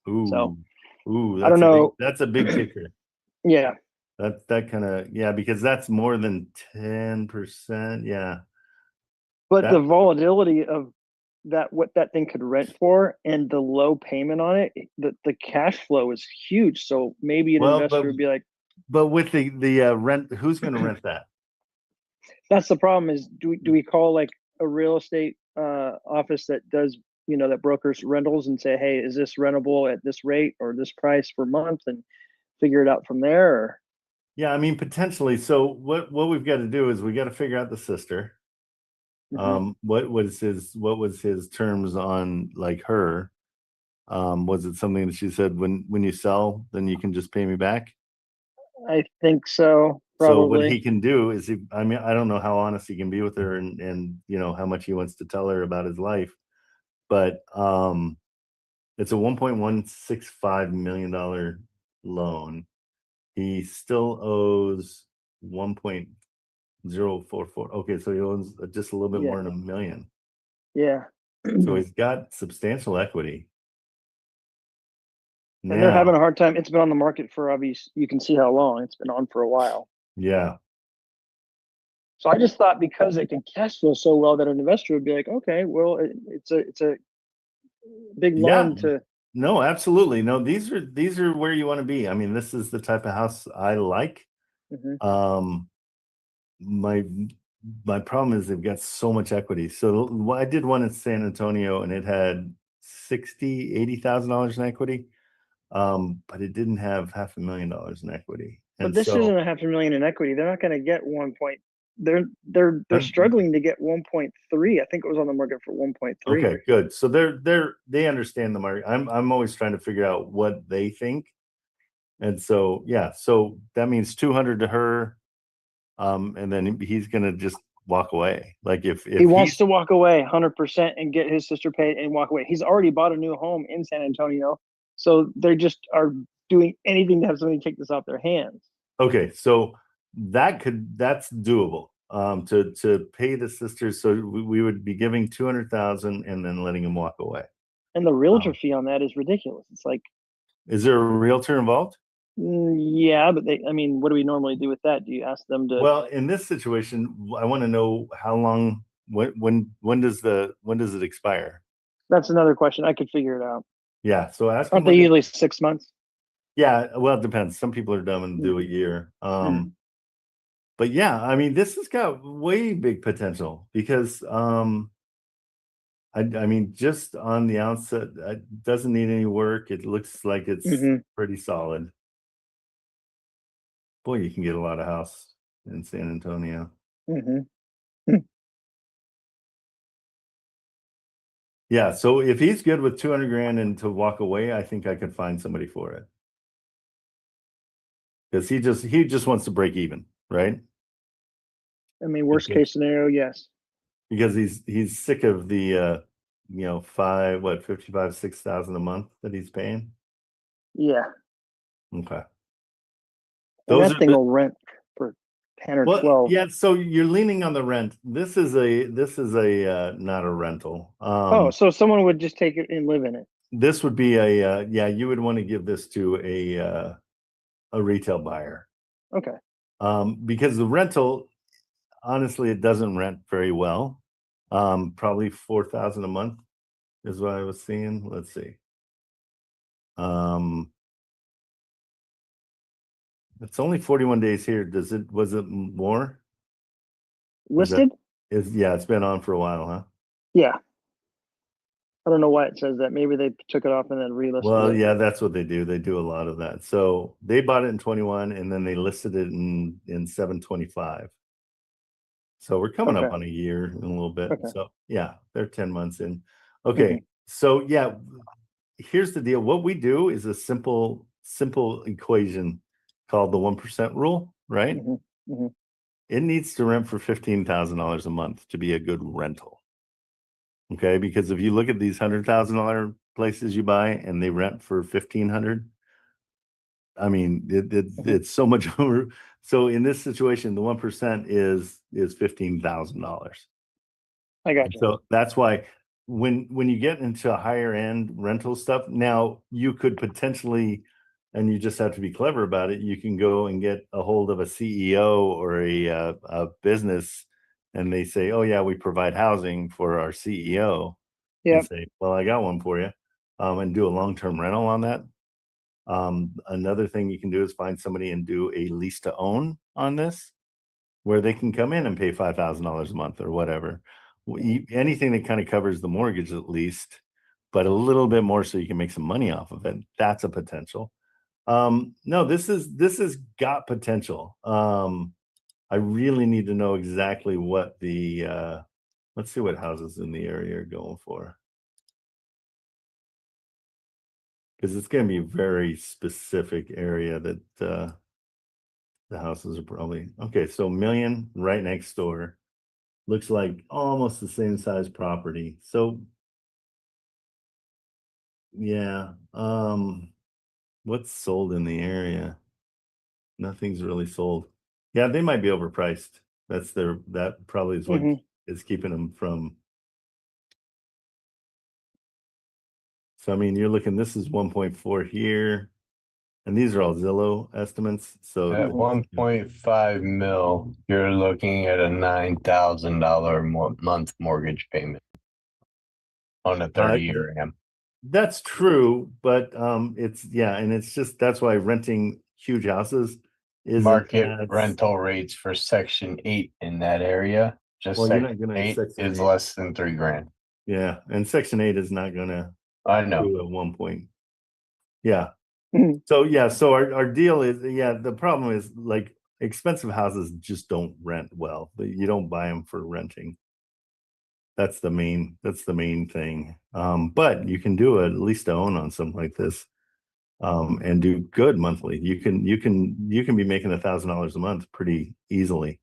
Ooh, So ooh, I don't know. That's a big kicker. Yeah. That kind of, yeah, because that's more than 10%. Yeah. But That- the volatility of that, what that thing could rent for and the low payment on it, the cash flow is huge. So maybe an investor would be like, but with the rent, who's going to rent that? that's the problem is do we call like a real estate office that does, that brokers rentals and say, hey, is this rentable at this rate or this price per month, and figure it out from there? Or Yeah, I mean, potentially. So what we've got to do is we got to figure out the sister. What was his terms on like her? Was it something that she said when you sell, then you can just pay me back? I think so. So what Probably. he can do is I mean, I don't know how honest he can be with her and how much he wants to tell her about his life, but it's a $1.165 million loan. He still owes 1.044. Okay, so he owns just a little bit more than $1 million. Yeah. So he's got substantial equity. And they're having a hard time. It's been on the market for obvious. You can see how long it's been on for a while. Yeah. So I just thought because it can cash flow so well that an investor would be like, okay, well, it's a big loan to. No, absolutely. No, these are where you want to be. I mean, this is the type of house I like. My problem is they've got so much equity. So I did one in San Antonio and it had $80,000 in equity. But it didn't have $500,000 in equity. But this isn't a $500,000 in equity. They're not going to get 1 point. They're struggling to get 1.3. I think it was on the market for 1.3. Okay, good. So they understand the market. I'm always trying to figure out what they think. And so yeah, so that means 200 to her. And then he's gonna just walk away. Like if he wants to walk away 100% and get his sister paid and walk away. He's already bought a new home in San Antonio. So they just are doing anything to have somebody take this off their hands. Okay, so that's doable. To pay the sisters, so we would be giving 200,000 and then letting him walk away. And the realtor fee on that is ridiculous. It's like, is there a realtor involved? Yeah, but what do we normally do with that? Do you ask them to? Well, in this situation, I want to know how long. When does it expire? That's another question. I could figure it out. Yeah, so ask. Aren't they usually 6 months? Yeah, well, it depends. Some people are dumb and do a year. But yeah, I mean, this has got way big potential because I mean, just on the outset, it doesn't need any work. It looks like it's pretty solid. Boy, you can get a lot of house in San Antonio. Yeah, so if he's good with 200 grand and to walk away, I think I could find somebody for it. Because he just wants to break even, right? I mean, worst case scenario, yes. Because he's sick of the $6,000 a month that he's paying. Yeah. Okay. And that thing will rent for 10 or 12. Yeah, so you're leaning on the rent. This is a not a rental. So someone would just take it and live in it. This would be you would want to give this to a retail buyer. Okay. Because the rental, honestly, it doesn't rent very well. Probably $4,000 a month is what I was seeing. Let's see. It's only 41 days here. Was it more? Listed? It's been on for a while, huh? Yeah. I don't know why it says that. Maybe they took it off and then relisted Well, it. yeah, that's what they do. They do a lot of that. So they bought it in 21 and then they listed it in 725. So we're coming up on a year in a little bit. Okay. So yeah, they're 10 months in. Okay. So yeah, here's the deal. What we do is a simple equation called the 1% rule, right? It needs to rent for $15,000 a month to be a good rental. Okay, because if you look at these $100,000 places you buy and they rent for $1,500, I mean, it's so much over. So in this situation, the 1% is $15,000. I got you. So that's why when you get into higher end rental stuff, now you could potentially, and you just have to be clever about it, you can go and get a hold of a CEO or a business, and they say, oh yeah, we provide housing for our CEO. Yep. And say, well, I got one for you, and do a long-term rental on that. Another thing you can do is find somebody and do a lease to own on this, where they can come in and pay $5,000 a month or whatever. Anything that kind of covers the mortgage at least, but a little bit more so you can make some money off of it. That's a potential. No, this has got potential. I really need to know exactly what the let's see what houses in the area are going for. Because it's going to be a very specific area that the houses are probably okay. So million right next door, looks like almost the same size property. So yeah, what's sold in the area? Nothing's really sold. Yeah, they might be overpriced. That probably is what is keeping them from. So I mean, you're looking. This is 1.4 here. And these are all Zillow estimates. So At 1.5 mil, you're looking at a $9,000 month mortgage payment on a 30-year AM. That's true, but it's and it's just that's why renting huge houses is Market rental rates for Section 8 in that area. Just Section 8 is less than $3,000. Yeah, and Section 8 is not gonna I know do at one point. Yeah. So so our deal is the problem is like expensive houses just don't rent well. You don't buy them for renting. That's the main thing. But you can do a lease to own on something like this, and do good monthly. You can be making $1,000 a month pretty easily.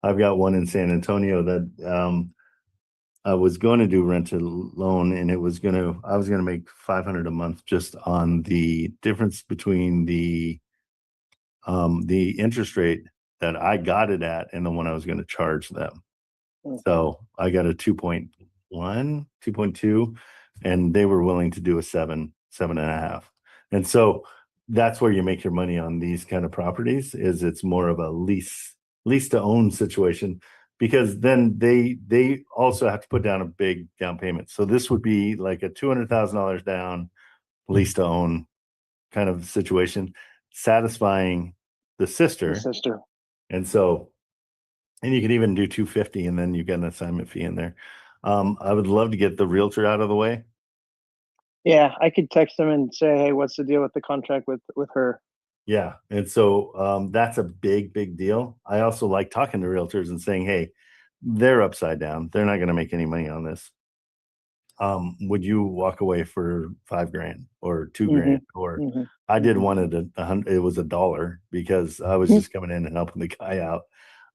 I've got one in San Antonio that I was going to do rent to loan, and I was going to make $500 a month just on the difference between the interest rate that I got it at and the one I was going to charge them. So I got a 2.1, 2.2, and they were willing to do a 7.5. And so that's where you make your money on these kind of properties, is it's more of a lease to own situation, because then they also have to put down a big down payment. So this would be like a $200,000 down lease to own kind of situation, satisfying the sister. And so, and you could even do 250 and then you get an assignment fee in there. I would love to get the realtor out of the way. Yeah, I could text them and say, hey, what's the deal with the contract with her? Yeah. And so that's a big deal. I also like talking to realtors and saying, hey, they're upside down. They're not going to make any money on this. Would you walk away for $5,000 or $2,000? Or I did one at it was $1 because I was just coming in and helping the guy out.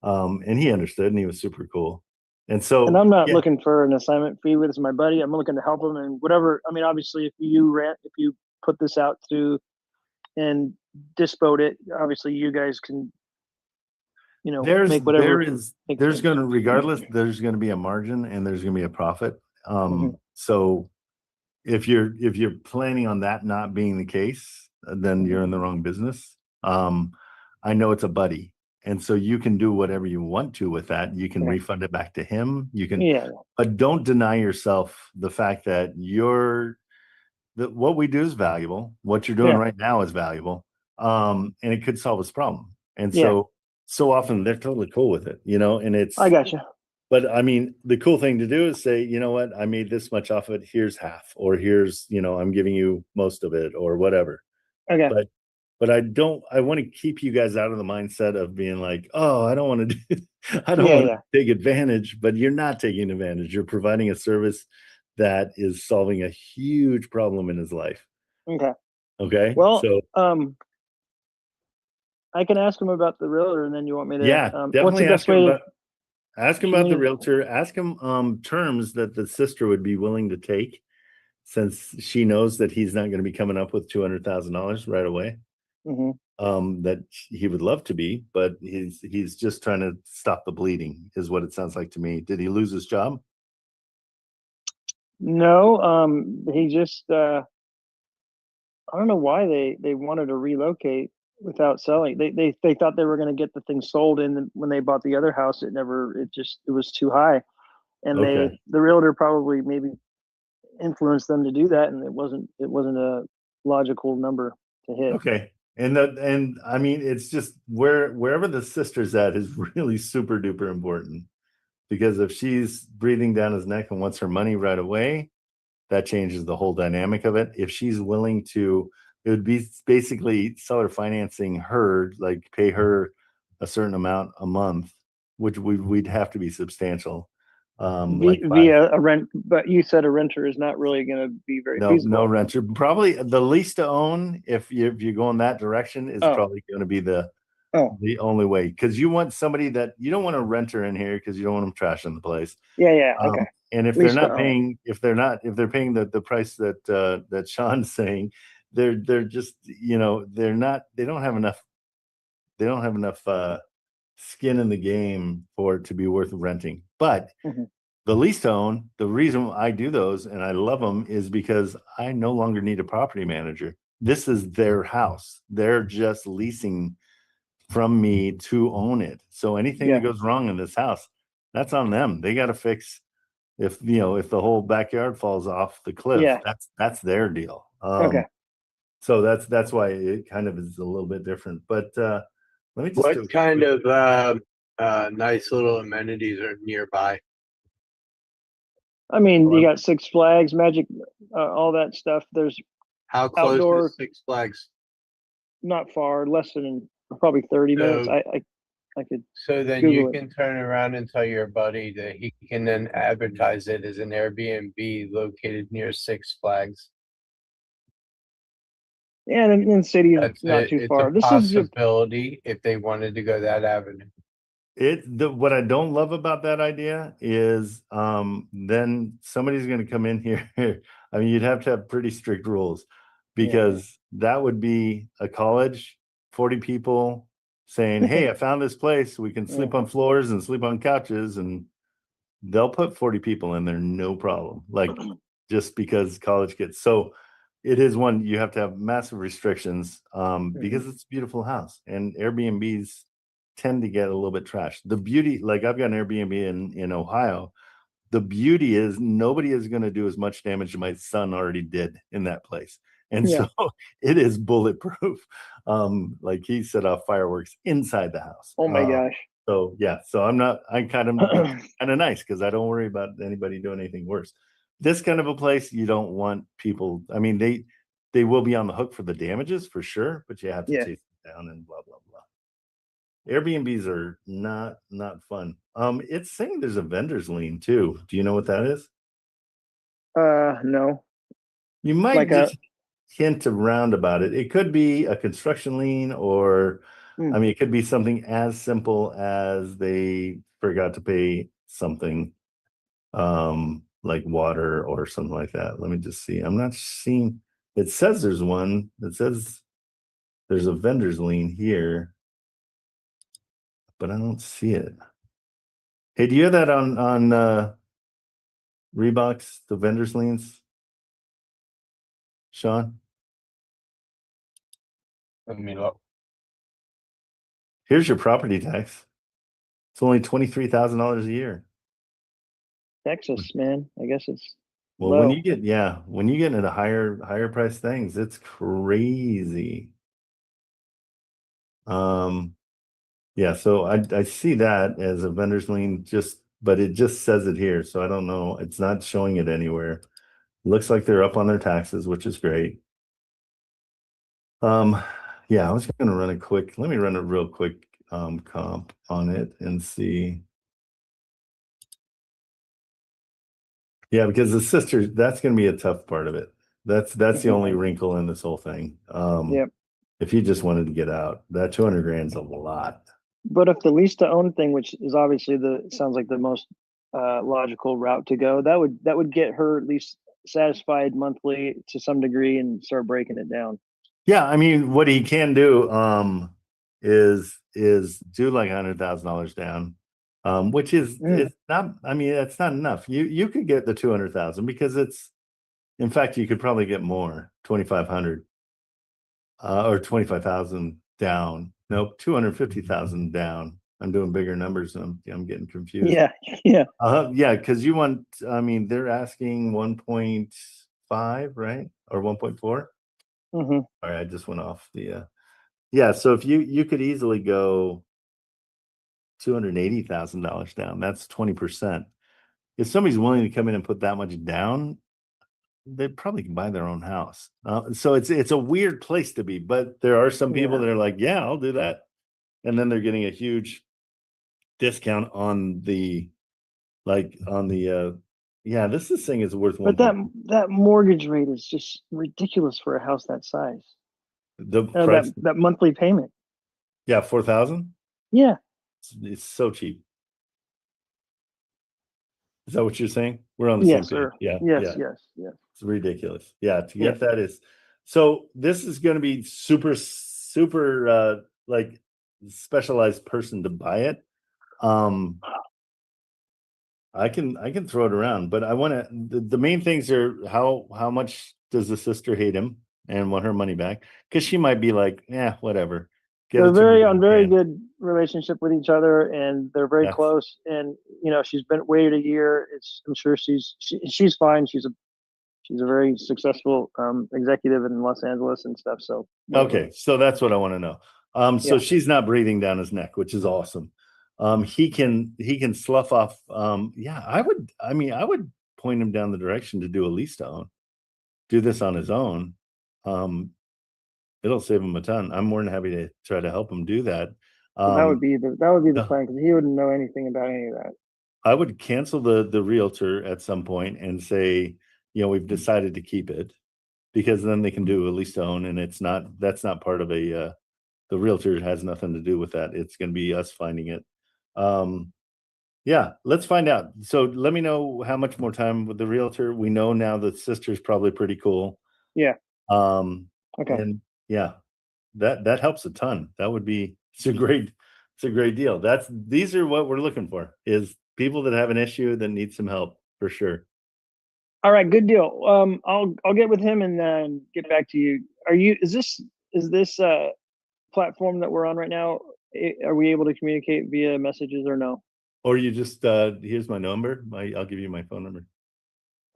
And he understood and he was super cool. And so, and I'm not looking for an assignment fee with my buddy. I'm looking to help him and whatever. I mean, obviously if you put this out to and disposed it, obviously you guys can, make whatever. There's going to, regardless, there's going to be a margin and there's going to be a profit. So if you're planning on that not being the case, then you're in the wrong business. I know it's a buddy, and so you can do whatever you want to with that. You can refund it back to him. You can, but don't deny yourself the fact that what we do is valuable. What you're doing right now is valuable. And it could solve this problem. And so often they're totally cool with it, and it's, I got you. But I mean, the cool thing to do is say, you know what, I made this much off of it. Here's half, or here's, I'm giving you most of it or whatever. Okay. But I want to keep you guys out of the mindset of being like, oh, I don't want to take advantage, but you're not taking advantage. You're providing a service that is solving a huge problem in his life. Okay. Okay. Well, so I can ask him about the realtor, and then you want me to? yeah, What's definitely the best way to? ask him about the realtor. Ask him terms that the sister would be willing to take, since she knows that he's not going to be coming up with $200,000 right away. That he would love to be, but he's just trying to stop the bleeding, is what it sounds like to me. Did he lose his job? No, he just I don't know why they wanted to relocate without selling. They thought they were going to get the thing sold, and when they bought the other house, it was too high, and Okay. the realtor probably maybe influenced them to do that, and it wasn't a logical number to hit. Okay. And I mean, it's just wherever the sister's at is really super duper important, because if she's breathing down his neck and wants her money right away, that changes the whole dynamic of it. If she's willing to, it would be basically seller financing her, like pay her a certain amount a month, which we'd have to be substantial. Via a rent, but you said a renter is not really going to be very feasible. No renter. Probably the lease to own, if you go in that direction, is probably going to be the only way, because you want somebody that you don't want a renter in here, because you don't want them trashing the place. Yeah. Okay. And if they're not paying, if they're paying the price that Sean's saying, they're just, they don't have enough skin in the game for it to be worth renting. But the lease to own, the reason I do those and I love them is because I no longer need a property manager. This is their house. They're just leasing from me to own it. So anything that goes wrong in this house, that's on them. They got to fix. If the whole backyard falls off the cliff, that's their deal. Okay. So that's why it kind of is a little bit different. But let me just What kind of nice little amenities are nearby? I mean, you got Six Flags, Magic, all that stuff. There's how close outdoor, is Six Flags? Not far, less than probably 30 minutes. I could. So then Google you it. can turn around and tell your buddy that he can then advertise it as an Airbnb located near Six Flags. Yeah, and in the city, not too far. It's a possibility if they wanted to go that avenue. What I don't love about that idea is then somebody's going to come in here. I mean, you'd have to have pretty strict rules, because that would be a college, 40 people saying, hey, I found this place. We can sleep on floors and sleep on couches, and they'll put 40 people in there, no problem. Like, just because college kids. So it is one, you have to have massive restrictions because it's a beautiful house, and Airbnbs tend to get a little bit trashed. The beauty, like I've got an Airbnb in Ohio. The beauty is nobody is going to do as much damage as my son already did in that place. And so it is bulletproof. Like he set off fireworks inside the house. Oh my gosh. So I'm kind of nice, because I don't worry about anybody doing anything worse. This kind of a place, you don't want people. I mean, they will be on the hook for the damages for sure, but you have to chase them down and blah, blah, blah. Airbnbs are not fun. It's saying there's a vendor's lien too. Do you know what that is? No. You might Like just hint around about it. It could be a construction lien, or I mean, it could be something as simple as they forgot to pay something, like water or something like that. Let me just see. I'm not seeing. It says there's one that says there's a vendor's lien here, but I don't see it. Hey, do you have that on Reeboks, the vendor's liens, Sean? Let me look. Here's your property tax. It's only $23,000 a year. Texas, man. I guess it's Well, low. when you get into higher price things, it's crazy. Yeah, so I see that as a vendor's lien, but it just says it here, so I don't know. It's not showing it anywhere. Looks like they're up on their taxes, which is great. Yeah, I was gonna run a quick. Let me run a real quick comp on it and see. Yeah, because the sister, that's gonna be a tough part of it. That's the only wrinkle in this whole thing. Yep. If you just wanted to get out, that 200 grand's a lot. But if the lease to own thing, which is obviously sounds like the most logical route to go, that would get her at least satisfied monthly to some degree and start breaking it down. Yeah, I mean, what he can do is do like $100,000 down, which is it's not. I mean, that's not enough. You could get the 200,000 because it's. In fact, you could probably get more, 2,500 or 25,000 down. Nope, 250,000 down. I'm doing bigger numbers. And I'm getting confused. Yeah, yeah. Yeah, because you want. I mean, they're asking 1.5, right, or 1.4. Mm-hmm. All right, I just went off the. Yeah, so if you could easily go $280,000 down, that's 20%. If somebody's willing to come in and put that much down, they probably can buy their own house. So it's a weird place to be, but there are some people that are like, yeah, I'll do that, and then they're getting a huge discount on the yeah, this thing is worth But one. that mortgage rate is just ridiculous for a house that size. The price, that monthly payment. yeah, 4,000. Yeah. It's so cheap. Is that what you're saying? We're on the same page. Sir. Yeah. Yes. It's ridiculous. Yeah, to get that is. So this is going to be super like specialized person to buy it. I can throw it around, but I want to. The main things are how much does the sister hate him and want her money back? Because she might be like, yeah, whatever. They're on very good relationship with each other, and they're very close. And she's been waited a year. I'm sure she's fine. She's a very successful executive in Los Angeles and stuff. So okay, so that's what I want to know. So she's not breathing down his neck, which is awesome. He can slough off. Yeah, I would point him down the direction to do a lease to own. Do this on his own. It'll save him a ton. I'm more than happy to try to help him do that. So that would be the plan, because he wouldn't know anything about any of that. I would cancel the realtor at some point and say, we've decided to keep it, because then they can do a lease to own, and that's not part of the realtor has nothing to do with that. It's going to be us finding it. Yeah, let's find out. So let me know how much more time with the realtor. We know now the sister's probably pretty cool. Yeah. Okay. And yeah, that helps a ton. That would be it's a great deal. These are what we're looking for, is people that have an issue that need some help for sure. All right, good deal. I'll get with him and get back to you. Is this platform that we're on right now? Are we able to communicate via messages or no? Or you just here's my number. I'll give you my phone number.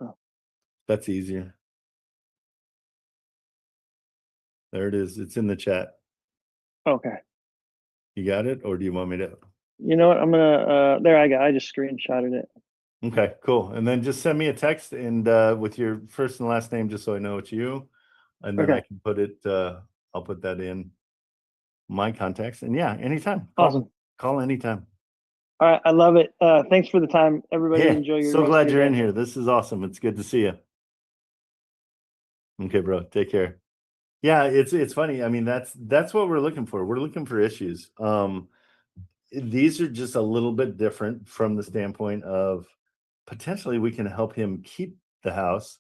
Oh. That's easier. There it is. It's in the chat. Okay. You got it, or do you want me to? You know what? I'm gonna. There, I just screenshotted it. Okay, cool. And then just send me a text and with your first and last name, just so I know it's you, and then I can put it. I'll put that in my contacts. And yeah, anytime. Awesome. Call anytime. All right, I love it. Thanks for the time, everybody. Enjoy your. So glad you're in here. This is awesome. It's good to see you. Okay, bro. Take care. Yeah, it's funny. I mean, that's what we're looking for. We're looking for issues. These are just a little bit different from the standpoint of potentially we can help him keep the house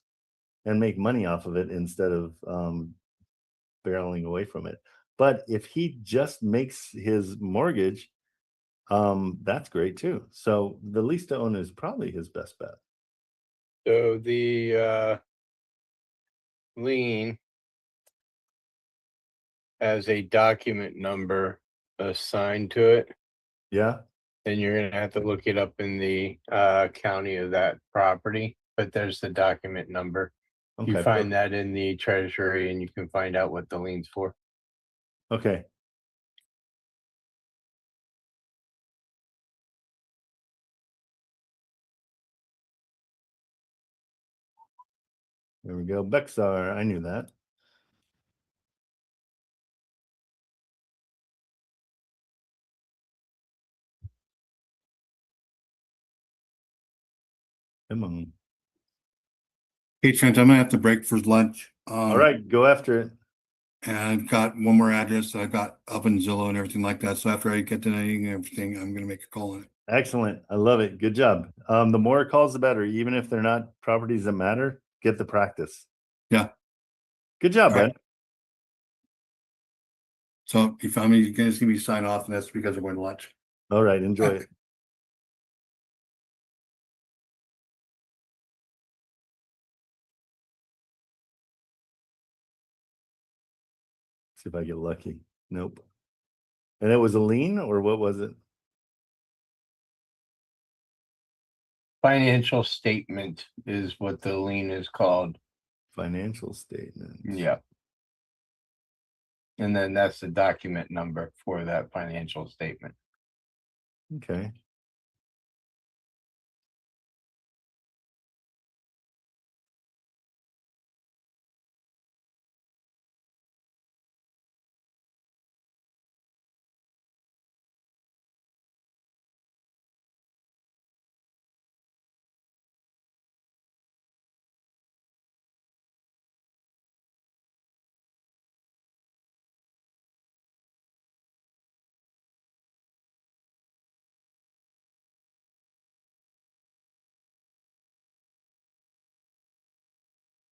and make money off of it instead of barreling away from it. But if he just makes his mortgage, that's great too. So the lease to own is probably his best bet. So the lien has a document number assigned to it. Yeah. And you're gonna have to look it up in the county of that property, but there's the document number. Okay, You find that in the treasury and you can find out what the lien's for. Okay. There we go. Bexar. I knew that. Come on. Hey Trent, I'm gonna have to break for lunch. All right, go after it. And I've got one more address. I've got up in Zillow and everything like that. So after I get to knowing everything, I'm gonna make a call on it. Excellent. I love it. Good job. The more calls, the better. Even if they're not properties that matter, get the practice. Yeah. Good job, All right. bud. So if I'm gonna see me sign off, and that's because I'm going to lunch. All right, enjoy it. See if I get lucky. Nope. And it was a lien, or what was it? Financial statement is what the lien is called. Financial statement. Yeah. And then that's the document number for that financial statement. Okay.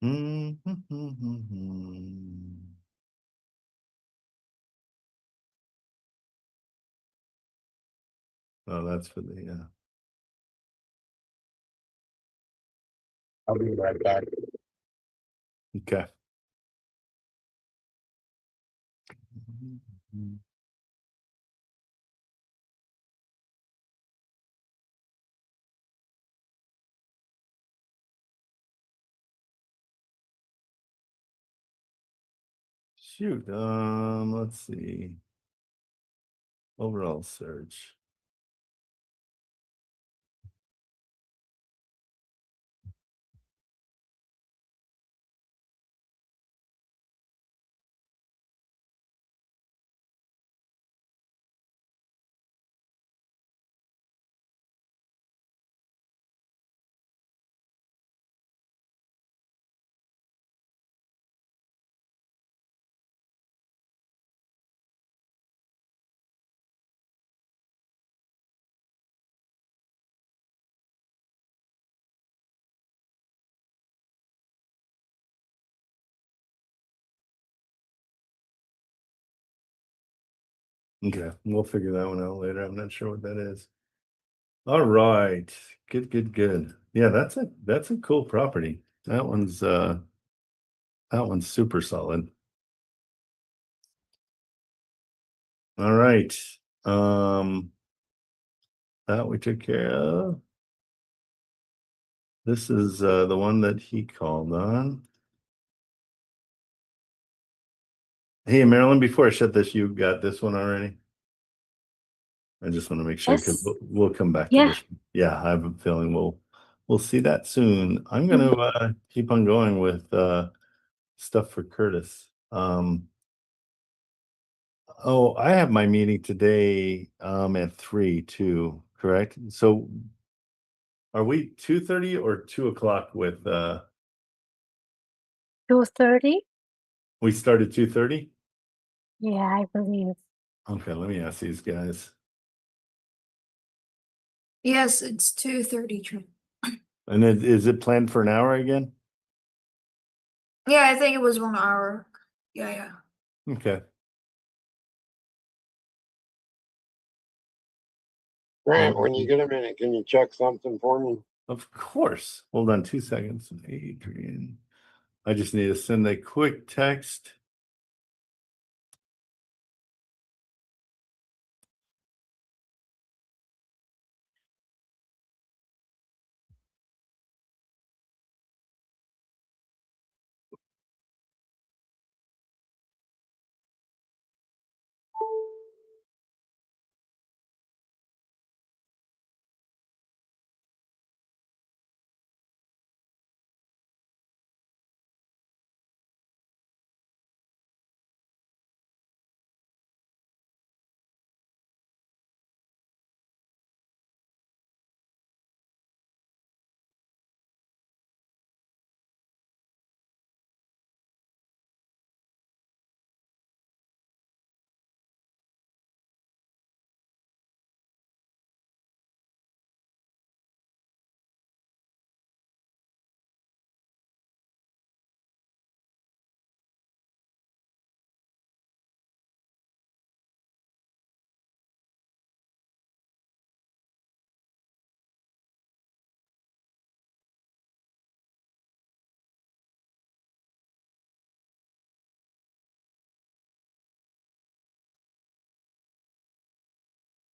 Oh, that's for the I'll be right back. okay. Shoot. Let's see. Overall search. Okay, we'll figure that one out later. I'm not sure what that is. All right. Good. Yeah, that's a cool property. That one's super solid. All right. That we took care of. This is the one that he called on. Hey, Marilyn, before I shut this, you got this one already? I just want to make sure because Yes. we'll come back to Yeah. this. Yeah, I have a feeling we'll see that soon. I'm gonna keep on going with stuff for Curtis. Oh, I have my meeting today at 3 too, correct? So are we 2:30 or 2 o'clock with 2:30? we started 2:30? Yeah, I believe. Okay, let me ask these guys. Yes, it's 2:30. And is it planned for an hour again? Yeah, I think it was 1 hour. Yeah. Okay. Grant, when you get a minute, can you check something for me? Of course. Hold on 2 seconds. Adrian. I just need to send a quick text.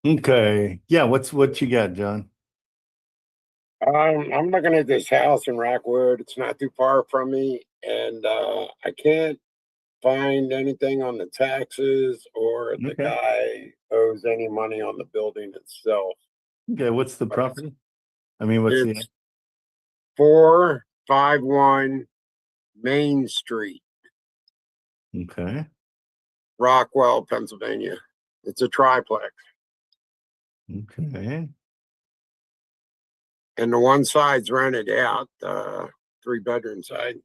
Okay. Yeah, what you got, John? I'm looking at this house in Rockwood. It's not too far from me, and I can't find anything on the taxes or if the Okay. guy owes any money on the building itself. Okay, what's the property? I mean, what's the It's 451 Main Street, okay. Rockwell, Pennsylvania. It's a triplex, Okay. and the one side's rented out, 3-bedroom side.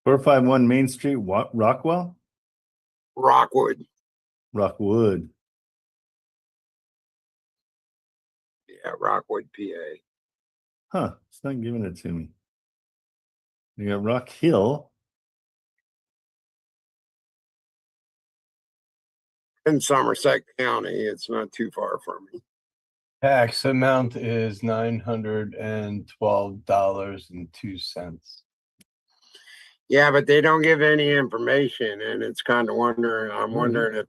$451 Main Street, Rockwell? Rockwood, Rockwood. yeah, Rockwood, PA. Huh. It's not giving it to me. You got Rock Hill. In Somerset County. It's not too far from me. Tax amount is $912.02. Yeah, but they don't give any information, and it's kind of wondering. I'm wondering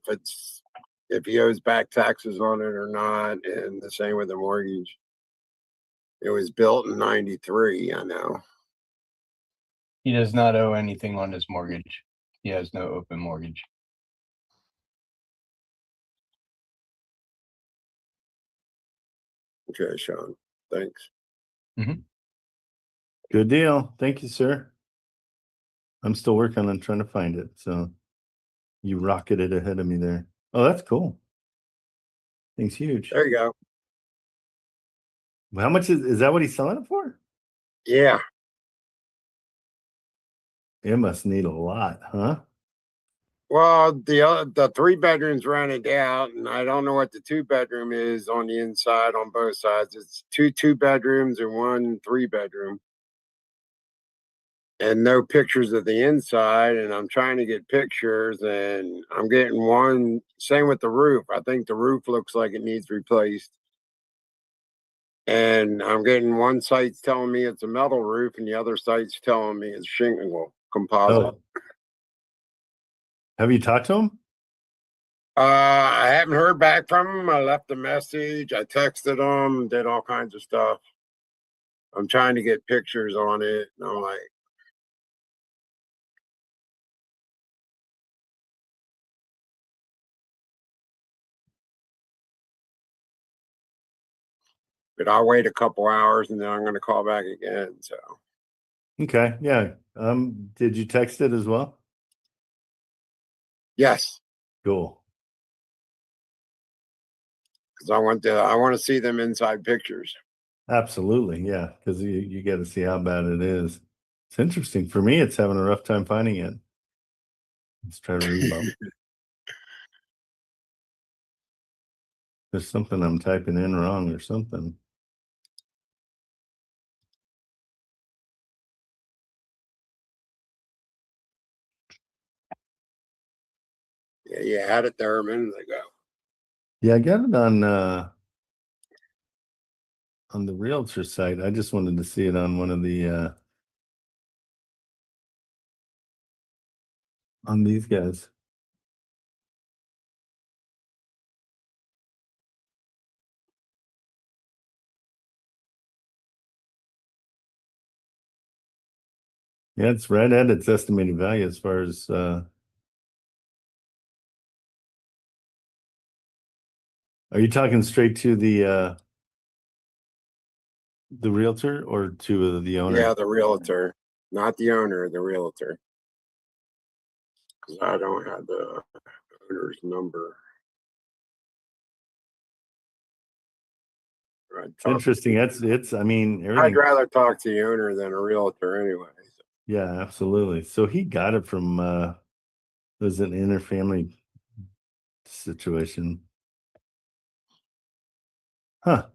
if he owes back taxes on it or not, and the same with the mortgage. It was built in '93. I know. He does not owe anything on his mortgage. He has no open mortgage. Okay, Sean. Thanks. Good deal. Thank you, sir. I'm still working on trying to find it. So you rocketed ahead of me there. Oh, that's cool. Thing's huge. There you go. How much is that what he's selling it for? Yeah. It must need a lot, huh? Well, the 3 bedrooms rented out, and I don't know what the 2-bedroom is on the inside on both sides. It's 2 bedrooms and 1 3-bedroom. And no pictures of the inside, and I'm trying to get pictures, and I'm getting one. Same with the roof. I think the roof looks like it needs replaced. And I'm getting one site's telling me it's a metal roof, and the other site's telling me it's shingle composite. Oh. Have you talked to him? I haven't heard back from him. I left a message. I texted him, did all kinds of stuff. I'm trying to get pictures on it, and I'm like, but I'll wait a couple hours, and then I'm going to call back again. So. Okay, yeah. Did you text it as well? Yes. Cool. Because I want to see them inside pictures. Absolutely, yeah. Because you got to see how bad it is. It's interesting. For me, it's having a rough time finding it. Let's try to reload. There's something I'm typing in wrong or something. Yeah, you had it there a minute ago. Yeah, I got it on the realtor site. I just wanted to see it on one of the on these guys. Yeah, it's right at its estimated value as far as are you talking straight to the realtor or to the owner? Yeah, the realtor, not the owner, the realtor. Because I don't have the owner's number. Interesting. It's I mean, everything. I'd rather talk to the owner than a realtor anyway. Yeah, absolutely. So he got it from it was an interfamily situation. Huh.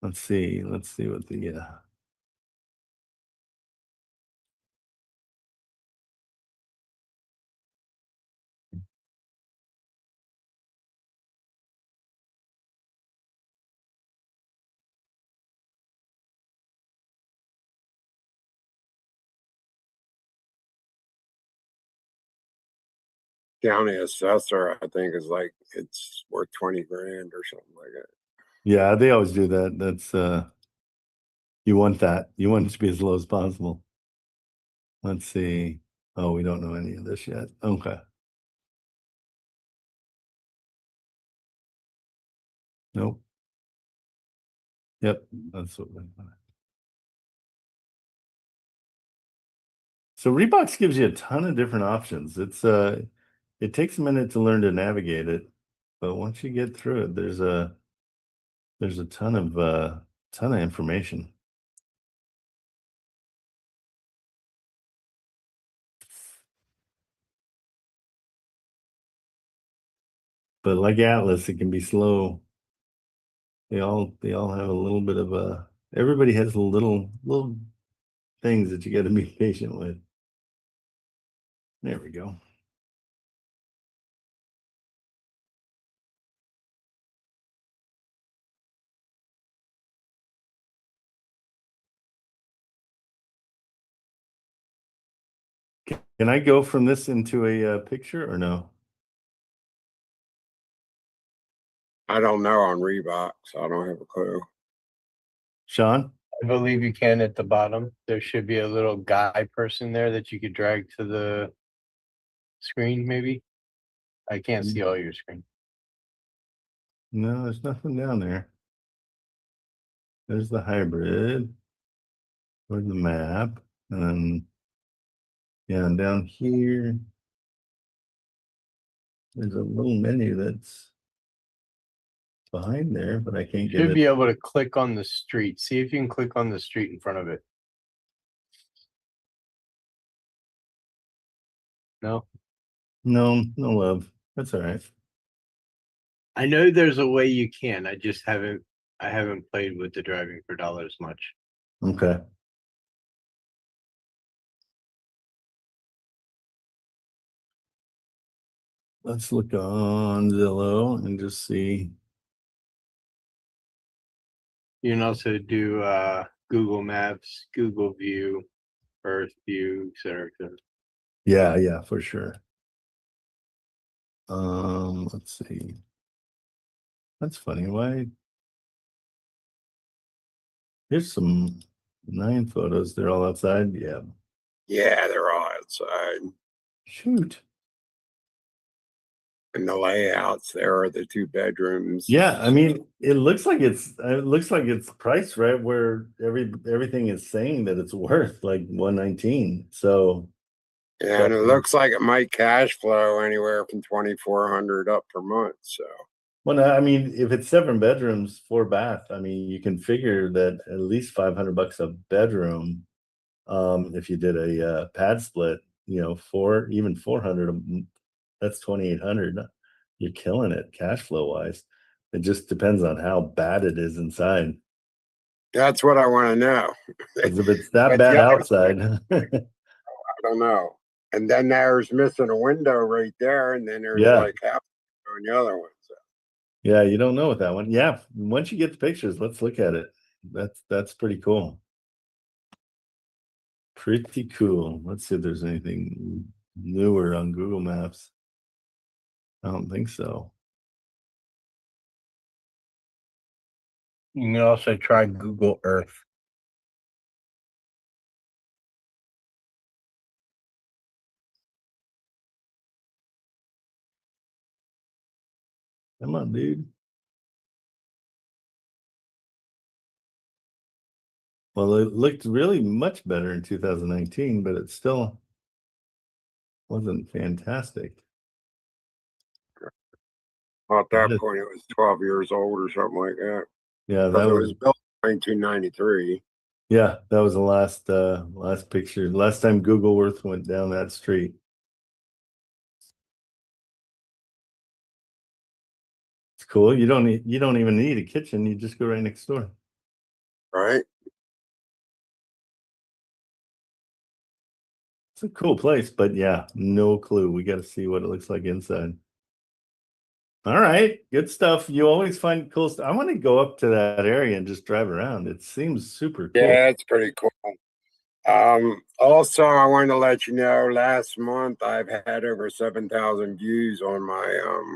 Let's see what the county assessor, I think, is like it's worth 20 grand or something like that. Yeah, they always do that. That's you want that. You want it to be as low as possible. Let's see. Oh, we don't know any of this yet. Okay. Nope. Yep, that's what we want. So Reeboks gives you a ton of different options. It takes a minute to learn to navigate it, but once you get through it, there's a ton of information. But like Atlas, it can be slow. They all have a little bit of a, everybody has little things that you got to be patient with. There we go. Can I go from this into a picture or no? I don't know on Reeboks. I don't have a clue. Sean? I believe you can at the bottom. There should be a little guy person there that you could drag to the screen, maybe. I can't see all your screen. No, there's nothing down there. There's the hybrid. Or the map. And then, yeah, and down here, there's a little menu that's behind there, but I can't You get should it. be able to click on the street. See if you can click on the street in front of it. No? No love. That's all right. I know there's a way you can. I haven't played with the driving for dollars much. Okay. Let's look on Zillow and just see. You can also do Google Maps, Google View, Earth View, etc. Yeah, for sure. Let's see. That's funny. Why? Here's some 9 photos. They're all outside. Yeah. Yeah, they're all outside. Shoot. And the layouts there are the 2 bedrooms. Yeah, I mean, it looks like it's priced right where everything is saying that it's worth, like 119. So Yeah, and it looks like it might cash flow anywhere from 2,400 up per month. So, well, I mean, if it's 7 bedrooms, 4 bath, I mean, you can figure that at least $500 a bedroom. If you did a pad split, even 400, that's 2,800. You're killing it cash flow wise. It just depends on how bad it is inside. that's what I want to know. 'Cause if it's that But bad the other outside, I don't know. And then there's missing a window right there, and then there's Yeah. like half on the other one. So. yeah, you don't know with that one. Yeah, once you get the pictures, let's look at it. That's pretty cool. Pretty cool. Let's see if there's anything newer on Google Maps. I don't think so. You can also try Google Earth. Come on, dude. Well, it looked really much better in 2019, but it still wasn't fantastic. At that Just- point, it was 12 years old or something like that. Yeah, Because that it was was built in 1993. yeah, that was the last picture. Last time Google Earth went down that street. It's cool. You don't even need a kitchen. You just go right next door. Right? It's a cool place, but yeah, no clue. We got to see what it looks like inside. All right, good stuff. You always find cool stuff. I want to go up to that area and just drive around. It seems super cool. Yeah, it's pretty cool. Also, I wanted to let you know, last month I've had over 7,000 views on my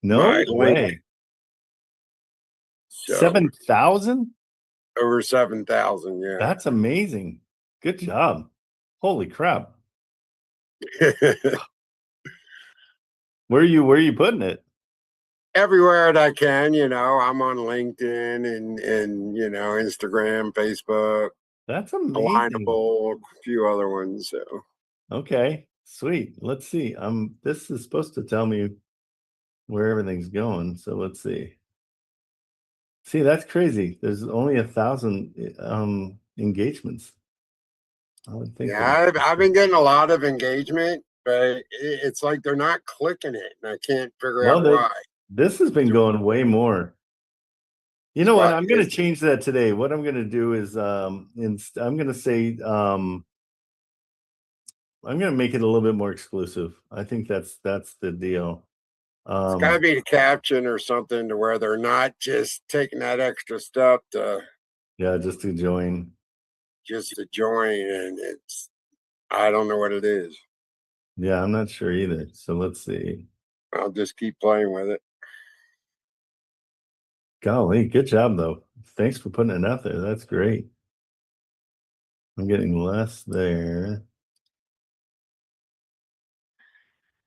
No my link. way. So 7,000? over 7,000, yeah. That's amazing. Good job. Holy crap. Where are you putting it? Everywhere that I can, I'm on LinkedIn and Instagram, Facebook, That's amazing. Alignable, a few other ones. So Okay, sweet. Let's see. This is supposed to tell me where everything's going. So let's see. See, that's crazy. There's only 1,000 engagements. I would think. yeah, I've been getting a lot of engagement, but it's like they're not clicking it, and I can't figure out why. This has been going way more. You know what? But I'm going to change that today. What I'm going to do is I'm going to say I'm going to make it a little bit more exclusive. I think that's the deal. It's got to be the caption or something to where they're not just taking that extra step to just to join. And I don't know what it is. Yeah, I'm not sure either. So let's see. I'll just keep playing with it. Golly, good job though. Thanks for putting it out there. That's great. I'm getting less there.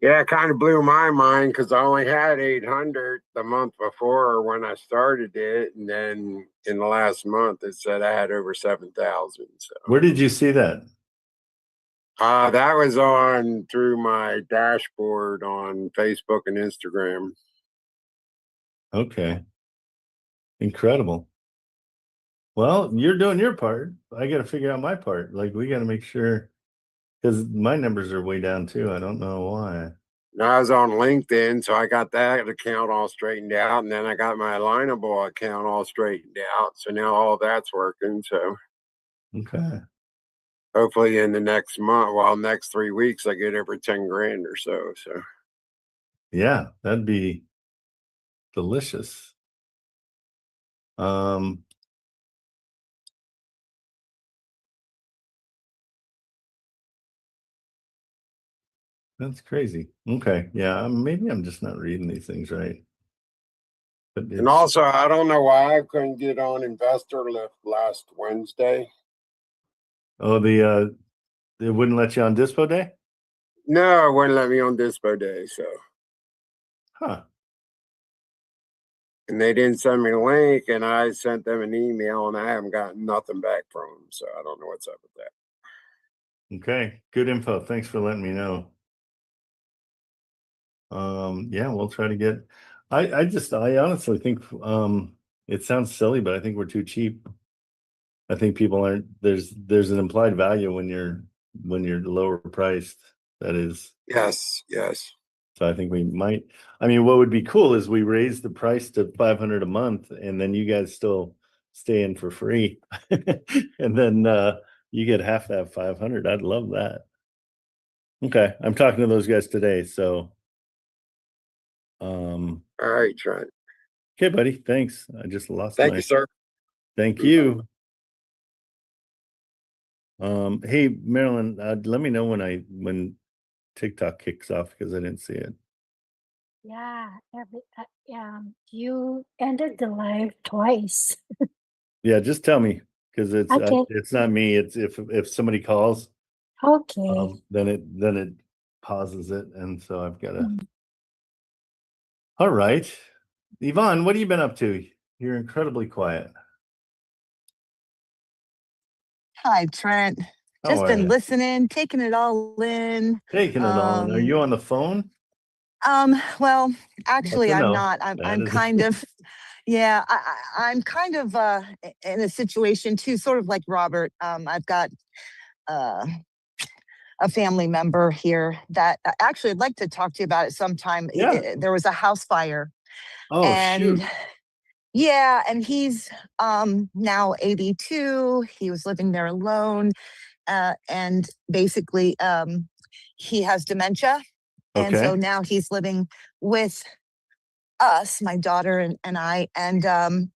Yeah, it kind of blew my mind because I only had 800 the month before when I started it, and then in the last month it said I had over 7,000. So where did you see that? That was on through my dashboard on Facebook and Instagram. Okay. Incredible. Well, you're doing your part. I got to figure out my part. Like, we got to make sure, because my numbers are way down too. I don't know why. Now I was on LinkedIn, so I got that account all straightened out, and then I got my Alignable account all straightened out. So now all that's working. So okay. Hopefully in the next month, next 3 weeks, I get over 10 grand or so. So yeah, that'd be delicious. That's crazy. Okay. Yeah, maybe I'm just not reading these things right. But and also, I don't know why I couldn't get on Investor Lift last Wednesday. Oh, it wouldn't let you on Dispo Day? No, it wouldn't let me on Dispo Day. So, and they didn't send me a link, and I sent them an email, and I haven't gotten nothing back from them. So I don't know what's up with that. Okay, good info. Thanks for letting me know. Yeah, we'll try to get. I honestly think it sounds silly, but I think we're too cheap. I think people aren't. There's an implied value when you're lower priced. That is. Yes. So I think we might. I mean, what would be cool is we raise the price to $500 a month, and then you guys still stay in for free, and then you get half that 500. I'd love that. Okay, I'm talking to those guys today. So, all right, Trent. Okay, buddy. Thanks. I just lost. Thank you, sir. Thank you. Hey, Marilyn, let me know when TikTok kicks off because I didn't see it. Yeah, you ended the live twice. Yeah, just tell me because Okay. it's not me. It's if somebody calls, Okay. then it pauses it, and so I've got to. All right, Yvonne, what have you been up to? You're incredibly quiet. Hi, Trent. How Just are been ya? listening, taking it all in. Taking it all in. Are you on the phone? Well, actually, That's a I'm no. not. That I'm is- kind of, yeah, I'm kind of in a situation too, sort of like Robert. I've got a family member here that actually I'd like to talk to you about it sometime. Yeah. There was a house fire. Oh, and shoot. yeah, and he's now 82. He was living there alone. And basically he has dementia. And so Okay. now he's living with us, my daughter and I. And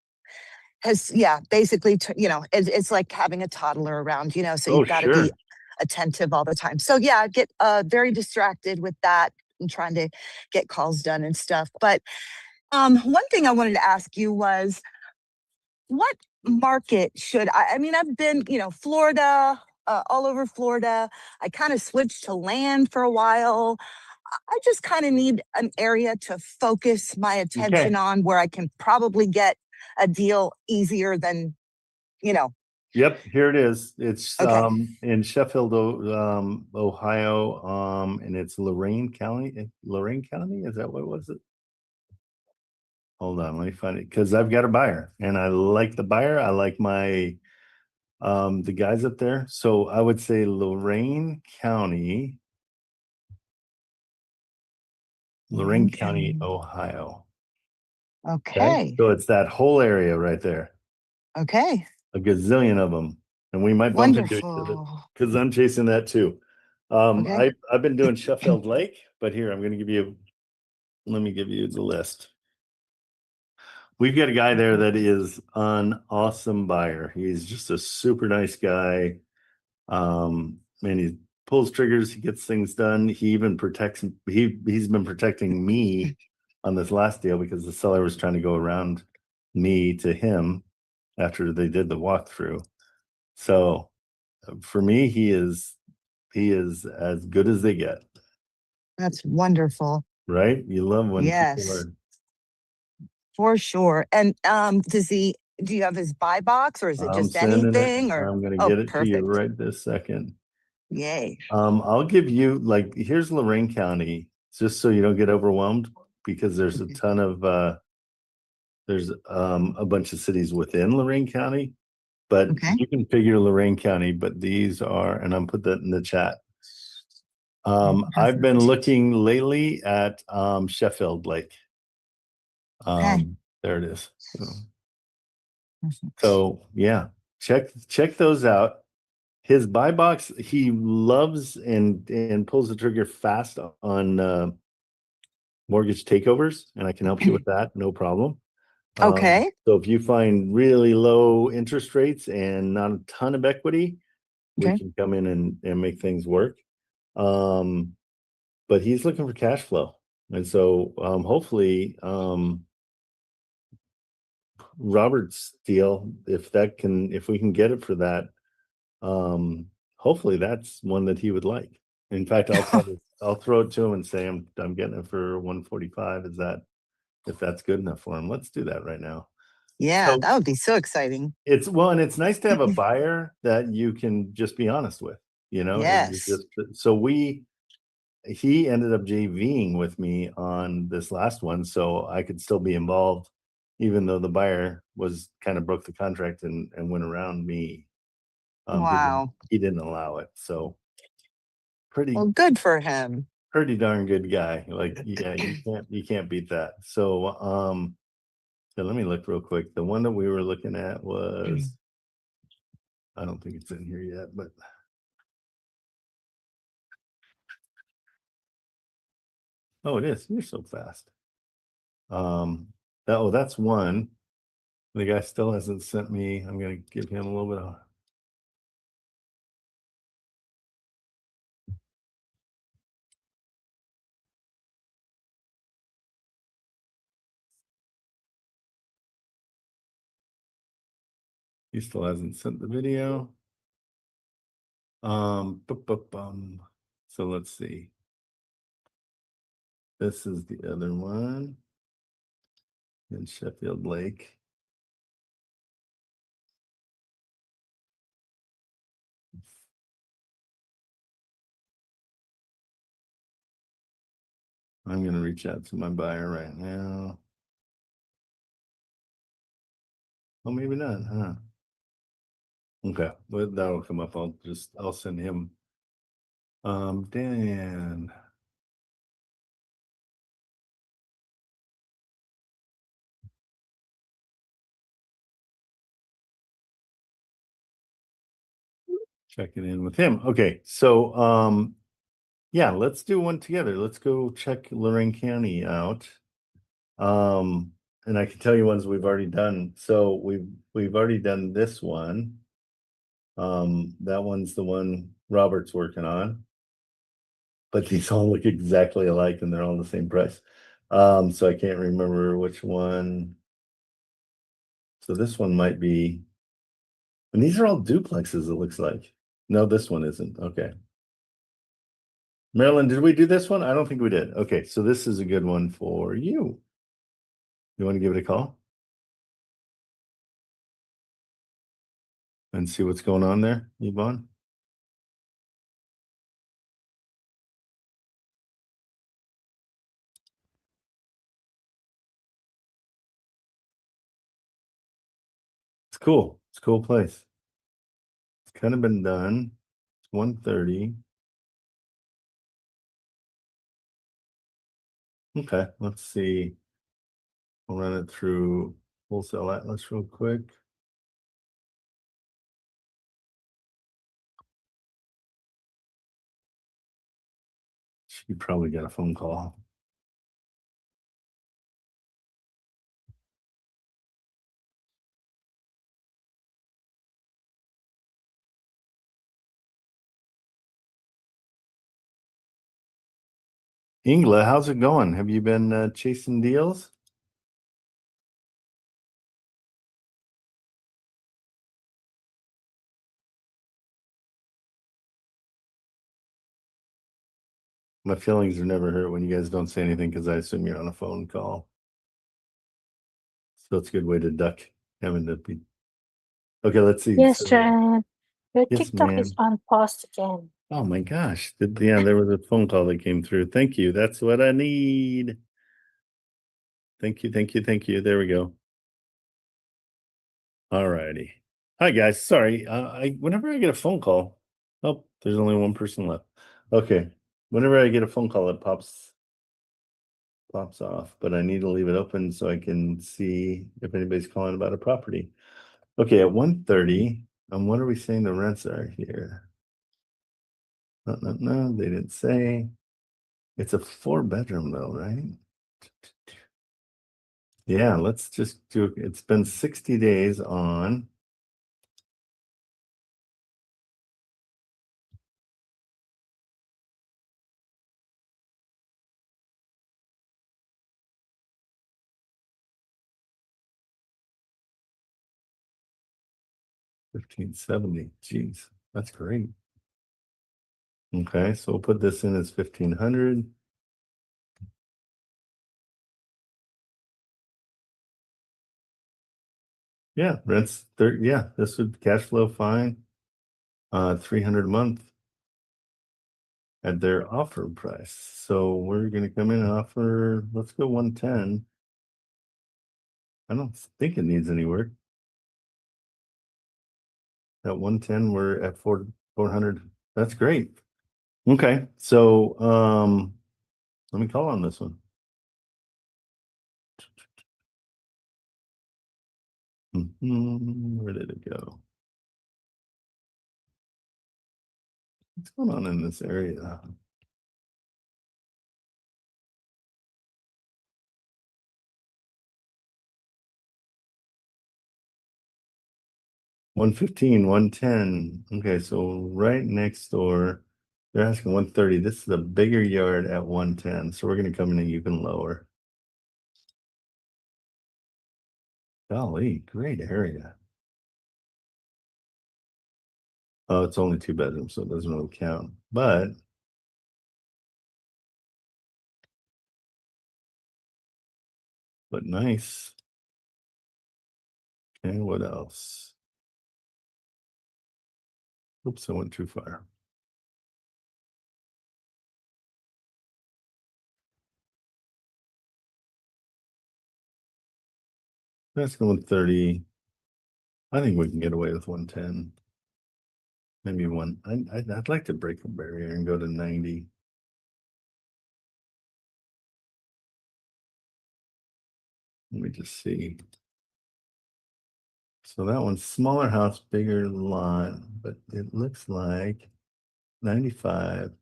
has, basically, it's like having a toddler around, so Oh, you've got to be sure. attentive all the time. So yeah, I get very distracted with that and trying to get calls done and stuff. But one thing I wanted to ask you was, what market should I mean, I've been, Florida, all over Florida. I kind of switched to land for a while. I just kind of need an area to focus my attention on where I can probably get a deal easier than, Yep, here it is. It's Okay. in Sheffield, Ohio, and it's Lorain County. Lorain County, is that what was it? Hold on, let me find it, because I've got a buyer and I like the buyer. I like my the guys up there. So I would say Lorain County, Ohio. Okay. So it's that whole area right there. Okay. A gazillion of them, and we might bump into each other Wonderful. because I'm chasing that too. Okay. I've been doing Sheffield Lake, but here I'm going to give you. Let me give you the list. We've got a guy there that is an awesome buyer. He's just a super nice guy. And he pulls triggers, he gets things done. He even protects. He's been protecting me on this last deal because the seller was trying to go around me to him after they did the walkthrough. So for me, he is as good as they get. That's wonderful. Right? You love when people Yes, are. for sure. And do you have his buy box, or is it I'm just sending it. anything, or? I'm going to Oh, get it to you perfect. right this second. Yay. I'll give you, like, here's Lorain County, just so you don't get overwhelmed, because there's a ton of there's a bunch of cities within Lorain County, but you can figure Lorain County, but these are, and I'm put that in the chat. I've been looking lately at Sheffield Lake. There it is. So yeah, check those out. His buy box, he loves and pulls the trigger fast on mortgage takeovers, and I can help you with that, no problem. Okay. So if you find really low interest rates and not a ton of equity, we can come in and make things work. But he's looking for cash flow, and so hopefully Robert's deal, if we can get it for that, hopefully that's one that he would like. In fact, I'll throw it to him and say I'm getting it for 145. Is that, if that's good enough for him? Let's do that right now. Yeah, So that would be so exciting. and it's nice to have a buyer that you can just be honest with, and Yes. so he ended up JVing with me on this last one, so I could still be involved, even though the buyer was kind of broke the contract and went around me. Wow. He didn't allow it. So Well, good for him. pretty darn good guy. Like, yeah, you can't beat that. So so let me look real quick. The one that we were looking at was, I don't think it's in here yet, but oh, it is. You're so fast. That's one. The guy still hasn't sent me. I'm gonna give him a little bit of. He still hasn't sent the video. So let's see. This is the other one in Sheffield Lake. I'm going to reach out to my buyer right now. Oh, maybe not, huh? Okay, but that'll come up. I'll send him. Dan. Checking in with him. Okay, so yeah, let's do one together. Let's go check Lorain County out. and I can tell you ones we've already done. So we've already done this one. That one's the one Robert's working on. But these all look exactly alike and they're all the same price. So I can't remember which one. So this one might be, and these are all duplexes, it looks like. No, this one isn't. Okay. Marilyn, did we do this one? I don't think we did. Okay, so this is a good one for you. You want to give it a call? And see what's going on there, Yvonne? It's cool. It's a cool place. It's kind of been done. It's 1:30. Okay, let's see. We'll run it through Wholesale Atlas real quick. She probably got a phone call. Ingla, how's it going? Have you been chasing deals? My feelings are never hurt when you guys don't say anything because I assume you're on a phone call. So it's a good way to duck having to be. Okay, let's see. Yes, So- Joanne. Your Yes, TikTok is ma'am. on pause again. Oh my gosh. Yeah, there was a phone call that came through. Thank you. That's what I need. Thank you, thank you, thank you. There we go. All righty. Hi guys. Sorry. Whenever I get a phone call, oh, there's only one person left. Okay. Whenever I get a phone call, it pops off, but I need to leave it open so I can see if anybody's calling about a property. Okay, at 1:30, what are we saying the rents are here? No, they didn't say. It's a 4-bedroom though, right? Yeah, let's just do, it's been 60 days on. $1,570. Geez, that's great. Okay, so we'll put this in as 1,500. Yeah, rents 30. Yeah, this would cash flow fine. 300 a month at their offer price. So we're gonna come in and offer, let's go 110. I don't think it needs any work. At 110, we're at 400. That's great. Okay, so let me call on this one. Where did it go? What's going on in this area? $115, $110. Okay, so right next door, they're asking 130. This is a bigger yard at 110. So we're gonna come in even lower. Golly, great area. Oh, it's only 2 bedrooms, so it doesn't really count. But nice. Okay, what else? Oops, I went too far. That's going 30. I think we can get away with 110. Maybe one. I'd like to break the barrier and go to 90. Let me just see. So that one's smaller house, bigger lot, but it looks like 95.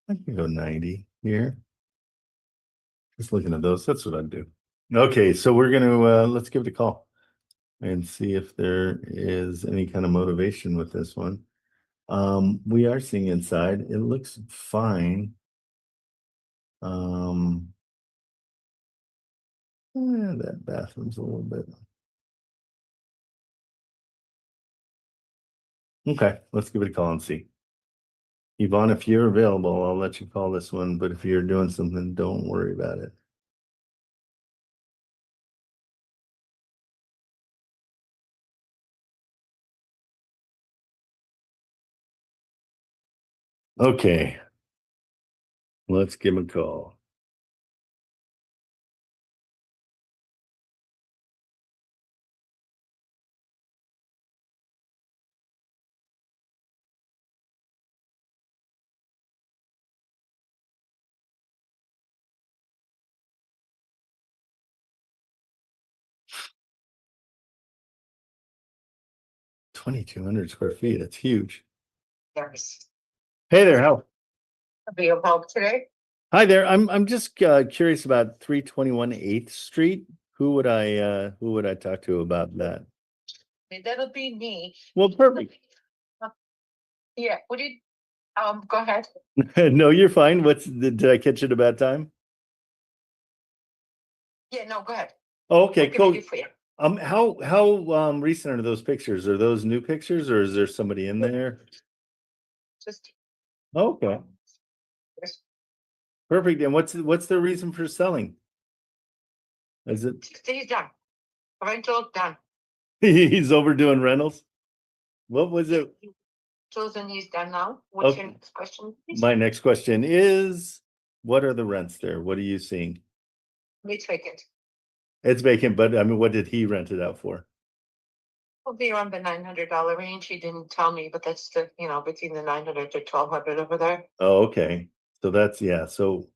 I can go 90 here. Just looking at those, that's what I'd do. Okay, so we're gonna let's give it a call and see if there is any kind of motivation with this one. We are seeing inside, it looks fine. That bathroom's a little bit. Okay, let's give it a call and see. Yvonne, if you're available, I'll let you call this one, but if you're doing something, don't worry about it. Okay. Let's give him a call. $2,200 square feet. That's huge. Yes. Hey there, Hal. Be of help today? Hi there. I'm just curious about 321 8th Street. Who would I talk to about that? That'll be me. Well, perfect. Yeah, go ahead. No, you're fine. Did I catch it at a bad time? Yeah, no, go ahead. Oh, okay, What can I cool. do for you? How recent are those pictures? Are those new pictures or is there somebody in there? Just. Okay, perfect. And what's the reason for selling? Is it 6 days done. Rental done. he's overdoing rentals? What was it? Chosen he's done now. What's your Okay. next question, please? My next question is, what are the rents there? What are you seeing? It's vacant. It's vacant, but I mean, what did he rent it out for? Will be around the $900 range. He didn't tell me, but that's the, between the 900 to 1200 over there. Oh, okay. So that's, yeah. So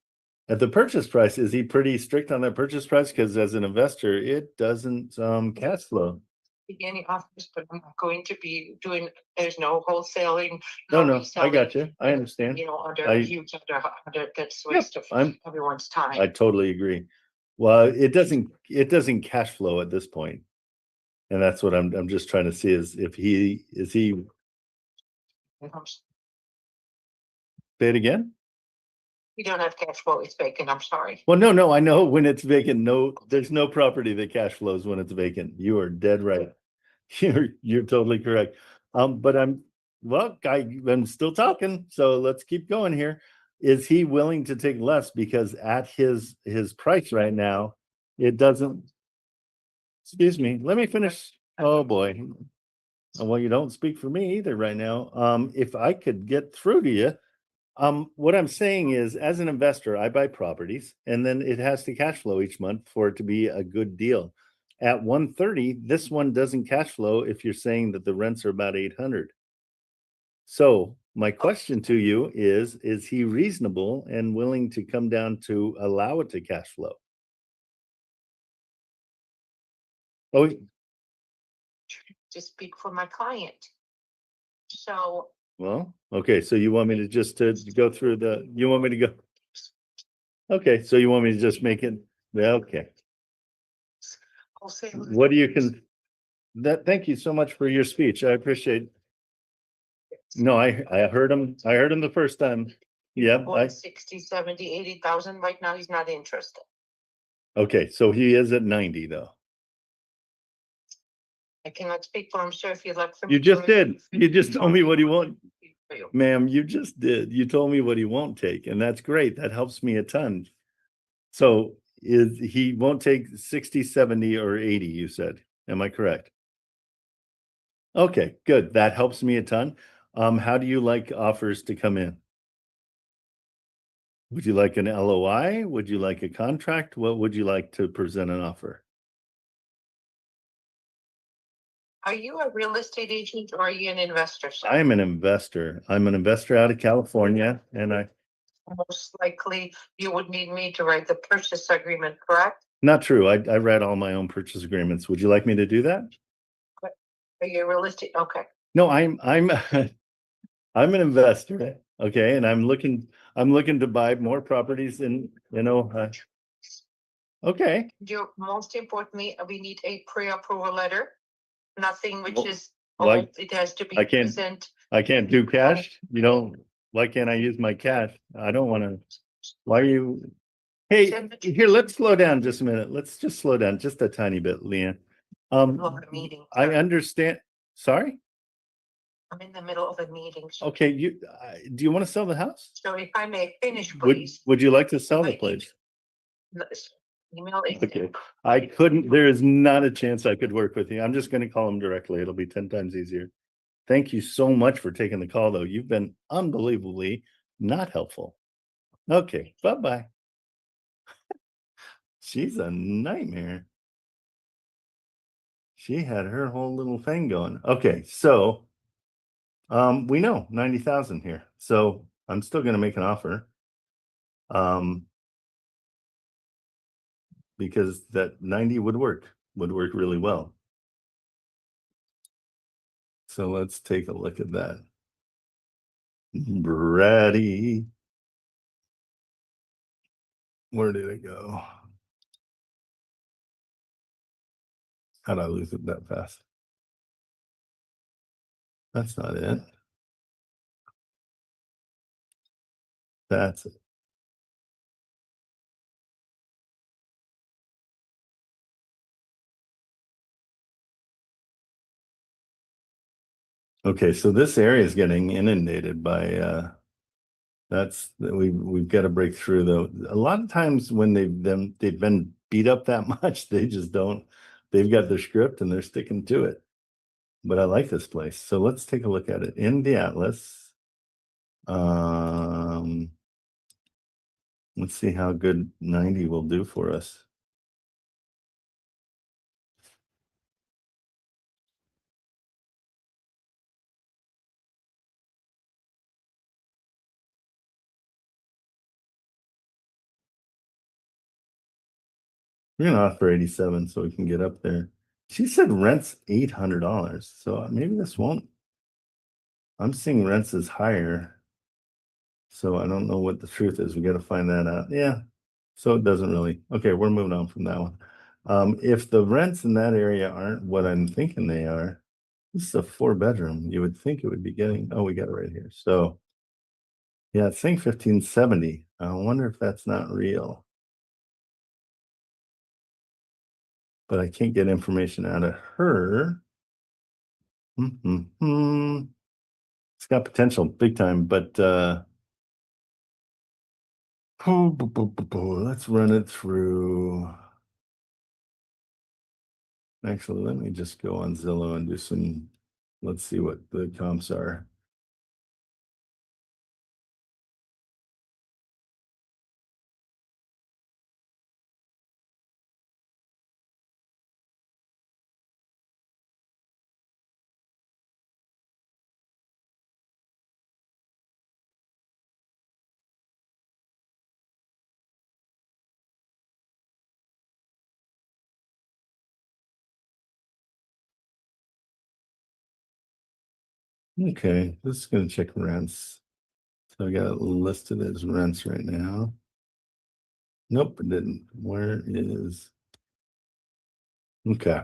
at the purchase price, is he pretty strict on that purchase price? Because as an investor, it doesn't cash flow. Any offers, but I'm not going to be doing, there's no wholesaling. No, I reselling, got you. I understand. Under I- a huge under that's waste of I'm- everyone's time. I totally agree. Well, it doesn't cash flow at this point. And that's what I'm just trying to see is if he say it again? You don't have cash flow, it's vacant, I'm sorry. Well, no, I know when it's vacant, there's no property that cash flows when it's vacant. You are dead right. You're totally correct. But I'm still talking, so let's keep going here. Is he willing to take less because at his price right now, it doesn't. Excuse me, let me finish. Oh boy. Well, you don't speak for me either right now. If I could get through to you, what I'm saying is, as an investor, I buy properties and then it has to cash flow each month for it to be a good deal. At 130, this one doesn't cash flow if you're saying that the rents are about 800. So my question to you is he reasonable and willing to come down to allow it to cash flow? Oh, Just speak for my client. So well, okay. So you want me to just to go through you want me to go? Okay. So you want me to just make it? Yeah. Okay. wholesalers. What do you thank you so much for your speech. I appreciate. No, I heard him. I heard him the first time. Yep. 60, 70, 80,000. Right now, he's not interested. Okay. So he is at 90 though. I cannot speak for him, sir. If you'd like for You me just to- did. You just told me what he won't. Ma'am, you just did. You told me what he won't take, and that's great. That helps me a ton. So he won't take 60, 70, or 80, you said. Am I correct? Okay, good. That helps me a ton. How do you like offers to come in? Would you like an LOI? Would you like a contract? What would you like to present an offer? Are you a real estate agent or are you an investor, sir? I am an investor. I'm an investor out of California, and Most likely, you would need me to write the purchase agreement, correct? not true. I read all my own purchase agreements. Would you like me to do that? Are you a real estate? Okay. No, I'm I'm an investor. Okay, and I'm looking to buy more properties in Okay. Most importantly, we need a pre-approval letter. Nothing which Well, is, like, it has to be I can't- present. I can't do cash. You know, why can't I use my cash? I don't want to. Why are you? Hey, here, let's slow down just a minute. Let's just slow down just a tiny bit, Leah. Of a meeting. I understand. Sorry. I'm in the middle of a meeting. Okay, do you want to sell the house? So if I may finish, Would please. Would you like to sell the place? Email is. Okay, I couldn't. There is not a chance I could work with you. I'm just going to call him directly. It'll be 10 times easier. Thank you so much for taking the call, though. You've been unbelievably not helpful. Okay, bye-bye. She's a nightmare. She had her whole little thing going. Okay, so we know 90,000 here. So I'm still going to make an offer. Because that 90 would work really well. So let's take a look at that. Brady. Where did it go? How'd I lose it that fast? That's not it. That's it. Okay, so this area is getting inundated by we've got to break through though. A lot of times when they've been beat up that much, they just don't, they've got their script and they're sticking to it. But I like this place. So let's take a look at it in the atlas. Let's see how good 90 will do for us. We're gonna offer 87 so we can get up there. She said rent's $800, so maybe this won't. I'm seeing rents is higher, so I don't know what the truth is. We got to find that out. Yeah, so it doesn't really. Okay, we're moving on from that one. If the rents in that area aren't what I'm thinking they are, this is a 4-bedroom. You would think it would be getting. Oh, we got it right here. So yeah, it's saying 1570. I wonder if that's not real. But I can't get information out of her. It's got potential big time, but let's run it through. Actually, let me just go on Zillow and do some, let's see what the comps are. Okay, this is going to check rents. So I got it listed as rents right now. Nope, it didn't. Where is? Okay.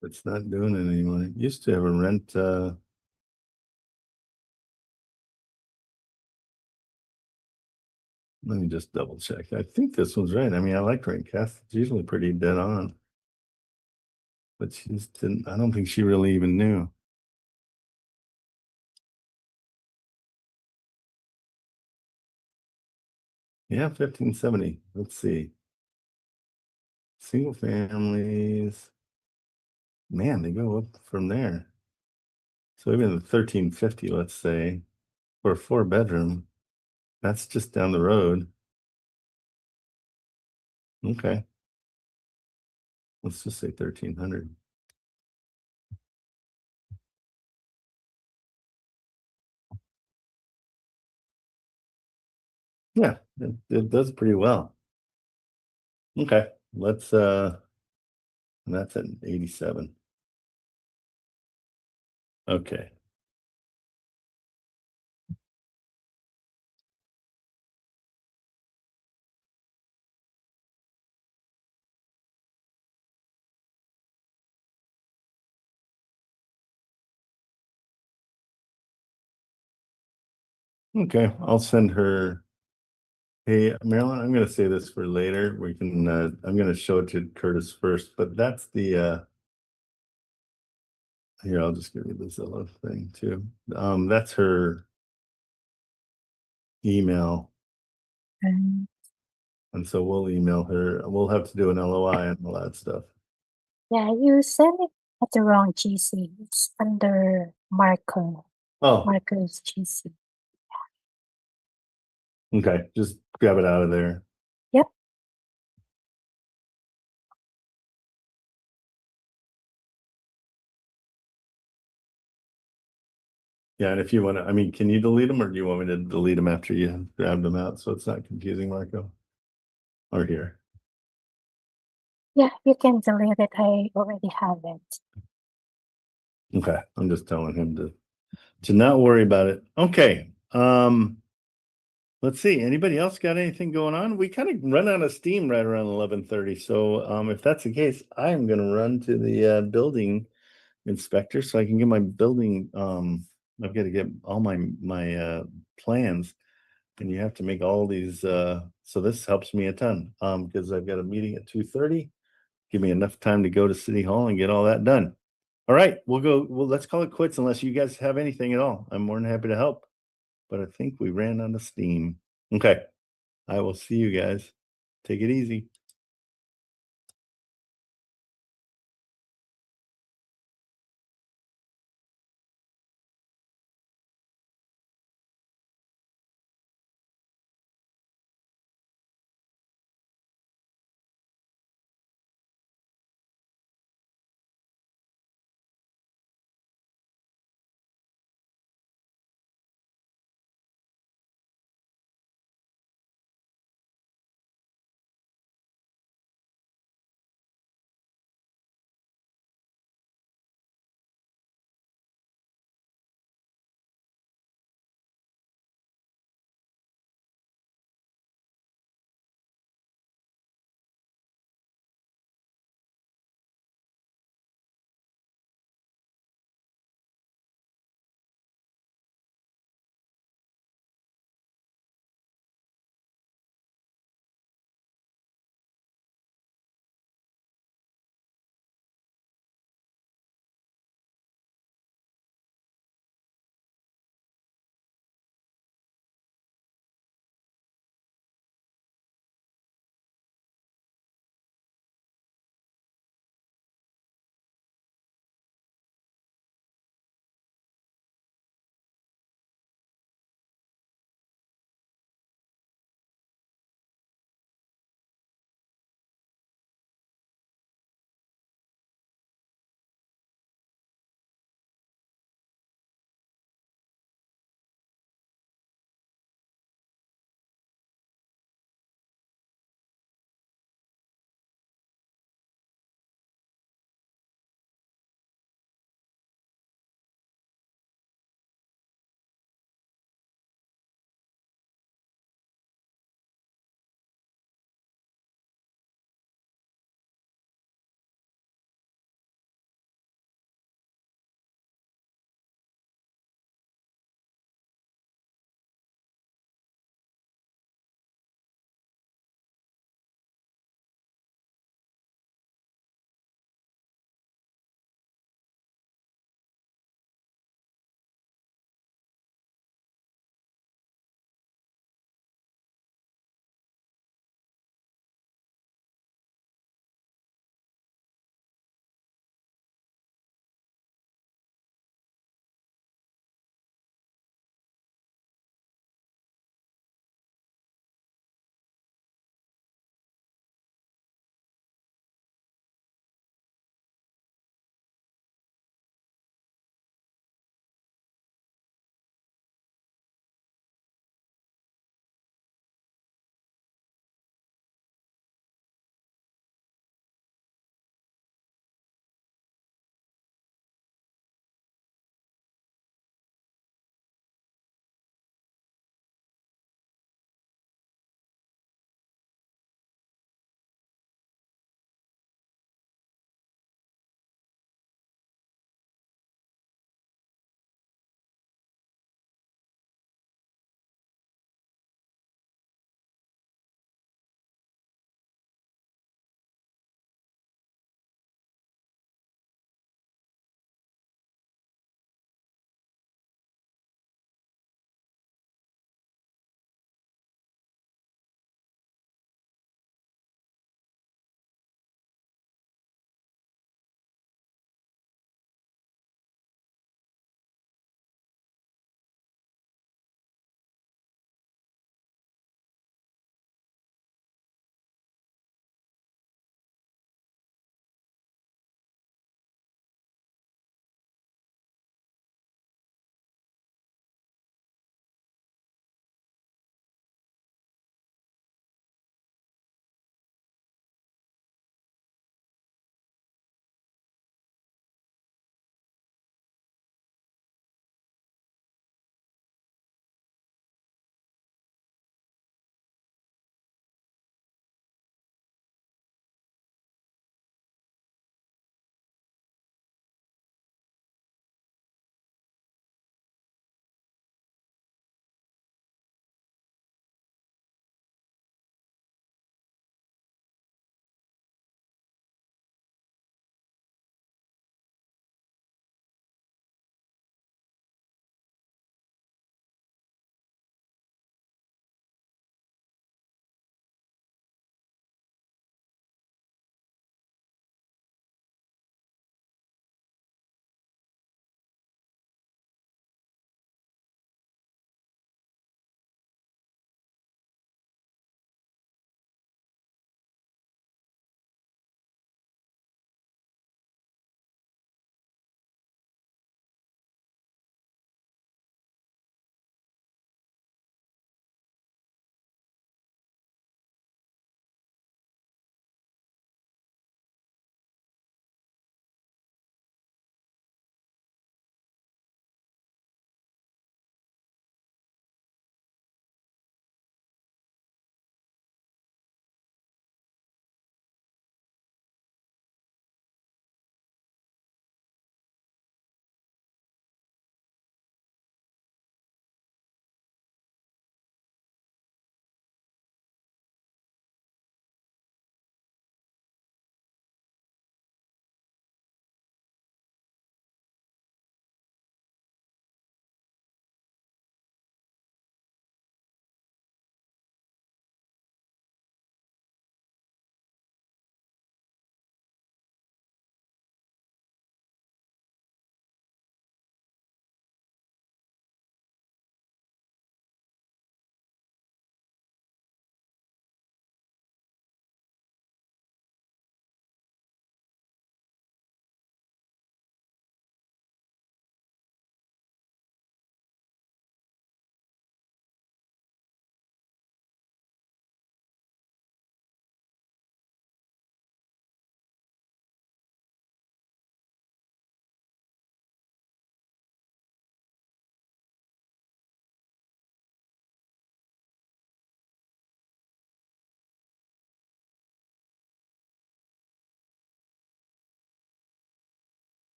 It's not doing it anymore. It used to have a rent. Let me just double check. I think this one's right. I mean, I like Rentcast. It's usually pretty dead on. But she just didn't, I don't think she really even knew. Yeah, 1570. Let's see. Single families. Man, they go up from there. So even the 1350, let's say, for a 4-bedroom, that's just down the road. Okay. Let's just say 1,300. Yeah, it does pretty well. Okay, let's that's at 87. Okay. Okay, I'll send her. Hey, Marilyn, I'm gonna say this for later. We can I'm gonna show it to Curtis first, but that's the here, I'll just give you the Zillow thing too. That's her email. And so we'll email her. We'll have to do an LOI and all that stuff. Yeah, you sent it at the wrong GC. It's under Marco. Oh, Marco's GC. okay. Just grab it out of there. Yep. Yeah, and if you want to, I mean, can you delete them or do you want me to delete them after you grab them out so it's not confusing, Marco? Or here? Yeah, you can delete it. I already have it. Okay, I'm just telling him to not worry about it. Okay. Let's see. Anybody else got anything going on? We kind of run out of steam right around 11:30. So if that's the case, I am going to run to the building inspector so I can get my building. I've got to get all my plans, and you have to make all these. So this helps me a ton because I've got a meeting at 2:30. Give me enough time to go to City Hall and get all that done. All right, we'll go. Well, let's call it quits unless you guys have anything at all. I'm more than happy to help, but I think we ran out of steam. Okay, I will see you guys. Take it easy.